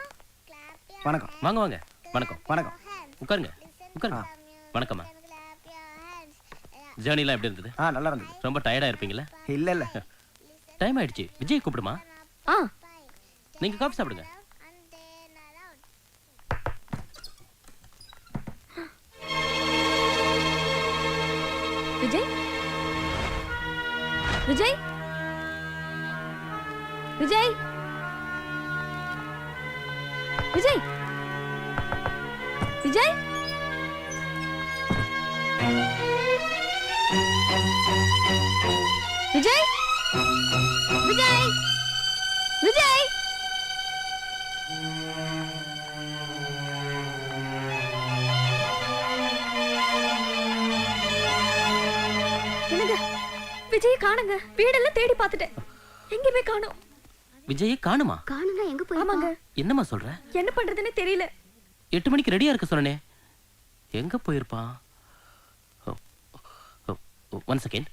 Speaker 10: வணக்கம்.
Speaker 3: வாங்க வாங்க. வணக்கம்.
Speaker 10: வணக்கம்.
Speaker 3: உட்காருங்க உட்காருங்க. வணக்கம்மா. ஜேர்னிலாம் எப்படி இருந்தது?
Speaker 10: நல்லா இருந்தது.
Speaker 3: ரொம்ப டயர்டா இருப்பீங்களா?
Speaker 10: இல்ல இல்ல.
Speaker 3: டைம் ஆயிடுச்சு. விஜய் கூப்பிடுமா? நீங்க காஃபி சாப்பிடுங்க.
Speaker 11: விஜய் விஜய் விஜய் விஜய் விஜய் விஜய் விஜய் விஜய் என்னங்க விஜய் காணுங்க. வீடெல்லாம் தேடி பார்த்துட்டேன், எங்கேயுமே காணோம்.
Speaker 3: விஜய் காணுமா?
Speaker 1: காணுங்க. எங்க போய்?
Speaker 11: ஆமாங்க.
Speaker 3: என்னம்மா சொல்ற?
Speaker 11: என்ன பண்றதுன்னு தெரியல.
Speaker 3: 8 மணிக்கு ரெடியா இருக்க சொன்னனே, எங்க போயிருப்பான்? One second.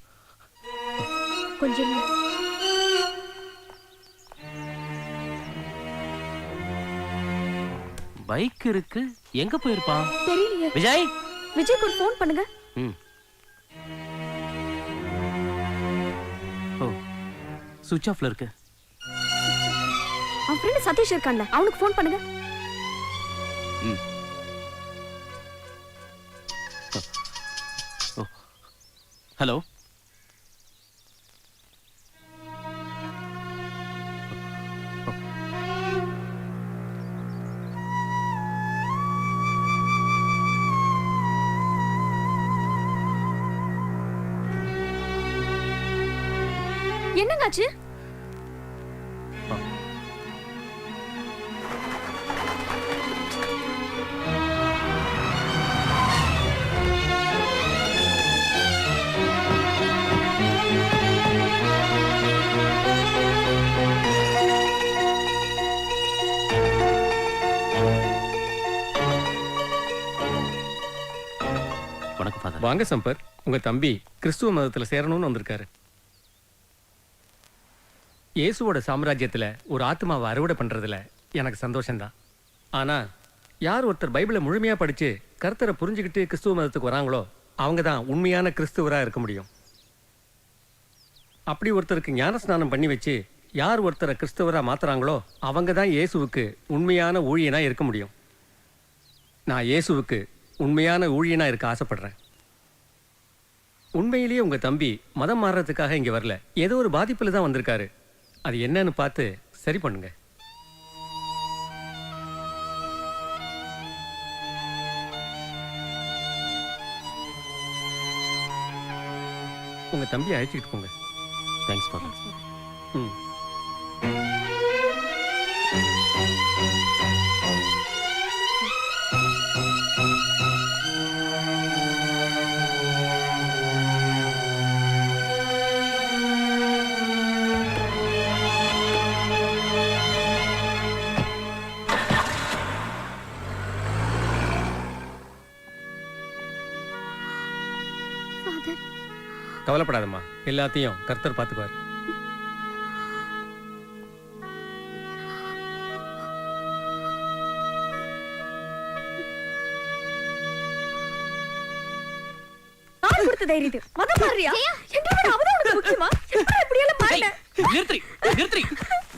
Speaker 11: கொஞ்சம்
Speaker 3: பைக் இருக்கு, எங்க போயிருப்பான்?
Speaker 11: தெரியலையே.
Speaker 3: விஜய்,
Speaker 11: விஜய்க்கு ஒரு ஃபோன் பண்ணுங்க.
Speaker 3: சுவிட்ச் ஆஃப்ல இருக்கு.
Speaker 11: அவன் ஃப்ரெண்ட் சதீஷ் இருக்கான்ல, அவனுக்கு ஃபோன் பண்ணுங்க.
Speaker 3: ஹலோ.
Speaker 11: என்னங்காச்சு?
Speaker 14: வாங்க சம்பத், உங்க தம்பி கிறிஸ்துவ மதத்துல சேரணும்னு வந்திருக்காரு. இயேசுவோட சாம்ராஜ்யத்துல ஒரு ஆத்மாவை அறுவடை பண்றதுல எனக்கு சந்தோஷம்தான். ஆனா யார் ஒருத்தர் பைபிளை முழுமையா படிச்சு கர்த்தரை புரிஞ்சுக்கிட்டு கிறிஸ்துவ மதத்துக்கு வராங்களோ அவங்க தான் உண்மையான கிறிஸ்துவரா இருக்க முடியும். அப்படி ஒருத்தருக்கு ஞானஸ்நானம் பண்ணி வச்சு யார் ஒருத்தரை கிறிஸ்தவரா மாத்துறாங்களோ அவங்க தான் இயேசுவுக்கு உண்மையான ஊழியனா இருக்க முடியும். நான் இயேசுவுக்கு உண்மையான ஊழியனா இருக்க ஆசைப்படுறேன். உண்மையிலேயே உங்க தம்பி மதம் மாறுறதுக்காக இங்க வரல, ஏதோ ஒரு பாதிப்புல தான் வந்திருக்காரு. அது என்னன்னு பார்த்து சரி பண்ணுங்க. உங்க தம்பியை அழைச்சிக்கிட்டு போங்க.
Speaker 3: Thanks father.
Speaker 14: ம். கவலைப்படாதம்மா, எல்லாத்தையும் கர்த்தர் பார்த்துக்குவார்.
Speaker 11: தைரியது மதம் மாறியா? எங்கடா அவதான் உனக்கு முக்கியமா? எப்ப இப்படி எல்லாம் மாறன?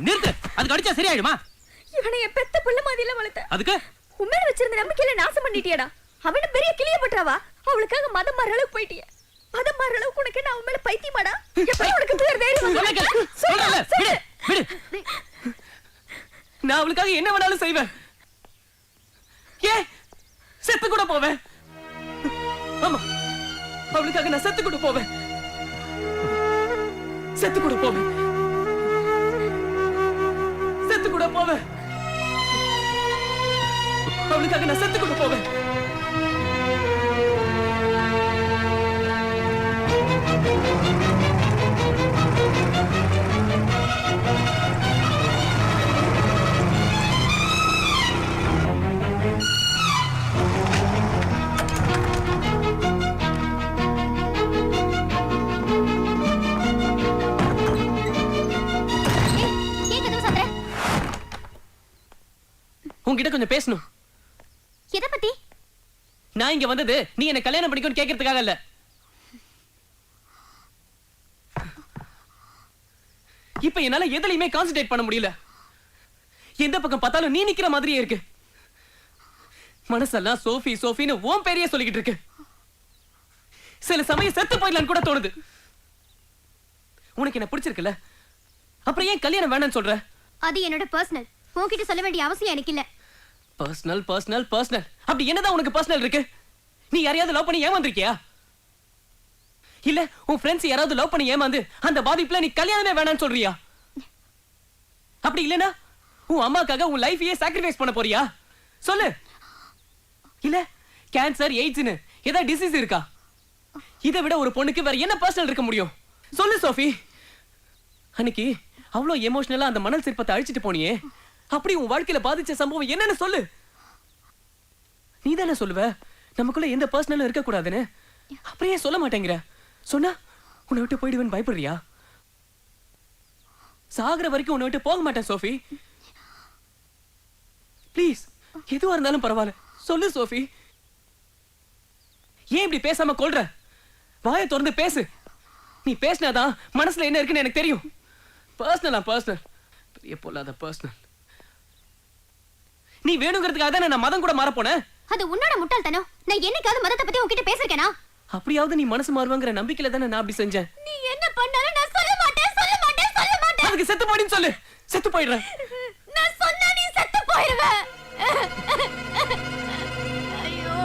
Speaker 3: நிறுத்து. அதுக்கு அடிச்சா சரியாயிடுமா?
Speaker 11: இவனை என் பெத்த புள்ள மாதிரில வளர்த்த.
Speaker 3: அதுக்கு
Speaker 11: உண்மையில வச்சிருந்த நம்பிக்கையில நாசம் பண்ணிட்டியடா. அவன பெரிய கிளிய பண்றவா? அவளுக்காக மதம் மாற அளவுக்கு போயிட்டிய. மதம் மாற அளவுக்கு உனக்கு என்ன அவன் மேல பைத்தியமாடா? எப்படி உனக்கு பேர் தைரியம் வந்து?
Speaker 2: விடு. நான் அவளுக்காக என்ன வேணாலும் செய்வேன். செத்து கூட போவேன். ஆமா, அவளுக்காக நான் செத்து கூட போவேன். அவளுக்காக நான் செத்து கூட போவேன். உன்கிட்ட கொஞ்சம் பேசணும்.
Speaker 1: எதை பத்தி?
Speaker 2: நான் இங்க வந்தது நீ என்ன கல்யாணம் பண்ணிக்கணும்னு கேட்கறதுக்காக இல்ல. இப்ப என்னால எதுலயுமே கான்சென்ட்ரேட் பண்ண முடியல. எந்த பக்கம் பார்த்தாலும் நீ நிக்கிற மாதிரியே இருக்கு. மனசெல்லாம் சோஃபின்னு உன் பேரையே சொல்லிக்கிட்டு இருக்கு. சில சமயம் செத்து போயிடலான்னு கூட தோணுது. உனக்கு என்ன பிடிச்சிருக்குல்ல, அப்புறம் ஏன் கல்யாணம் வேணாம்னு சொல்ற?
Speaker 1: அது என்னோட பர்சனல். உன்கிட்ட சொல்ல வேண்டிய அவசியம் எனக்கு இல்ல.
Speaker 2: பர்சனல் அப்படி என்னதான் உனக்கு பர்சனல் இருக்கு? நீ யாரையாவது லவ் பண்ணி ஏமாந்திருக்கியா? இல்ல உன் ஃப்ரெண்ட்ஸ் யாராவது லவ் பண்ணி ஏமாந்து அந்த பாதிப்புல நீ கல்யாணமே வேணாம்னு சொல்றியா? அப்படி இல்லனா உன் அம்மாக்காக உன் லைஃபையே சாக்ரிஃபைஸ் பண்ண போறியா? சொல்லு. இல்ல கேன்சர், எய்ட்ஸ்னு ஏதாவது டிசீஸ் இருக்கா? இதை விட ஒரு பொண்ணுக்கு வேற என்ன பர்சனல் இருக்க முடியும்? சொல்லு சோஃபி. அன்னைக்கு அவ்வளவு எமோஷனலா அந்த மணல் சிற்பத்தை அழிச்சிட்டு போனியே, அப்படி உன் வாழ்க்கையில பாதிச்ச சம்பவம் என்னன்னு சொல்லு. நீ தானே சொல்லுவ நமக்குள்ள எந்த பர்சனலும் இருக்க கூடாதுன்னு. அப்படியே சொல்ல மாட்டேங்கிற. சொன்னா உன்னை விட்டு போயிடுவேன்னு பயப்படுறியா? சாகுற வரைக்கும் உன்னை விட்டு போக மாட்டேன் சோஃபி. ப்ளீஸ், எதுவா இருந்தாலும் பரவாயில்ல சொல்லு சோஃபி. ஏன் இப்படி பேசாம கொள்ற? வாயை திறந்து பேசு. நீ பேசினாதான் மனசுல என்ன இருக்குன்னு எனக்கு தெரியும். பர்சனல் பெரிய பொல்லாத பர்சனல். நீ வேணுங்கிறதுக்காக தான் நான் மதம் கூட மாற போனேன்.
Speaker 1: அது உன்னோட முட்டாள்தனம். நான் என்னைக்காவது மதத்தை பத்தி உன்கிட்ட பேசிருக்கேனா?
Speaker 2: அப்படியாவது நீ மனசு மாறுவாங்கற நம்பிக்கையில தானே நான் அப்படி செஞ்சேன்.
Speaker 1: நீ என்ன பண்ணாலும் நான் சொல்ல மாட்டேன்.
Speaker 2: அதுக்கு செத்து போடின்னு சொல்லு. செத்து போயிடுறேன்.
Speaker 1: நான் சொன்னா நீ செத்து போயிடுவ. ஐயோ.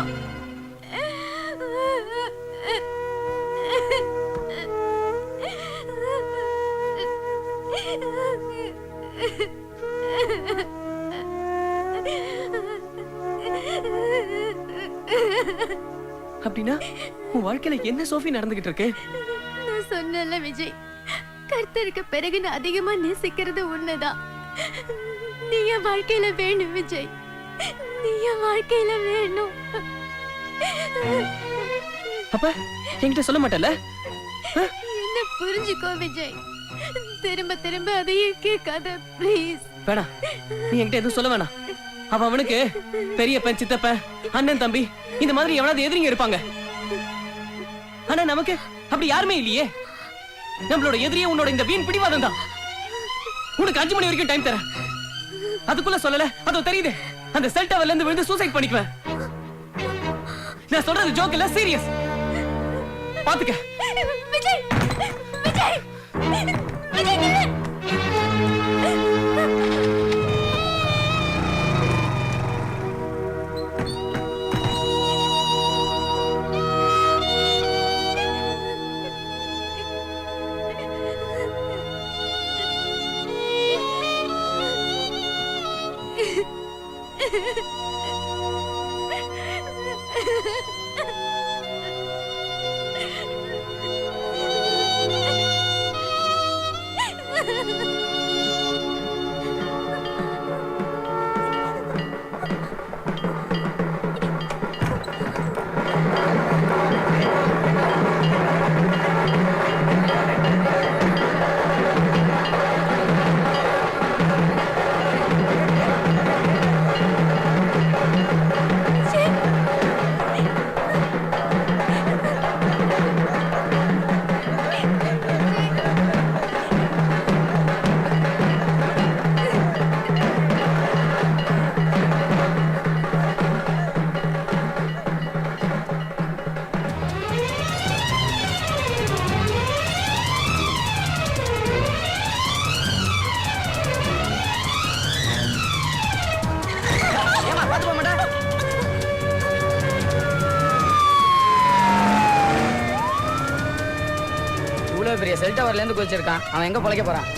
Speaker 2: அப்படின்னா உன் வாழ்க்கையில என்ன சோஃபி நடந்துகிட்டு இருக்கு?
Speaker 1: நான் சொன்னல விஜய், கர்த்தருக்கு பிறகு நான் அதிகமா நேசிக்கிறது உன்னதான். நீ என் வாழ்க்கையில வேணும் விஜய், நீ என் வாழ்க்கையில வேணும்.
Speaker 2: அப்ப என்கிட்ட சொல்ல மாட்டல?
Speaker 1: என்ன புரிஞ்சுக்கோ விஜய். திரும்ப திரும்ப அதையே கேட்காத ப்ளீஸ்.
Speaker 2: வேணா, நீ என்கிட்ட எதுவும் சொல்ல வேணாம். அவனுக்கு பெரியப்பன், சித்தப்பன், அண்ணன், தம்பி இந்த மாதிரி எவனாவது எதிரிங்க இருப்பாங்க. ஆனா நமக்கு அப்படி யாருமே இல்லையே. நம்மளோட எதிரியே உன்னோட இந்த வீண் பிடிவாதம் தான். உனக்கு 5 மணி வரைக்கும் டைம் தரேன். அதுக்குள்ள சொல்லல, அதோ தெரியுது. அந்த செல் டவர்ல இருந்து விழுந்து சூசைட் பண்ணிக்குவேன். நான் சொல்றது ஜோக் இல்ல, சீரியஸ். பாத்துக்க.
Speaker 1: விஜய் விஜய் விஜய் நில்லு.
Speaker 5: பெரிய செல் டவர்ல இருந்து குதிச்சிருக்கான். அவன் எங்க பொழைக்க போறான்?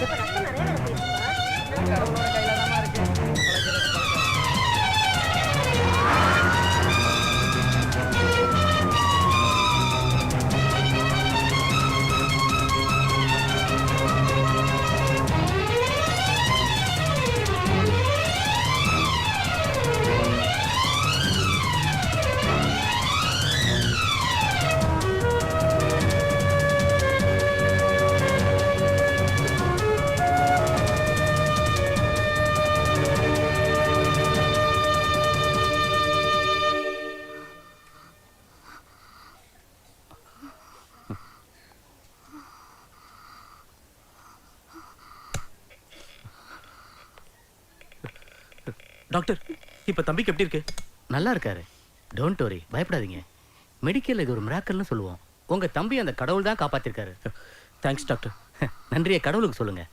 Speaker 2: டாக்டர், இப்ப தம்பிக்கு எப்படி இருக்கு?
Speaker 19: நல்லா இருக்காரு. டோன்ட் வரி, பயப்படாதீங்க. மெடிக்கல் இது ஒரு மிராக்கல்னு சொல்லுவோம். உங்க தம்பி அந்த கடவுள் தான் காப்பாத்திருக்காரு.
Speaker 2: Thanks doctor.
Speaker 19: நன்றியை கடவுளுக்கு சொல்லுங்க.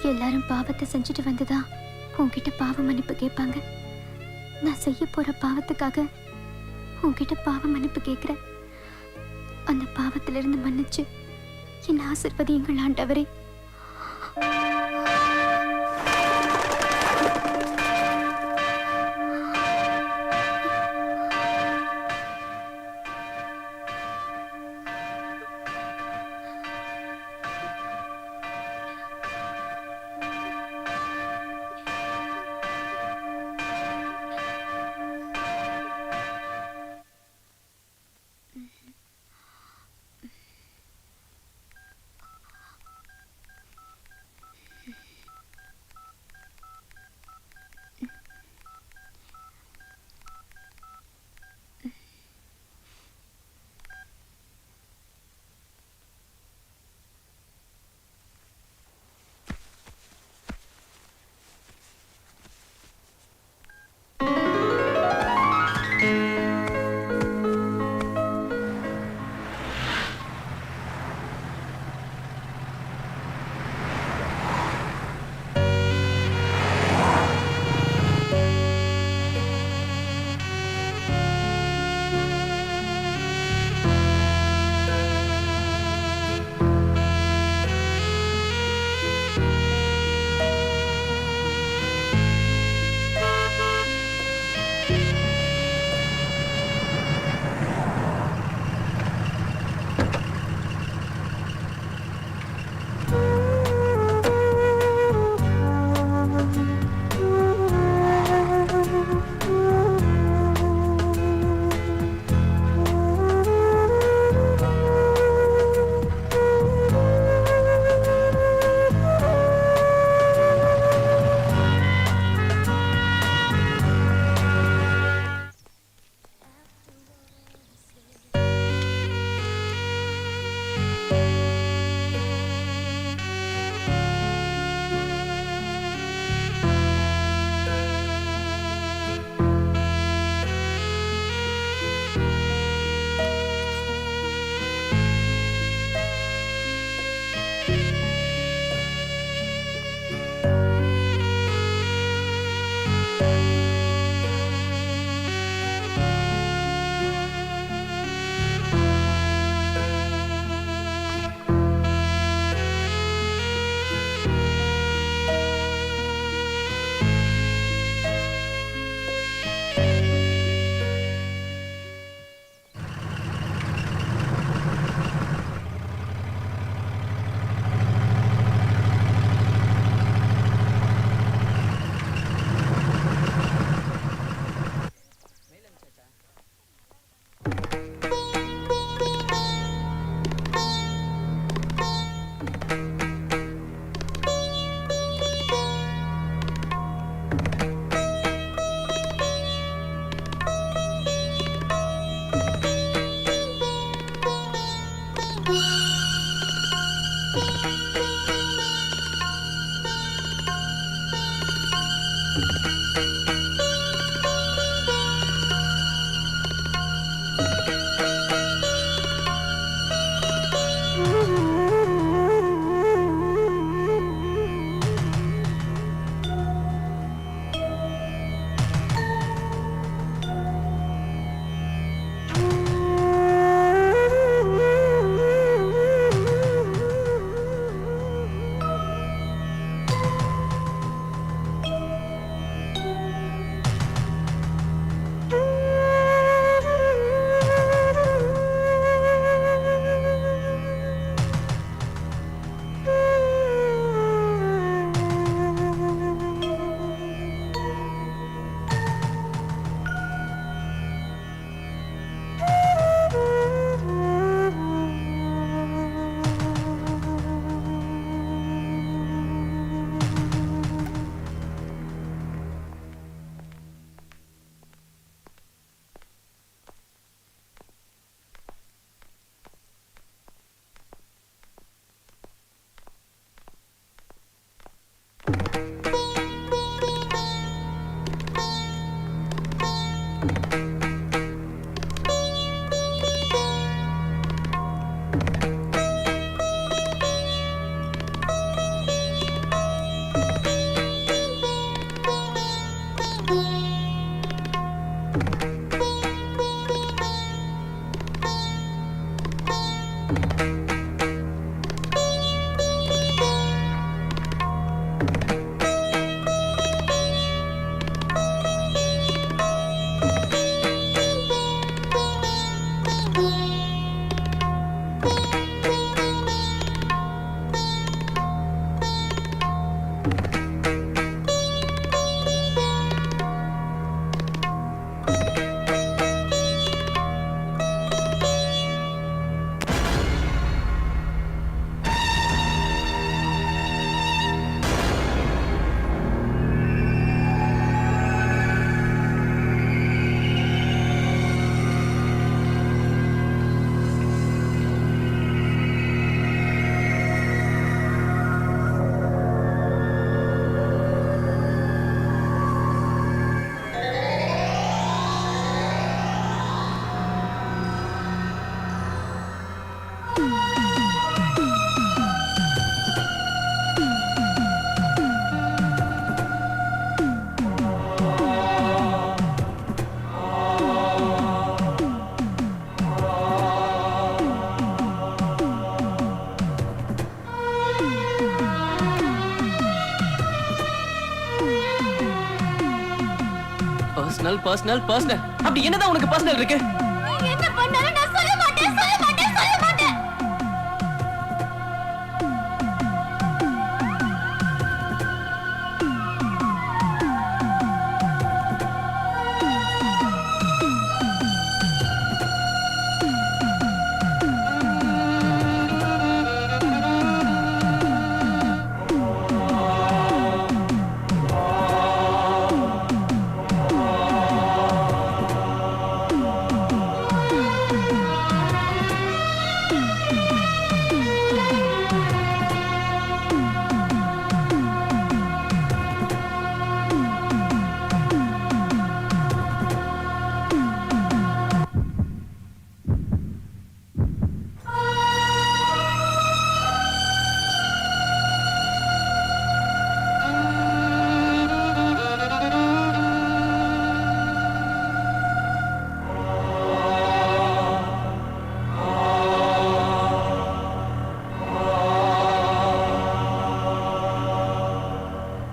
Speaker 1: எல்லாரும் பாவத்தை செஞ்சுட்டு வந்துதான் உன்கிட்ட பாவ மன்னிப்பு கேட்பாங்க. நான் செய்ய போற பாவத்துக்காக உன்கிட்ட பாவ மன்னிப்பு கேட்கிறேன். அந்த பாவத்திலிருந்து மன்னிச்சு என் ஆசீர்வதியுங்கள் ஆண்டவரே.
Speaker 2: பர்சனல் பர்சனல் பர்சனல் அப்படி என்னதான் உனக்கு பர்சனல் இருக்கு?
Speaker 1: என்ன பண்ணாலும் நான் சொல்ல மாட்டேன் சொல்ல மாட்டேன் சொல்ல மாட்டேன்.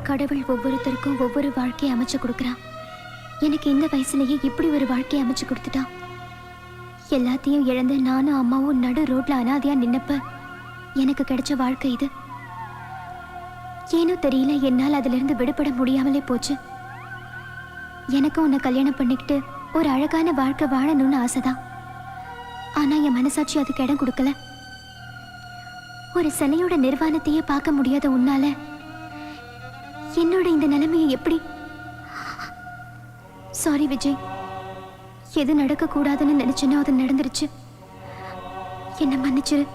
Speaker 1: கடவுள் ஒவ்வொருத்தருக்கும் ஒவ்வொரு வாழ்க்கையை அமைச்சு கொடுக்குறான். எனக்கு இந்த வயசுலயே இப்படி ஒரு வாழ்க்கையை அமைச்சு கொடுத்துட்டான். எல்லாத்தையும் இழந்து நானும் அம்மாவும் நடு ரோட்ல அனாதையா நின்னப்ப எனக்கு கிடைச்ச வாழ்க்கை இது. ஏனோ தெரியல, என்னால் அதுல இருந்து விடுபட முடியாமலே போச்சு. எனக்கும் உன்னை கல்யாணம் பண்ணிக்கிட்டு ஒரு அழகான வாழ்க்கை வாழணும்னு ஆசைதான். ஆனா என் மனசாட்சி அதுக்கு இடம் கொடுக்கல. ஒரு சிலையோட நிர்வாணத்தையே பார்க்க முடியாத உன்னால என்னோட இந்த நிலைமையை எப்படி? சாரி விஜய், எது நடக்க கூடாதுன்னு நினைச்சனோ அது நடந்துருச்சு. என்ன மன்னிச்சிரு.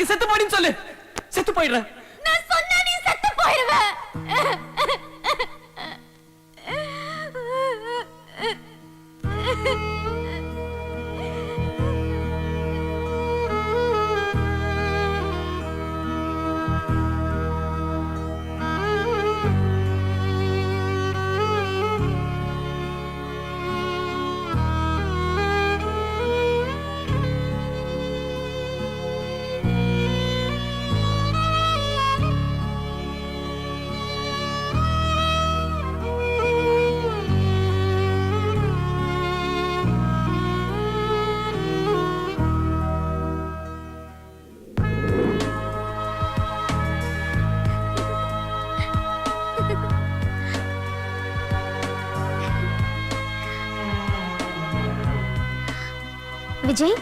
Speaker 2: செத்து போயிடுன்னு சொல்லு. செத்து போயிடுறேன்.
Speaker 1: நான் சொன்னா நீ செத்து போயிடுவ. Vijay,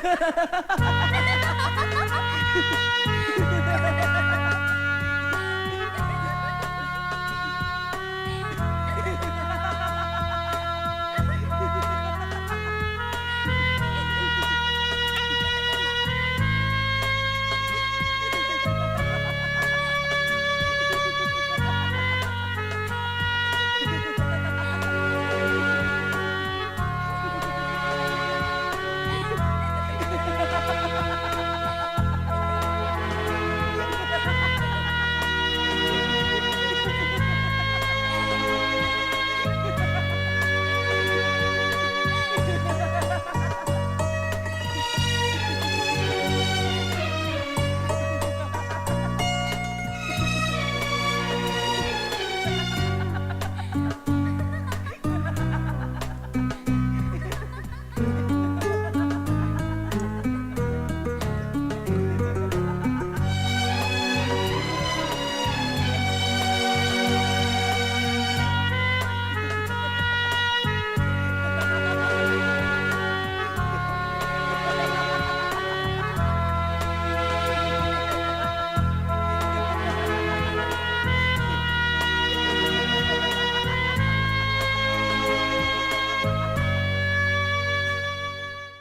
Speaker 13: Ha ha ha ha!